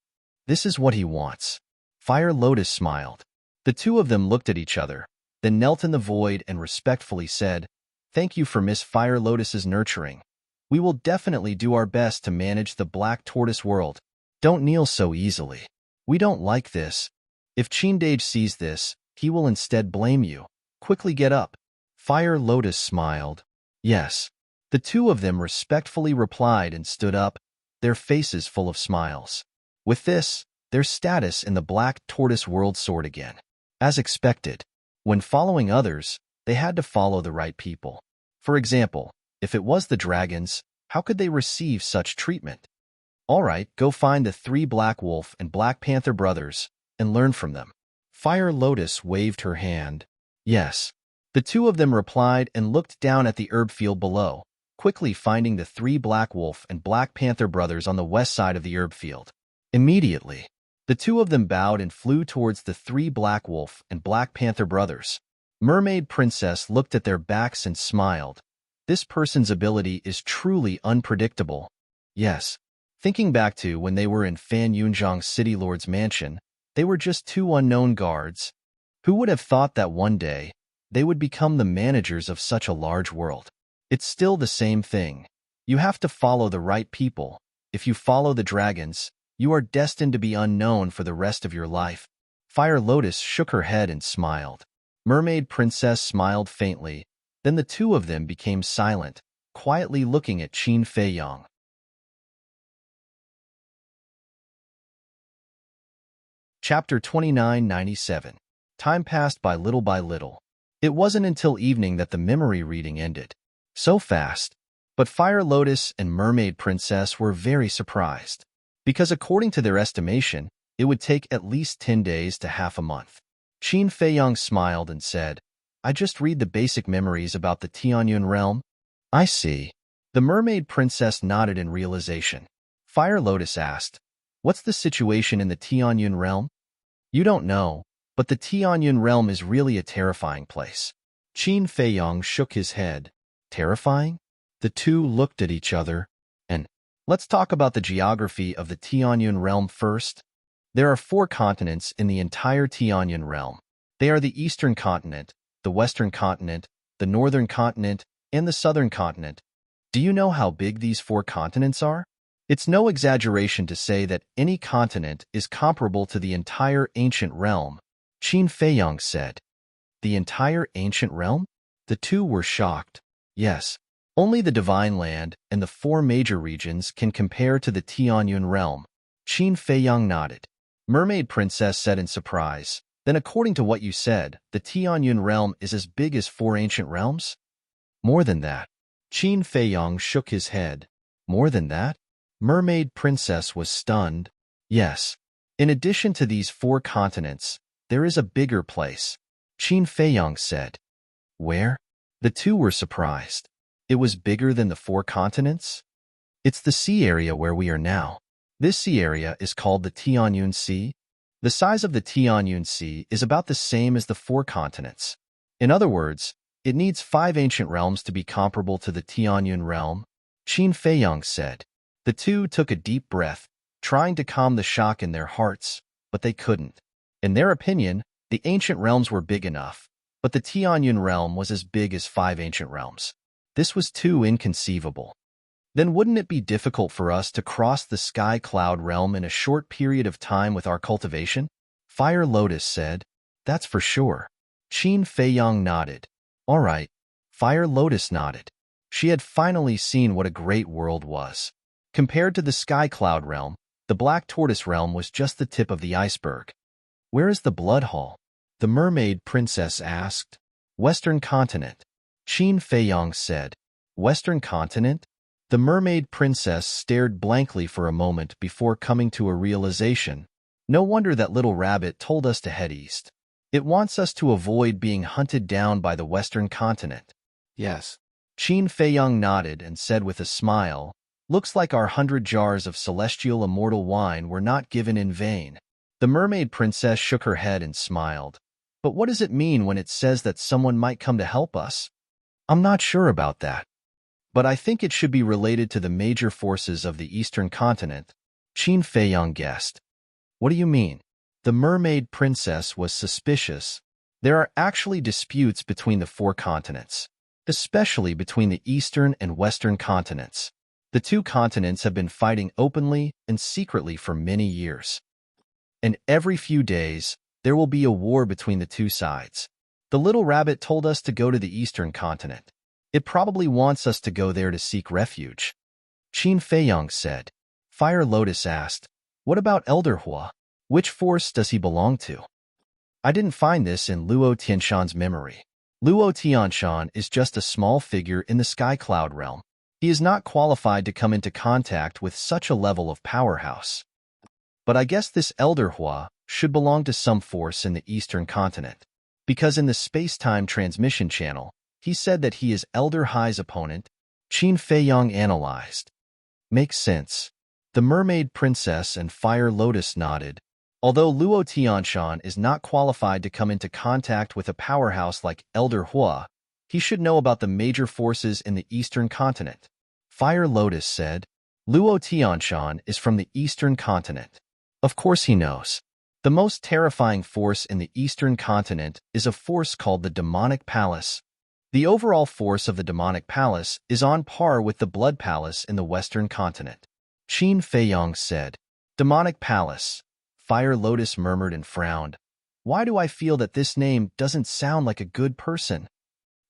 This is what he wants. Fire Lotus smiled. The two of them looked at each other, then knelt in the void and respectfully said, Thank you for Miss Fire Lotus's nurturing. We will definitely do our best to manage the Black Tortoise world. Don't kneel so easily. We don't like this. If Qin Dage sees this, he will instead blame you. Quickly get up. Fire Lotus smiled. Yes. The two of them respectfully replied and stood up, their faces full of smiles. With this, their status in the Black Tortoise world soared again. As expected, when following others, they had to follow the right people. For example, if it was the dragons, how could they receive such treatment? All right, go find the three Black Wolf and Black Panther brothers and learn from them. Fire Lotus waved her hand. Yes. The two of them replied and looked down at the herb field below, quickly finding the three Black Wolf and Black Panther brothers on the west side of the herb field. Immediately, The two of them bowed and flew towards the three Black Wolf and Black Panther brothers. Mermaid Princess looked at their backs and smiled. This person's ability is truly unpredictable. Yes. Thinking back to when they were in Fan Yunzhang's City Lord's mansion, they were just two unknown guards. Who would have thought that one day, they would become the managers of such a large world? It's still the same thing. You have to follow the right people. If you follow the dragons, you are destined to be unknown for the rest of your life. Fire Lotus shook her head and smiled. Mermaid Princess smiled faintly. Then the two of them became silent, quietly looking at Qin Feiyang. Chapter 2997. Time passed by little. It wasn't until evening that the memory reading ended. So fast. But Fire Lotus and Mermaid Princess were very surprised. Because according to their estimation, it would take at least 10 days to half a month. Qin Feiyang smiled and said, I just read the basic memories about the Tianyun realm. I see. The Mermaid Princess nodded in realization. Fire Lotus asked, What's the situation in the Tianyun realm? You don't know, but the Tianyun realm is really a terrifying place. Qin Feiyang shook his head. Terrifying? The two looked at each other, and let's talk about the geography of the Tianyun realm first. There are 4 continents in the entire Tianyun realm. They are the Eastern Continent, the Western Continent, the Northern Continent, and the Southern Continent. Do you know how big these 4 continents are? It's no exaggeration to say that any continent is comparable to the entire ancient realm, Qin Feiyang said. The entire ancient realm? The two were shocked. Yes. Only the Divine Land and the 4 major regions can compare to the Tianyun realm. Qin Feiyang nodded. Mermaid Princess said in surprise, Then according to what you said, the Tianyun realm is as big as 4 ancient realms? More than that. Qin Feiyang shook his head. More than that? Mermaid Princess was stunned. Yes. In addition to these 4 continents, there is a bigger place. Qin Feiyang said. Where? The two were surprised. It was bigger than the 4 continents? It's the sea area where we are now. This sea area is called the Tianyun Sea. The size of the Tianyun Sea is about the same as the 4 continents. In other words, it needs 5 ancient realms to be comparable to the Tianyun realm, Qin Feiyang said. The two took a deep breath, trying to calm the shock in their hearts, but they couldn't. In their opinion, the ancient realms were big enough, but the Tianyun realm was as big as 5 ancient realms. This was too inconceivable. Then wouldn't it be difficult for us to cross the sky cloud realm in a short period of time with our cultivation? Fire Lotus said, That's for sure. Qin Feiyang nodded. All right. Fire Lotus nodded. She had finally seen what a great world was. Compared to the sky cloud realm, the Black Tortoise realm was just the tip of the iceberg. Where is the Blood Hall? The Mermaid Princess asked. Western Continent. Qin Feiyang said. Western Continent? The Mermaid Princess stared blankly for a moment before coming to a realization. No wonder that little rabbit told us to head east. It wants us to avoid being hunted down by the Western Continent. Yes. Qin Feiyang nodded and said with a smile, Looks like our 100 jars of celestial immortal wine were not given in vain. The Mermaid Princess shook her head and smiled. But what does it mean when it says that someone might come to help us? I'm not sure about that. But I think it should be related to the major forces of the Eastern Continent, Qin Feiyang guessed. What do you mean? The Mermaid Princess was suspicious. There are actually disputes between the 4 continents, especially between the Eastern and Western continents. The 2 continents have been fighting openly and secretly for many years. And every few days, there will be a war between the 2 sides. The little rabbit told us to go to the Eastern Continent. It probably wants us to go there to seek refuge. Qin Feiyang said. Fire Lotus asked, What about Elder Hua? Which force does he belong to? I didn't find this in Luo Tianshan's memory. Luo Tianshan is just a small figure in the Sky Cloud realm. He is not qualified to come into contact with such a level of powerhouse. But I guess this Elder Hua should belong to some force in the Eastern Continent. Because in the space-time transmission channel, he said that he is Elder Hai's opponent, Qin Feiyang analyzed. Makes sense. The Mermaid Princess and Fire Lotus nodded. Although Luo Tianshan is not qualified to come into contact with a powerhouse like Elder Hua, he should know about the major forces in the Eastern Continent. Fire Lotus said, Luo Tianshan is from the Eastern Continent. Of course he knows. The most terrifying force in the Eastern Continent is a force called the Demonic Palace. The overall force of the Demonic Palace is on par with the Blood Palace in the Western Continent. Qin Feiyong said, Demonic Palace. Fire Lotus murmured and frowned. Why do I feel that this name doesn't sound like a good person?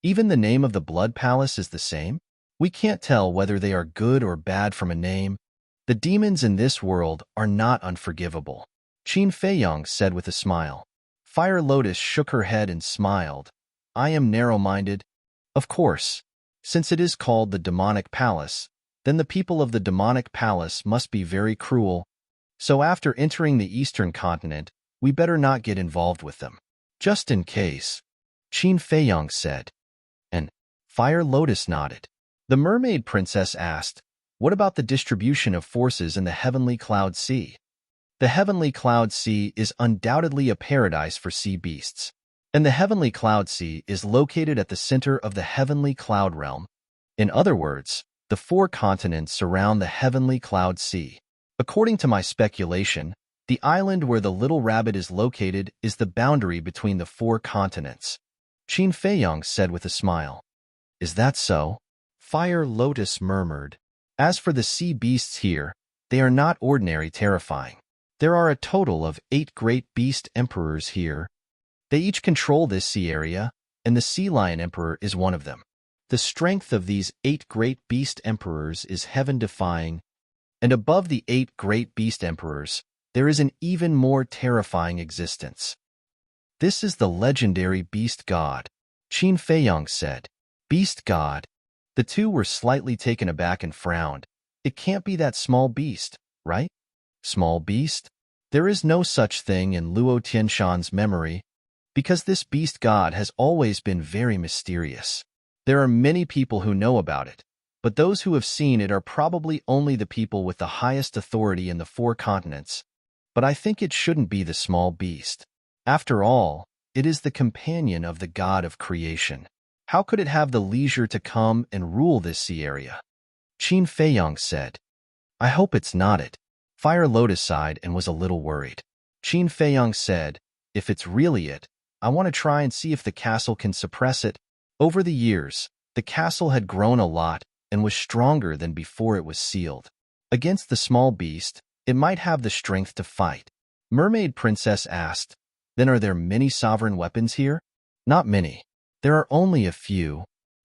Even the name of the Blood Palace is the same? We can't tell whether they are good or bad from a name. The demons in this world are not unforgivable. Qin Feiyong said with a smile. Fire Lotus shook her head and smiled. I am narrow-minded. Of course, since it is called the Demonic Palace, then the people of the Demonic Palace must be very cruel. So after entering the Eastern Continent, we better not get involved with them. Just in case, Qin Feiyong said. And Fire Lotus nodded. The Mermaid Princess asked, what about the distribution of forces in the Heavenly Cloud Sea? The Heavenly Cloud Sea is undoubtedly a paradise for sea beasts, and the Heavenly Cloud Sea is located at the center of the Heavenly Cloud Realm. In other words, the 4 continents surround the Heavenly Cloud Sea. According to my speculation, the island where the little rabbit is located is the boundary between the 4 continents. Qin Feiyong said with a smile. Is that so? Fire Lotus murmured. As for the sea beasts here, they are not ordinary terrifying. There are a total of 8 great beast emperors here. They each control this sea area, and the Sea Lion Emperor is one of them. The strength of these 8 great beast emperors is heaven-defying, and above the 8 great beast emperors, there is an even more terrifying existence. This is the legendary beast god, Qin Feiyong said. Beast god. The two were slightly taken aback and frowned. It can't be that small beast, right? Small beast? There is no such thing in Luo Tianshan's memory, because this beast god has always been very mysterious. There are many people who know about it, but those who have seen it are probably only the people with the highest authority in the 4 continents. But I think it shouldn't be the small beast. After all, it is the companion of the god of creation. How could it have the leisure to come and rule this sea area? Qin Feiyong said. I hope it's not it. Fire Lotus sighed and was a little worried. Qin Feiyong said, if it's really it, I want to try and see if the castle can suppress it. Over the years, the castle had grown a lot and was stronger than before it was sealed. Against the small beast, it might have the strength to fight. Mermaid Princess asked, then are there many sovereign weapons here? Not many. There are only a few.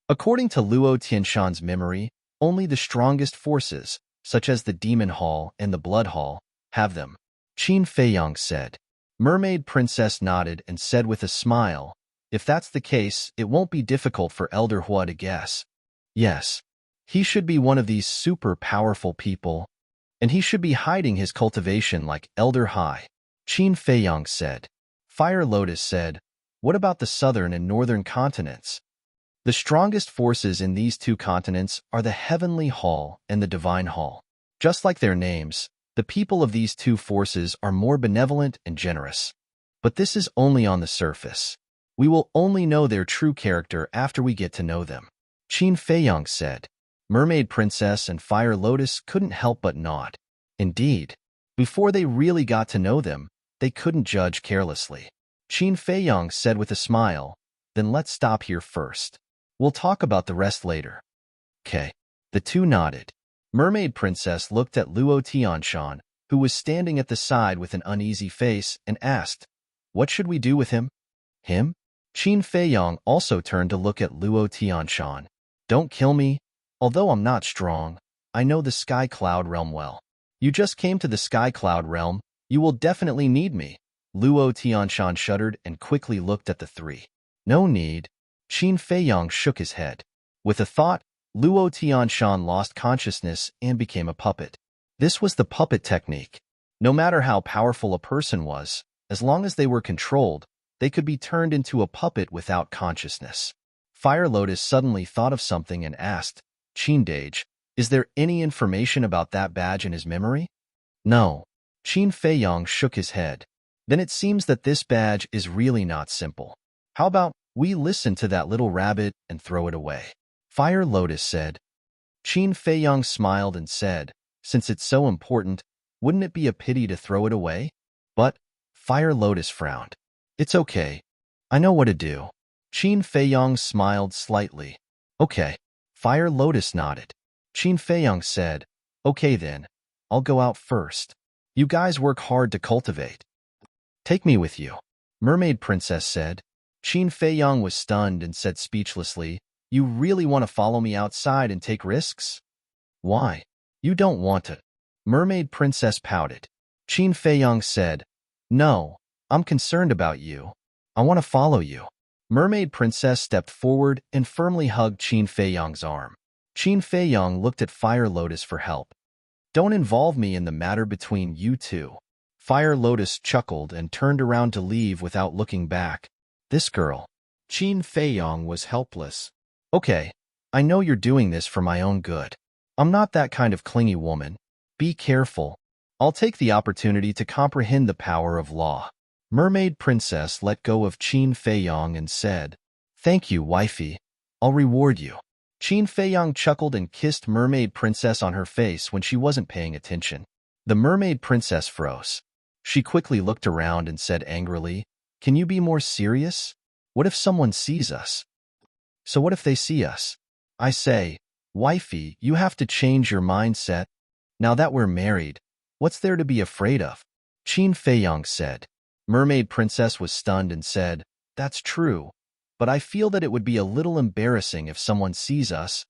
According to Luo Tianshan's memory, only the strongest forces, such as the Demon Hall and the Blood Hall, have them. Qin Feiyong said. Mermaid Princess nodded and said with a smile, if that's the case, it won't be difficult for Elder Hua to guess. Yes, he should be one of these super powerful people, and he should be hiding his cultivation like Elder Hai. Qin Feiyong said. Fire Lotus said, what about the southern and northern continents? The strongest forces in these 2 continents are the Heavenly Hall and the Divine Hall. Just like their names, the people of these 2 forces are more benevolent and generous. But this is only on the surface. We will only know their true character after we get to know them. Qin Feiyong said. Mermaid Princess and Fire Lotus couldn't help but nod. Indeed, before they really got to know them, they couldn't judge carelessly. Qin Feiyong said with a smile, then let's stop here first. We'll talk about the rest later. Okay. The 2 nodded. Mermaid Princess looked at Luo Tianshan, who was standing at the side with an uneasy face, and asked, what should we do with him? Him? Qin Feiyong also turned to look at Luo Tianshan. Don't kill me. Although I'm not strong, I know the Sky Cloud Realm well. You just came to the Sky Cloud Realm. You will definitely need me. Luo Tianshan shuddered and quickly looked at the 3. No need. Qin Feiyong shook his head. With a thought, Luo Tianshan lost consciousness and became a puppet. This was the puppet technique. No matter how powerful a person was, as long as they were controlled, they could be turned into a puppet without consciousness. Fire Lotus suddenly thought of something and asked, Qin Dage, is there any information about that badge in his memory? No. Qin Feiyong shook his head. Then it seems that this badge is really not simple. How about we listen to that little rabbit and throw it away? Fire Lotus said. Qin Feiyang smiled and said, since it's so important, wouldn't it be a pity to throw it away? But Fire Lotus frowned. It's okay. I know what to do. Qin Feiyang smiled slightly. Okay. Fire Lotus nodded. Qin Feiyang said, okay then, I'll go out first. You guys work hard to cultivate. Take me with you. Mermaid Princess said. Qin Feiyang was stunned and said speechlessly, you really want to follow me outside and take risks? Why? You don't want to. Mermaid Princess pouted. Qin Feiyang said, no, I'm concerned about you. I want to follow you. Mermaid Princess stepped forward and firmly hugged Qin Feiyang's arm. Qin Feiyang looked at Fire Lotus for help. Don't involve me in the matter between you two. Fire Lotus chuckled and turned around to leave without looking back. This girl. Qin Feiyang was helpless. Okay, I know you're doing this for my own good. I'm not that kind of clingy woman. Be careful. I'll take the opportunity to comprehend the power of law. Mermaid Princess let go of Qin Feiyang and said, thank you, wifey. I'll reward you. Qin Feiyang chuckled and kissed Mermaid Princess on her face when she wasn't paying attention. The Mermaid Princess froze. She quickly looked around and said angrily, can you be more serious? What if someone sees us? So what if they see us? I say, wifey, you have to change your mindset. Now that we're married, what's there to be afraid of? Qin Feiyang said. Mermaid Princess was stunned and said, that's true, but I feel that it would be a little embarrassing if someone sees us.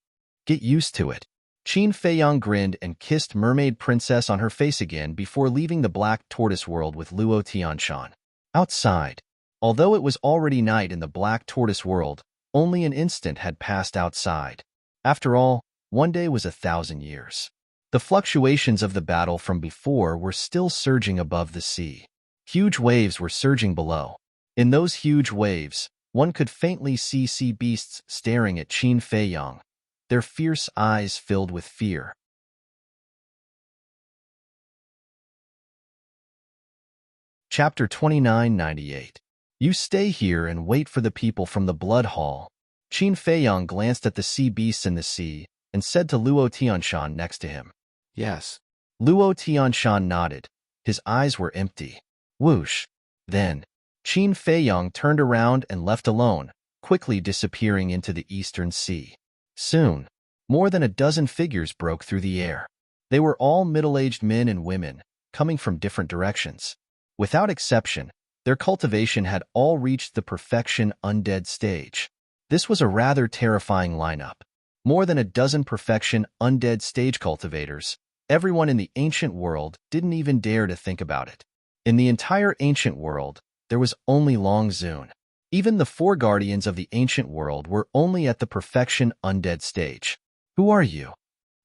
Get used to it. Qin Feiyang grinned and kissed Mermaid Princess on her face again before leaving the Black Tortoise world with Luo Tianshan. Outside. Although it was already night in the Black Tortoise world, only an instant had passed outside. After all, one day was 1,000 years. The fluctuations of the battle from before were still surging above the sea. Huge waves were surging below. In those huge waves, one could faintly see sea beasts staring at Qin Feiyang, their fierce eyes filled with fear. Chapter 2998. You stay here and wait for the people from the Blood Hall. Qin Feiyang glanced at the sea beasts in the sea and said to Luo Tianshan next to him. Yes. Luo Tianshan nodded. His eyes were empty. Whoosh. Then, Qin Feiyang turned around and left alone, quickly disappearing into the eastern sea. Soon, more than a dozen figures broke through the air. They were all middle-aged men and women, coming from different directions. Without exception, their cultivation had all reached the perfection undead stage. This was a rather terrifying lineup. More than a dozen perfection undead stage cultivators. Everyone in the ancient world didn't even dare to think about it. In the entire ancient world, there was only Long Zun. Even the 4 guardians of the ancient world were only at the perfection undead stage. Who are you?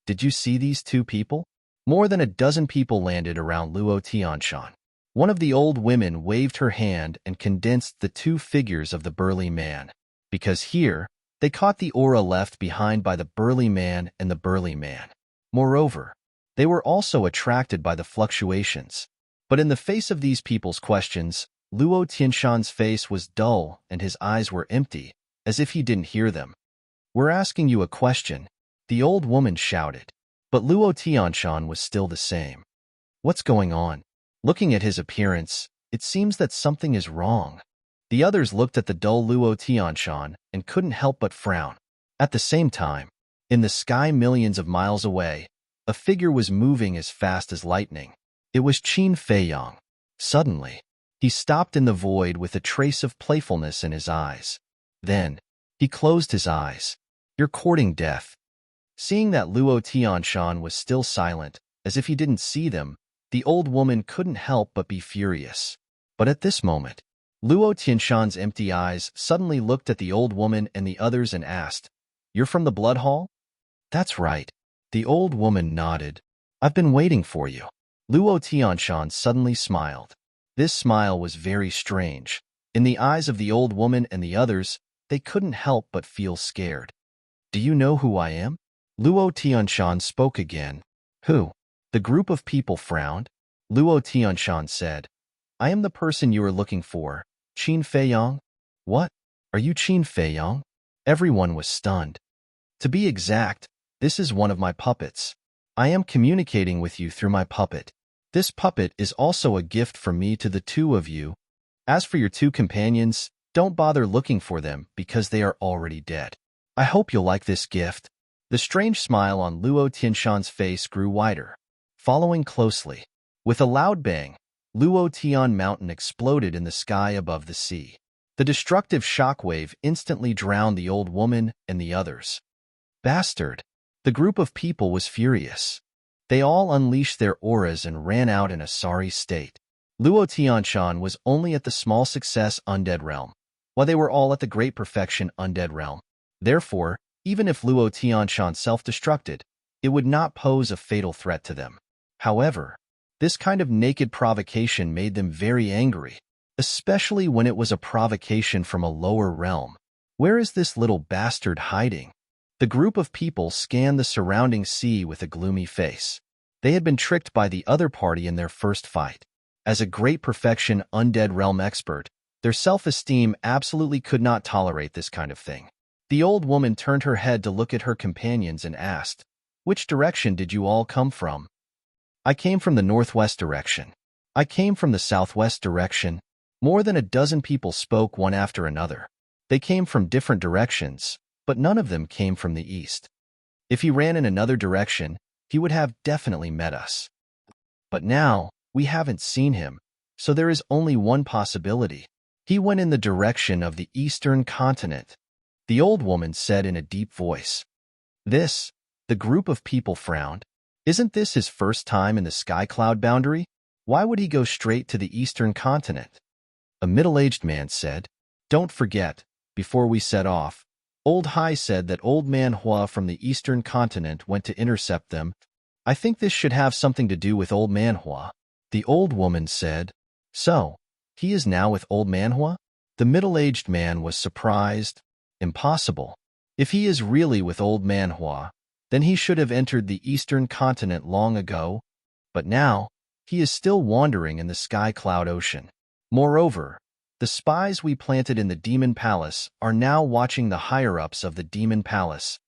Did you see these 2 people? More than a dozen people landed around Luo Tianshan. One of the old women waved her hand and condensed the 2 figures of the burly man. Because here, they caught the aura left behind by the burly man and the burly man. Moreover, they were also attracted by the fluctuations. But in the face of these people's questions, Luo Tianshan's face was dull and his eyes were empty, as if he didn't hear them. We're asking you a question, the old woman shouted. But Luo Tianshan was still the same. What's going on? Looking at his appearance, it seems that something is wrong. The others looked at the dull Luo Tianshan and couldn't help but frown. At the same time, in the sky millions of miles away, a figure was moving as fast as lightning. It was Qin Feiyang. Suddenly, he stopped in the void with a trace of playfulness in his eyes. Then, he closed his eyes. You're courting death. Seeing that Luo Tianshan was still silent, as if he didn't see them, the old woman couldn't help but be furious. But at this moment, Luo Tianshan's empty eyes suddenly looked at the old woman and the others and asked, You're from the Blood Hall? That's right. The old woman nodded. I've been waiting for you. Luo Tianshan suddenly smiled. This smile was very strange. In the eyes of the old woman and the others, they couldn't help but feel scared. Do you know who I am? Luo Tianshan spoke again. Who? The group of people frowned. Luo Tianshan said, I am the person you are looking for, Qin Feiyang. What? Are you Qin Feiyang? Everyone was stunned. To be exact, this is one of my puppets. I am communicating with you through my puppet. This puppet is also a gift from me to the two of you. As for your two companions, don't bother looking for them because they are already dead. I hope you'll like this gift. The strange smile on Luo Tianshan's face grew wider. Following closely. With a loud bang, Luo Tian Mountain exploded in the sky above the sea. The destructive shockwave instantly drowned the old woman and the others. Bastard! The group of people was furious. They all unleashed their auras and ran out in a sorry state. Luo Tianshan was only at the small success undead realm, while they were all at the great perfection undead realm. Therefore, even if Luo Tianshan self-destructed, it would not pose a fatal threat to them. However, this kind of naked provocation made them very angry, especially when it was a provocation from a lower realm. Where is this little bastard hiding? The group of people scanned the surrounding sea with a gloomy face. They had been tricked by the other party in their first fight. As a great perfection undead realm expert, their self-esteem absolutely could not tolerate this kind of thing. The old woman turned her head to look at her companions and asked, "Which direction did you all come from?" "I came from the northwest direction." "I came from the southwest direction." More than a dozen people spoke one after another. They came from different directions, but none of them came from the east. If he ran in another direction, he would have definitely met us. But now, we haven't seen him, so there is only one possibility. He went in the direction of the eastern continent, the old woman said in a deep voice. The group of people frowned. Isn't this his first time in the sky cloud boundary? Why would he go straight to the eastern continent? A middle-aged man said, "Don't forget, before we set off, Old Hai said that Old Man Hua from the eastern continent went to intercept them. I think this should have something to do with Old Man Hua." The old woman said, "So, he is now with Old Man Hua?" The middle-aged man was surprised. Impossible. If he is really with Old Man Hua, then he should have entered the eastern continent long ago. But now, he is still wandering in the sky cloud ocean. Moreover, the spies we planted in the Demon Palace are now watching the higher-ups of the Demon Palace.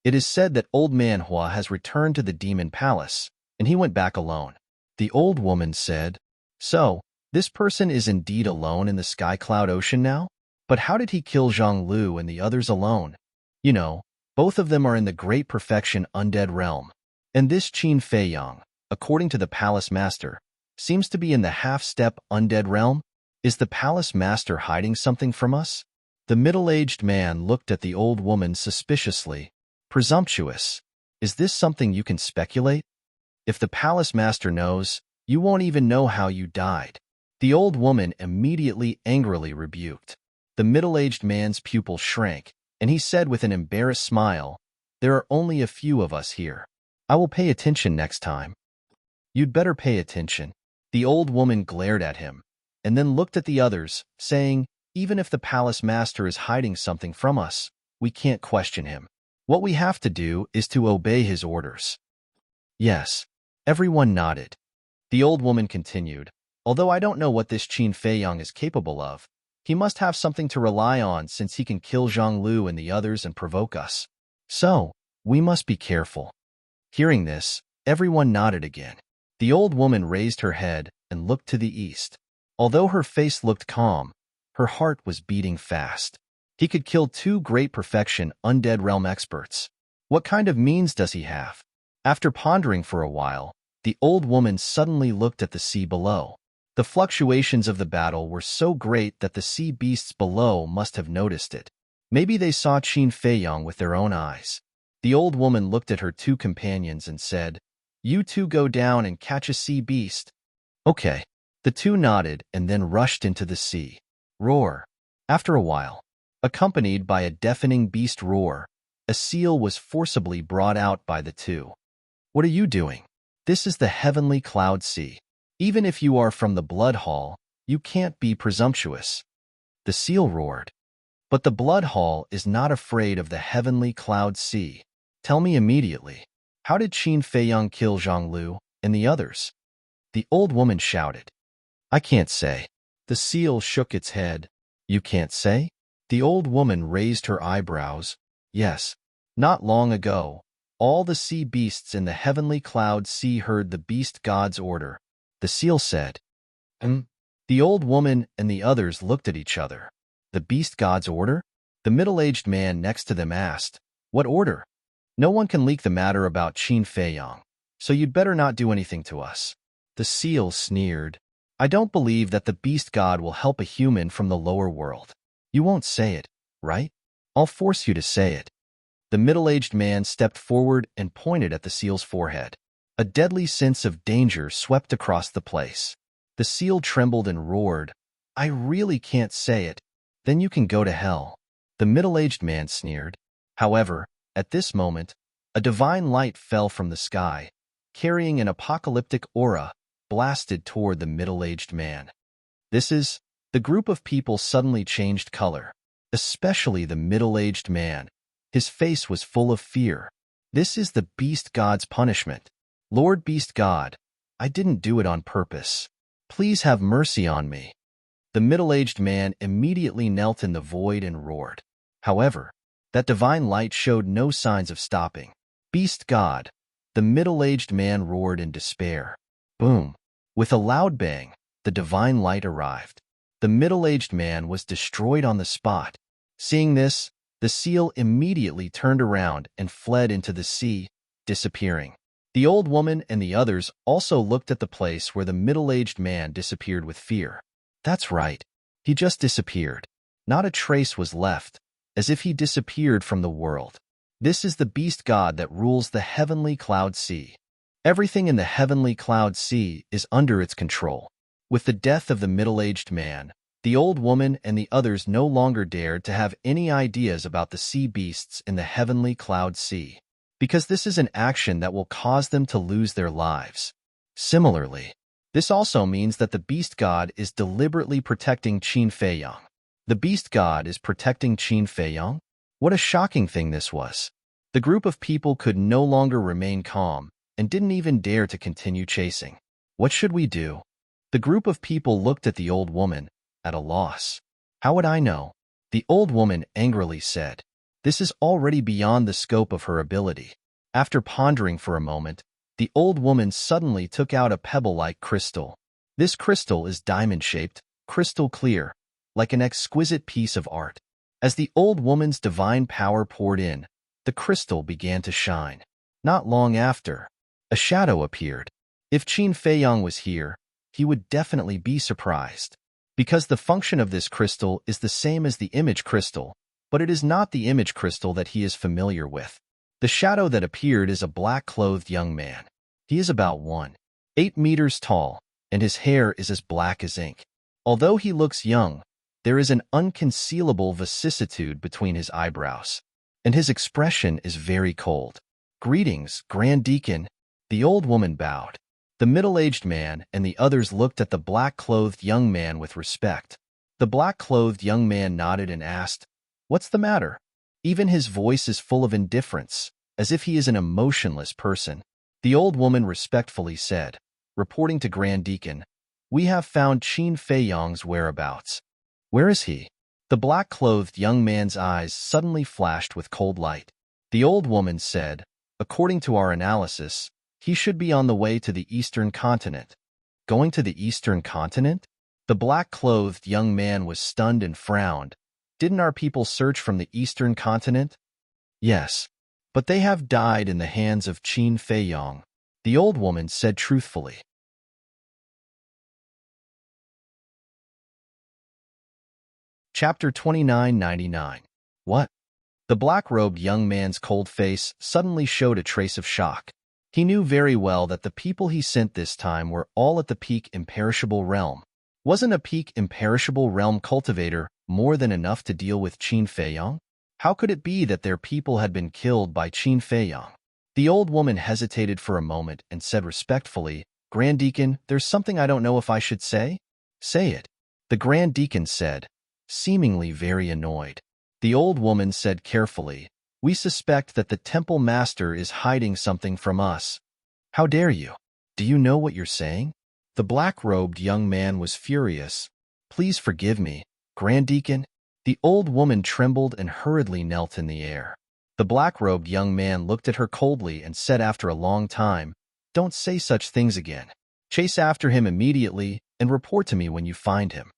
It is said that Old Man Hua has returned to the Demon Palace, and he went back alone. The old woman said, "So, this person is indeed alone in the sky cloud ocean now? But how did he kill Zhang Lu and the others alone? You know, both of them are in the great perfection undead realm. And this Qin Feiyang, according to the palace master, seems to be in the half-step undead realm. Is the palace master hiding something from us?" The middle-aged man looked at the old woman suspiciously. "Presumptuous. Is this something you can speculate? If the palace master knows, you won't even know how you died." The old woman immediately angrily rebuked. The middle-aged man's pupil shrank, and he said with an embarrassed smile, "There are only a few of us here. I will pay attention next time." "You'd better pay attention." The old woman glared at him, and then looked at the others, saying, "Even if the palace master is hiding something from us, we can't question him. What we have to do is to obey his orders." "Yes." Everyone nodded. The old woman continued, "Although I don't know what this Qin Feiyang is capable of, he must have something to rely on since he can kill Zhang Lu and the others and provoke us. So, we must be careful." Hearing this, everyone nodded again. The old woman raised her head and looked to the east. Although her face looked calm, her heart was beating fast. He could kill two great perfection undead realm experts. What kind of means does he have? After pondering for a while, the old woman suddenly looked at the sea below. The fluctuations of the battle were so great that the sea beasts below must have noticed it. Maybe they saw Qin Feiyang with their own eyes. The old woman looked at her two companions and said, "You two go down and catch a sea beast." "Okay." The two nodded and then rushed into the sea. Roar. After a while, accompanied by a deafening beast roar, a seal was forcibly brought out by the two. "What are you doing? This is the heavenly cloud sea. Even if you are from the blood hall, you can't be presumptuous." The seal roared. "But the blood hall is not afraid of the heavenly cloud sea. Tell me immediately, how did Qin Feiyang kill Zhang Lu and the others?" The old woman shouted. I can't say. The seal shook its head. You can't say? The old woman raised her eyebrows. Yes. Not long ago, all the sea beasts in the heavenly cloud sea heard the beast god's order. The seal said. The old woman and the others looked at each other. The beast god's order? The middle-aged man next to them asked. What order? No one can leak the matter about Qin Feiyang, so you'd better not do anything to us. The seal sneered. I don't believe that the beast god will help a human from the lower world. You won't say it, right? I'll force you to say it. The middle-aged man stepped forward and pointed at the seal's forehead. A deadly sense of danger swept across the place. The seal trembled and roared. I really can't say it. Then you can go to hell. The middle-aged man sneered. However, at this moment, a divine light fell from the sky, carrying an apocalyptic aura, blasted toward the middle-aged man. The group of people suddenly changed color, especially the middle-aged man. His face was full of fear. This is the beast god's punishment. Lord Beast God, I didn't do it on purpose. Please have mercy on me. The middle-aged man immediately knelt in the void and roared. However, that divine light showed no signs of stopping. Beast God, the middle-aged man roared in despair. Boom! With a loud bang, the divine light arrived. The middle-aged man was destroyed on the spot. Seeing this, the seal immediately turned around and fled into the sea, disappearing. The old woman and the others also looked at the place where the middle-aged man disappeared with fear. That's right. He just disappeared. Not a trace was left, as if he disappeared from the world. This is the beast god that rules the heavenly cloud sea. Everything in the heavenly cloud sea is under its control. With the death of the middle-aged man, the old woman and the others no longer dared to have any ideas about the sea beasts in the heavenly cloud sea, because this is an action that will cause them to lose their lives. Similarly, this also means that the beast god is deliberately protecting Qin Feiyang. The beast god is protecting Qin Feiyang? What a shocking thing this was. The group of people could no longer remain calm and didn't even dare to continue chasing. What should we do? The group of people looked at the old woman, at a loss. How would I know? The old woman angrily said. This is already beyond the scope of her ability. After pondering for a moment, the old woman suddenly took out a pebble-like crystal. This crystal is diamond-shaped, crystal clear, like an exquisite piece of art. As the old woman's divine power poured in, the crystal began to shine. Not long after, a shadow appeared. If Qin Feiyang was here, he would definitely be surprised. Because the function of this crystal is the same as the image crystal, but it is not the image crystal that he is familiar with. The shadow that appeared is a black-clothed young man. He is about 1.8 meters tall, and his hair is as black as ink. Although he looks young, there is an unconcealable vicissitude between his eyebrows, and his expression is very cold. Greetings, Grand Deacon. The old woman bowed. The middle-aged man and the others looked at the black-clothed young man with respect. The black-clothed young man nodded and asked, What's the matter? Even his voice is full of indifference, as if he is an emotionless person. The old woman respectfully said, reporting to Grand Deacon, We have found Qin Feiyang's whereabouts. Where is he? The black-clothed young man's eyes suddenly flashed with cold light. The old woman said, According to our analysis, he should be on the way to the eastern continent. Going to the eastern continent? The black-clothed young man was stunned and frowned. Didn't our people search from the eastern continent? Yes, but they have died in the hands of Qin Feiyang, the old woman said truthfully. Chapter 2999. What? The black-robed young man's cold face suddenly showed a trace of shock. He knew very well that the people he sent this time were all at the peak imperishable realm. Wasn't a peak imperishable realm cultivator more than enough to deal with Qin Feiyang? How could it be that their people had been killed by Qin Feiyang? The old woman hesitated for a moment and said respectfully, Grand Deacon, there's something I don't know if I should say? Say it. The Grand Deacon said, seemingly very annoyed. The old woman said carefully, We suspect that the temple master is hiding something from us. How dare you? Do you know what you're saying? The black-robed young man was furious. "Please forgive me, Grand Deacon." The old woman trembled and hurriedly knelt in the air. The black-robed young man looked at her coldly and said after a long time, "Don't say such things again. Chase after him immediately and report to me when you find him."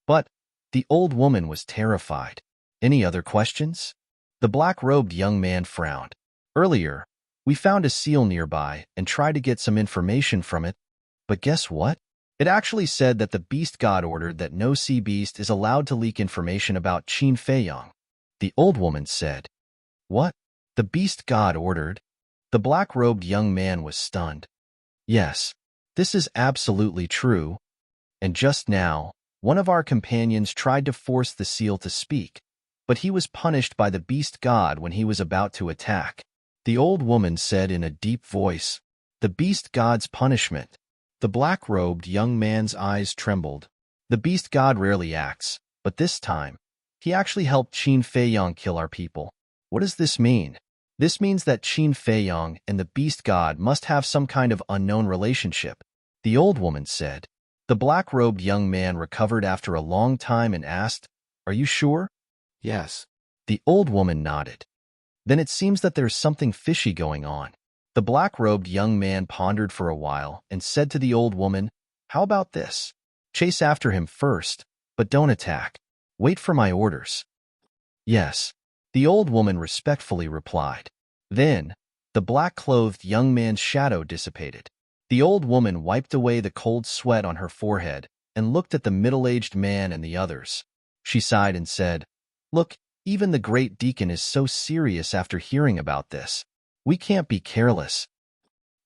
But the old woman was terrified. "Any other questions?" The black-robed young man frowned. "Earlier, we found a seal nearby and tried to get some information from it, but guess what? It actually said that the beast god ordered that no sea beast is allowed to leak information about Qin Feiyang." The old woman said, "What? The beast god ordered?" The black-robed young man was stunned. "Yes, this is absolutely true. And just now, one of our companions tried to force the seal to speak, but he was punished by the beast god when he was about to attack." The old woman said in a deep voice, "The beast god's punishment." The black-robed young man's eyes trembled. "The beast god rarely acts, but this time, he actually helped Qin Feiyang kill our people. What does this mean?" "This means that Qin Feiyang and the beast god must have some kind of unknown relationship," the old woman said. The black-robed young man recovered after a long time and asked, "Are you sure?" "Yes." The old woman nodded. "Then it seems that there's something fishy going on." The black-robed young man pondered for a while and said to the old woman, "How about this? Chase after him first, but don't attack. Wait for my orders." "Yes," the old woman respectfully replied. Then, the black-clothed young man's shadow dissipated. The old woman wiped away the cold sweat on her forehead and looked at the middle-aged man and the others. She sighed and said, "Look, even the great deacon is so serious after hearing about this. We can't be careless."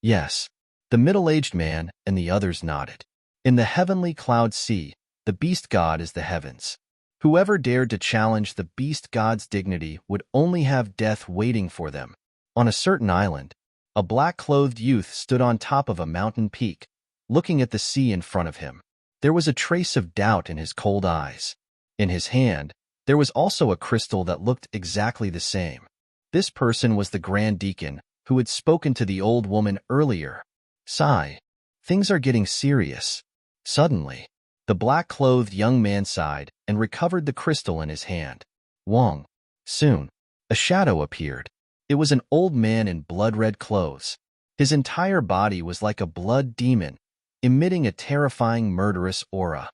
"Yes," the middle-aged man and the others nodded. "In the heavenly cloud sea, the beast god is the heavens. Whoever dared to challenge the beast god's dignity would only have death waiting for them." On a certain island, a black-clothed youth stood on top of a mountain peak, looking at the sea in front of him. There was a trace of doubt in his cold eyes. In his hand, there was also a crystal that looked exactly the same. This person was the Grand Deacon, who had spoken to the old woman earlier. "Sigh, things are getting serious." Suddenly, the black-clothed young man sighed and recovered the crystal in his hand. Wong. Soon, a shadow appeared. It was an old man in blood-red clothes. His entire body was like a blood demon, emitting a terrifying murderous aura.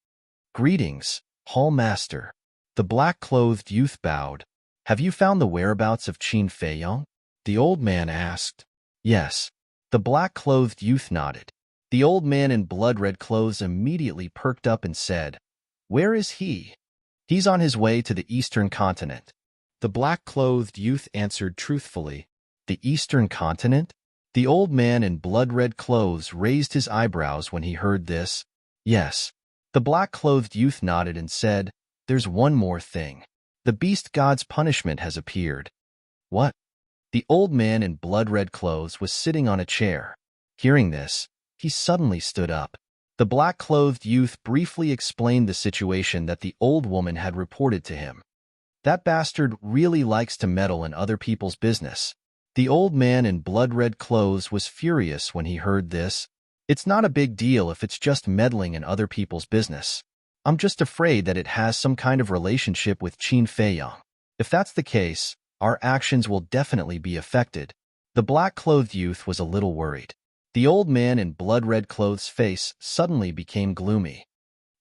"Greetings, Hall Master." The black-clothed youth bowed. "Have you found the whereabouts of Qin Feiyang?" the old man asked. "Yes." The black-clothed youth nodded. The old man in blood-red clothes immediately perked up and said, "Where is he?" "He's on his way to the eastern continent." The black-clothed youth answered truthfully, "The eastern continent?" The old man in blood-red clothes raised his eyebrows when he heard this. "Yes." The black-clothed youth nodded and said, "There's one more thing. The beast god's punishment has appeared." "What?" The old man in blood-red clothes was sitting on a chair. Hearing this, he suddenly stood up. The black-clothed youth briefly explained the situation that the old woman had reported to him. "That bastard really likes to meddle in other people's business." The old man in blood-red clothes was furious when he heard this. "It's not a big deal if it's just meddling in other people's business. I'm just afraid that it has some kind of relationship with Qin Feiyang. If that's the case, our actions will definitely be affected." The black-clothed youth was a little worried. The old man in blood-red clothes' face suddenly became gloomy.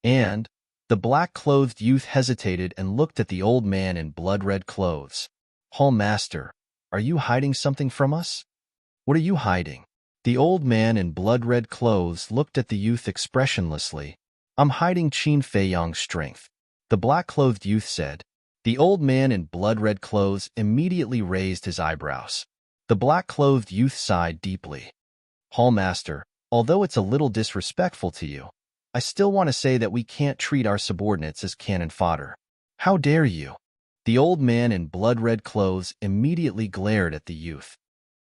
And the black-clothed youth hesitated and looked at the old man in blood-red clothes. "Hall Master, are you hiding something from us?" "What are you hiding?" The old man in blood-red clothes looked at the youth expressionlessly. "I'm hiding Qin Feiyang's strength," the black-clothed youth said. The old man in blood-red clothes immediately raised his eyebrows. The black-clothed youth sighed deeply. "Hall Master, although it's a little disrespectful to you, I still want to say that we can't treat our subordinates as cannon fodder." "How dare you?" The old man in blood-red clothes immediately glared at the youth.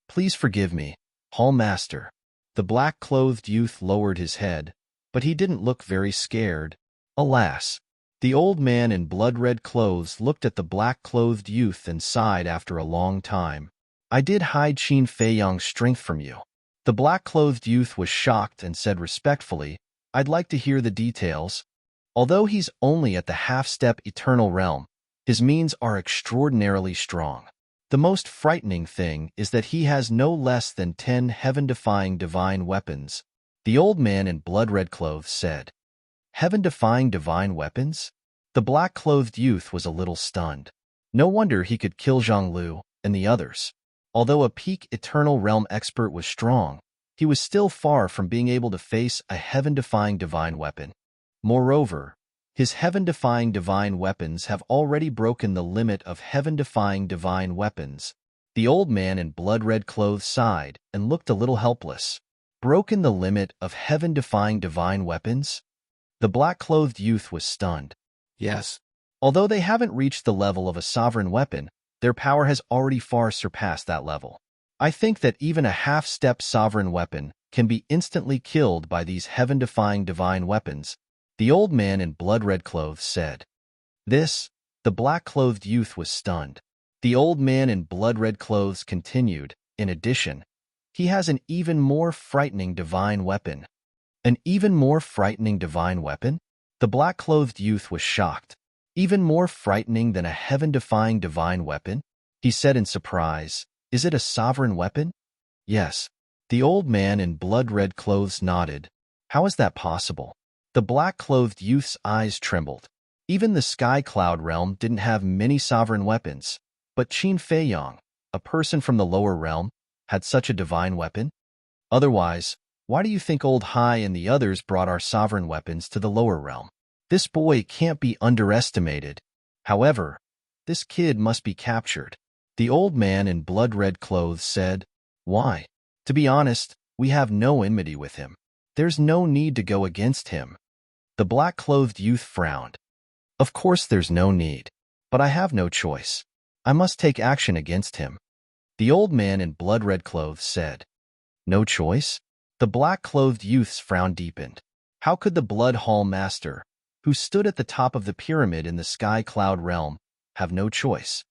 "Please forgive me, Hall Master." The black-clothed youth lowered his head, but he didn't look very scared. Alas! The old man in blood-red clothes looked at the black-clothed youth and sighed after a long time. "I did hide Qin Feiyang's strength from you." The black-clothed youth was shocked and said respectfully, I'd like to hear the details. Although he's only at the half-step eternal realm, his means are extraordinarily strong. The most frightening thing is that he has no less than 10 heaven-defying divine weapons, the old man in blood-red clothes said. Heaven-defying divine weapons? The black-clothed youth was a little stunned. No wonder he could kill Zhonglu and the others. Although a peak eternal realm expert was strong, he was still far from being able to face a heaven-defying divine weapon. Moreover, his heaven-defying divine weapons have already broken the limit of heaven-defying divine weapons. The old man in blood-red clothes sighed and looked a little helpless. Broken the limit of heaven-defying divine weapons? The black-clothed youth was stunned. Yes. Although they haven't reached the level of a sovereign weapon, their power has already far surpassed that level. I think that even a half-step sovereign weapon can be instantly killed by these heaven-defying divine weapons, the old man in blood-red clothes said. The black-clothed youth was stunned. The old man in blood-red clothes continued, in addition, he has an even more frightening divine weapon. An even more frightening divine weapon? The black-clothed youth was shocked. Even more frightening than a heaven-defying divine weapon? He said in surprise, is it a sovereign weapon? Yes. The old man in blood-red clothes nodded. How is that possible? The black-clothed youth's eyes trembled. Even the Sky Cloud realm didn't have many sovereign weapons, but Qin Feiyang, a person from the lower realm, had such a divine weapon? Otherwise, why do you think Old Hai and the others brought our sovereign weapons to the lower realm? This boy can't be underestimated. However, this kid must be captured. The old man in blood-red clothes said, Why? To be honest, we have no enmity with him. There's no need to go against him. The black-clothed youth frowned. Of course there's no need, but I have no choice. I must take action against him. The old man in blood-red clothes said. No choice? The black-clothed youth's frown deepened. How could the Blood Hall Master, who stood at the top of the pyramid in the Sky Cloud realm, have no choice?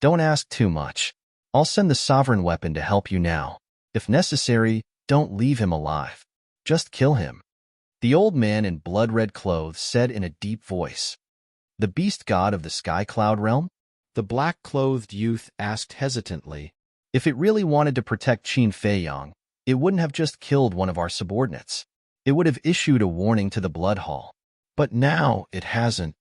Don't ask too much. I'll send the sovereign weapon to help you now. If necessary, don't leave him alive. Just kill him. The old man in blood-red clothes said in a deep voice. The beast god of the Sky Cloud realm? The black-clothed youth asked hesitantly. If it really wanted to protect Qin Feiyang, it wouldn't have just killed one of our subordinates. It would have issued a warning to the Blood Hall. But now it hasn't.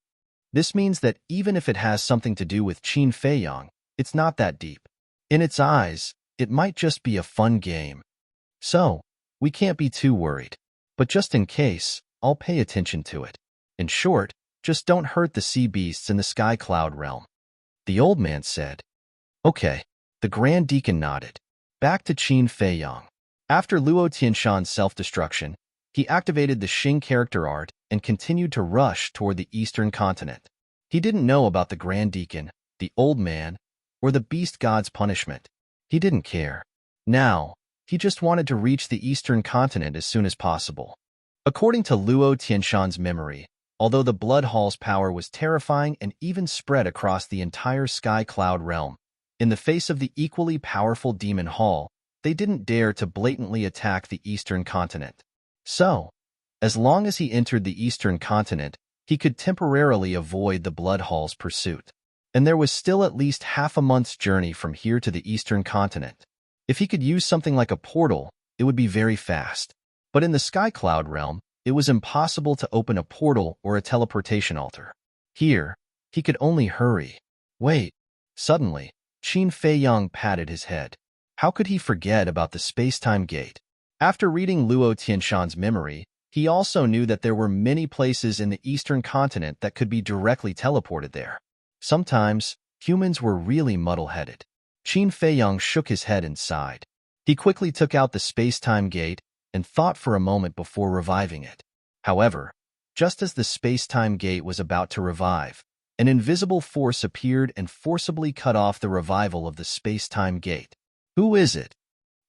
This means that even if it has something to do with Qin Feiyang, it's not that deep. In its eyes, it might just be a fun game. So, we can't be too worried. But just in case, I'll pay attention to it. In short, just don't hurt the sea beasts in the Sky Cloud realm. The old man said. Okay. The Grand Deacon nodded. Back to Qin Feiyang. After Luo Tianshan's self-destruction, he activated the Xing character art and continued to rush toward the eastern continent. He didn't know about the Grand Deacon, the old man, or the beast god's punishment. He didn't care. Now, he just wanted to reach the eastern continent as soon as possible. According to Luo Tianshan's memory, although the Blood Hall's power was terrifying and even spread across the entire Sky Cloud realm, in the face of the equally powerful Demon Hall, they didn't dare to blatantly attack the eastern continent. So, as long as he entered the eastern continent, he could temporarily avoid the Blood Hall's pursuit. And there was still at least half a month's journey from here to the eastern continent. If he could use something like a portal, it would be very fast. But in the Sky Cloud realm, it was impossible to open a portal or a teleportation altar. Here, he could only hurry. Wait. Suddenly, Qin Feiyang patted his head. How could he forget about the space-time gate? After reading Luo Tianshan's memory, he also knew that there were many places in the eastern continent that could be directly teleported there. Sometimes, humans were really muddle-headed. Qin Feiyang shook his head and sighed. He quickly took out the space-time gate and thought for a moment before reviving it. However, just as the space-time gate was about to revive, an invisible force appeared and forcibly cut off the revival of the space-time gate. Who is it?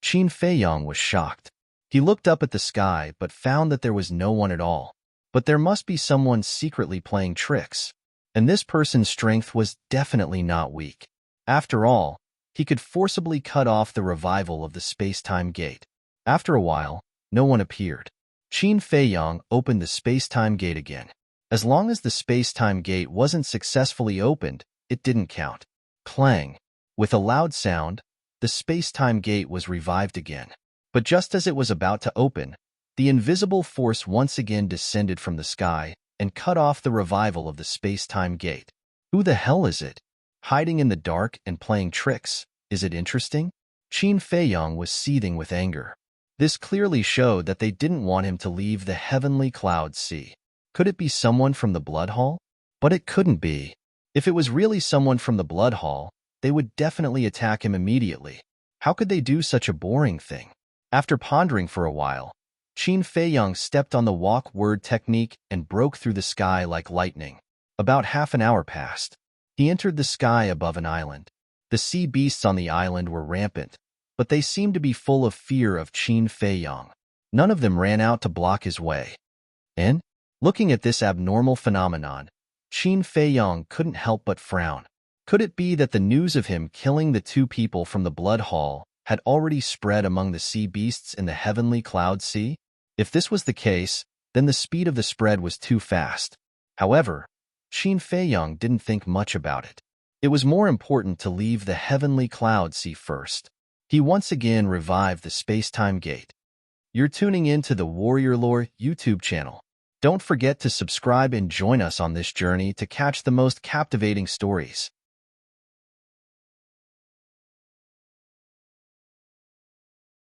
Qin Feiyang was shocked. He looked up at the sky but found that there was no one at all. But there must be someone secretly playing tricks. And this person's strength was definitely not weak. After all, he could forcibly cut off the revival of the space-time gate. After a while, no one appeared. Qin Feiyang opened the space-time gate again. As long as the space-time gate wasn't successfully opened, it didn't count. Clang. With a loud sound, the space-time gate was revived again. But just as it was about to open, the invisible force once again descended from the sky and cut off the revival of the space-time gate. Who the hell is it? Hiding in the dark and playing tricks. Is it interesting? Qin Feiyang was seething with anger. This clearly showed that they didn't want him to leave the heavenly cloud sea. Could it be someone from the Blood Hall? But it couldn't be. If it was really someone from the Blood Hall, they would definitely attack him immediately. How could they do such a boring thing? After pondering for a while, Qin Feiyang stepped on the walk-word technique and broke through the sky like lightning. About half an hour passed. He entered the sky above an island. The sea beasts on the island were rampant, but they seemed to be full of fear of Qin Feiyang. None of them ran out to block his way. And, looking at this abnormal phenomenon, Qin Feiyang couldn't help but frown. Could it be that the news of him killing the two people from the Blood Hall had already spread among the sea beasts in the heavenly cloud sea? If this was the case, then the speed of the spread was too fast. However, Qin Feiyang didn't think much about it. It was more important to leave the heavenly cloud sea first. He once again revived the space-time gate. You're tuning in to the Warrior Lore YouTube channel. Don't forget to subscribe and join us on this journey to catch the most captivating stories.